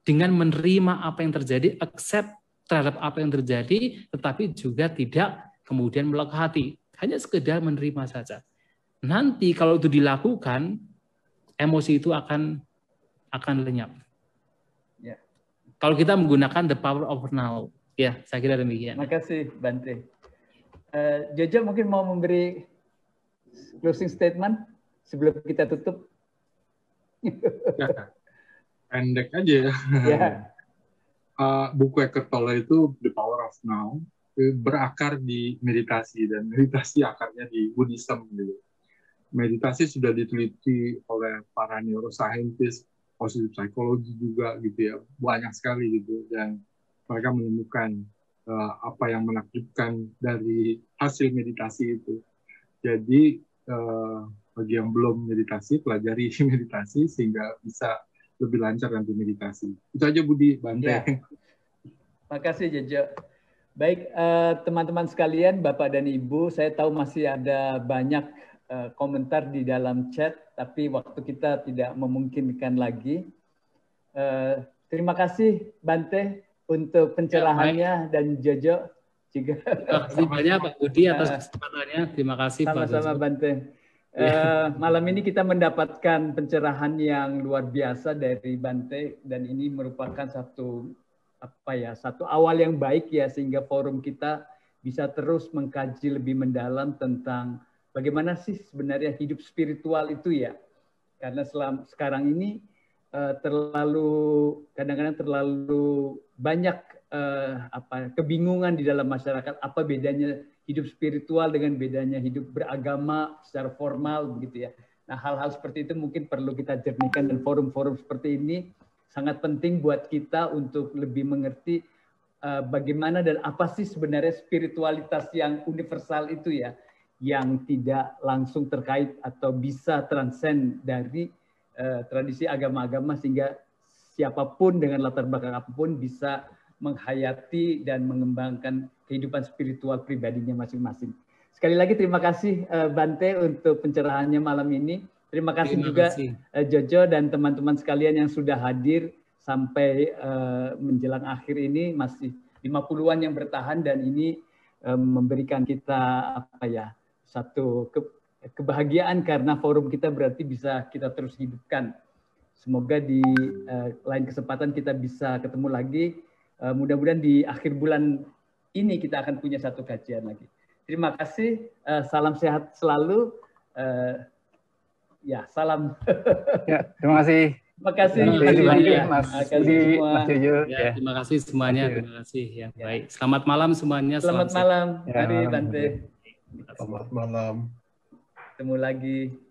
Dengan menerima apa yang terjadi, accept terhadap apa yang terjadi, tetapi juga tidak kemudian melekat hati. Hanya sekedar menerima saja. Nanti kalau itu dilakukan, emosi itu akan lenyap. Ya. Kalau kita menggunakan the power of now. Ya, saya kira demikian. Terima kasih, Bante. Jojo mungkin mau memberi closing statement sebelum kita tutup. Ya. Pendek aja ya. Buku Eckhart Tolle itu The Power of Now berakar di meditasi, dan meditasi akarnya di Buddhism gitu. Meditasi sudah diteliti oleh para neuroscientist, positive psychology juga gitu ya, banyak sekali gitu. Dan mereka menemukan apa yang menakjubkan dari hasil meditasi itu. Jadi bagi yang belum meditasi, pelajari meditasi sehingga bisa lebih lancar nanti meditasi. Itu aja Budi, Bante. Ya. Makasih Jojo. Baik, teman-teman sekalian, Bapak dan Ibu, saya tahu masih ada banyak komentar di dalam chat, tapi waktu kita tidak memungkinkan lagi. Terima kasih Bante untuk pencerahannya dan Jojo juga. Terima kasih banyak Pak Budi atas kesempatannya. Terima kasih Pak Sama-sama Bante. Malam ini kita mendapatkan pencerahan yang luar biasa dari Bante dan ini merupakan satu awal yang baik ya sehingga forum kita bisa terus mengkaji lebih mendalam tentang bagaimana sih sebenarnya hidup spiritual itu ya. Karena sekarang ini kadang-kadang terlalu banyak kebingungan di dalam masyarakat apa bedanya hidup spiritual dengan bedanya hidup beragama secara formal begitu ya. Nah, hal-hal seperti itu mungkin perlu kita jernihkan dan forum-forum seperti ini sangat penting buat kita untuk lebih mengerti bagaimana dan apa sih sebenarnya spiritualitas yang universal itu ya, yang tidak langsung terkait atau bisa transcend dari tradisi agama-agama sehingga siapapun dengan latar belakang apapun bisa menghayati dan mengembangkan kehidupan spiritual pribadinya masing-masing. Sekali lagi terima kasih Bante untuk pencerahannya malam ini. Terima kasih juga Jojo dan teman-teman sekalian yang sudah hadir sampai menjelang akhir ini, masih 50-an yang bertahan dan ini memberikan kita satu kebahagiaan karena forum kita berarti bisa kita terus hidupkan. Semoga di lain kesempatan kita bisa ketemu lagi. Mudah-mudahan di akhir bulan ini kita akan punya satu kajian lagi. Terima kasih, salam sehat selalu. Ya, salam. Ya, terima kasih. Terima kasih. Mas Budi, Mas Jojo. Ya, terima kasih semuanya. Terima kasih. Ya, baik. Selamat malam semuanya. Selamat malam. Mari Bante. Selamat malam. Ketemu lagi.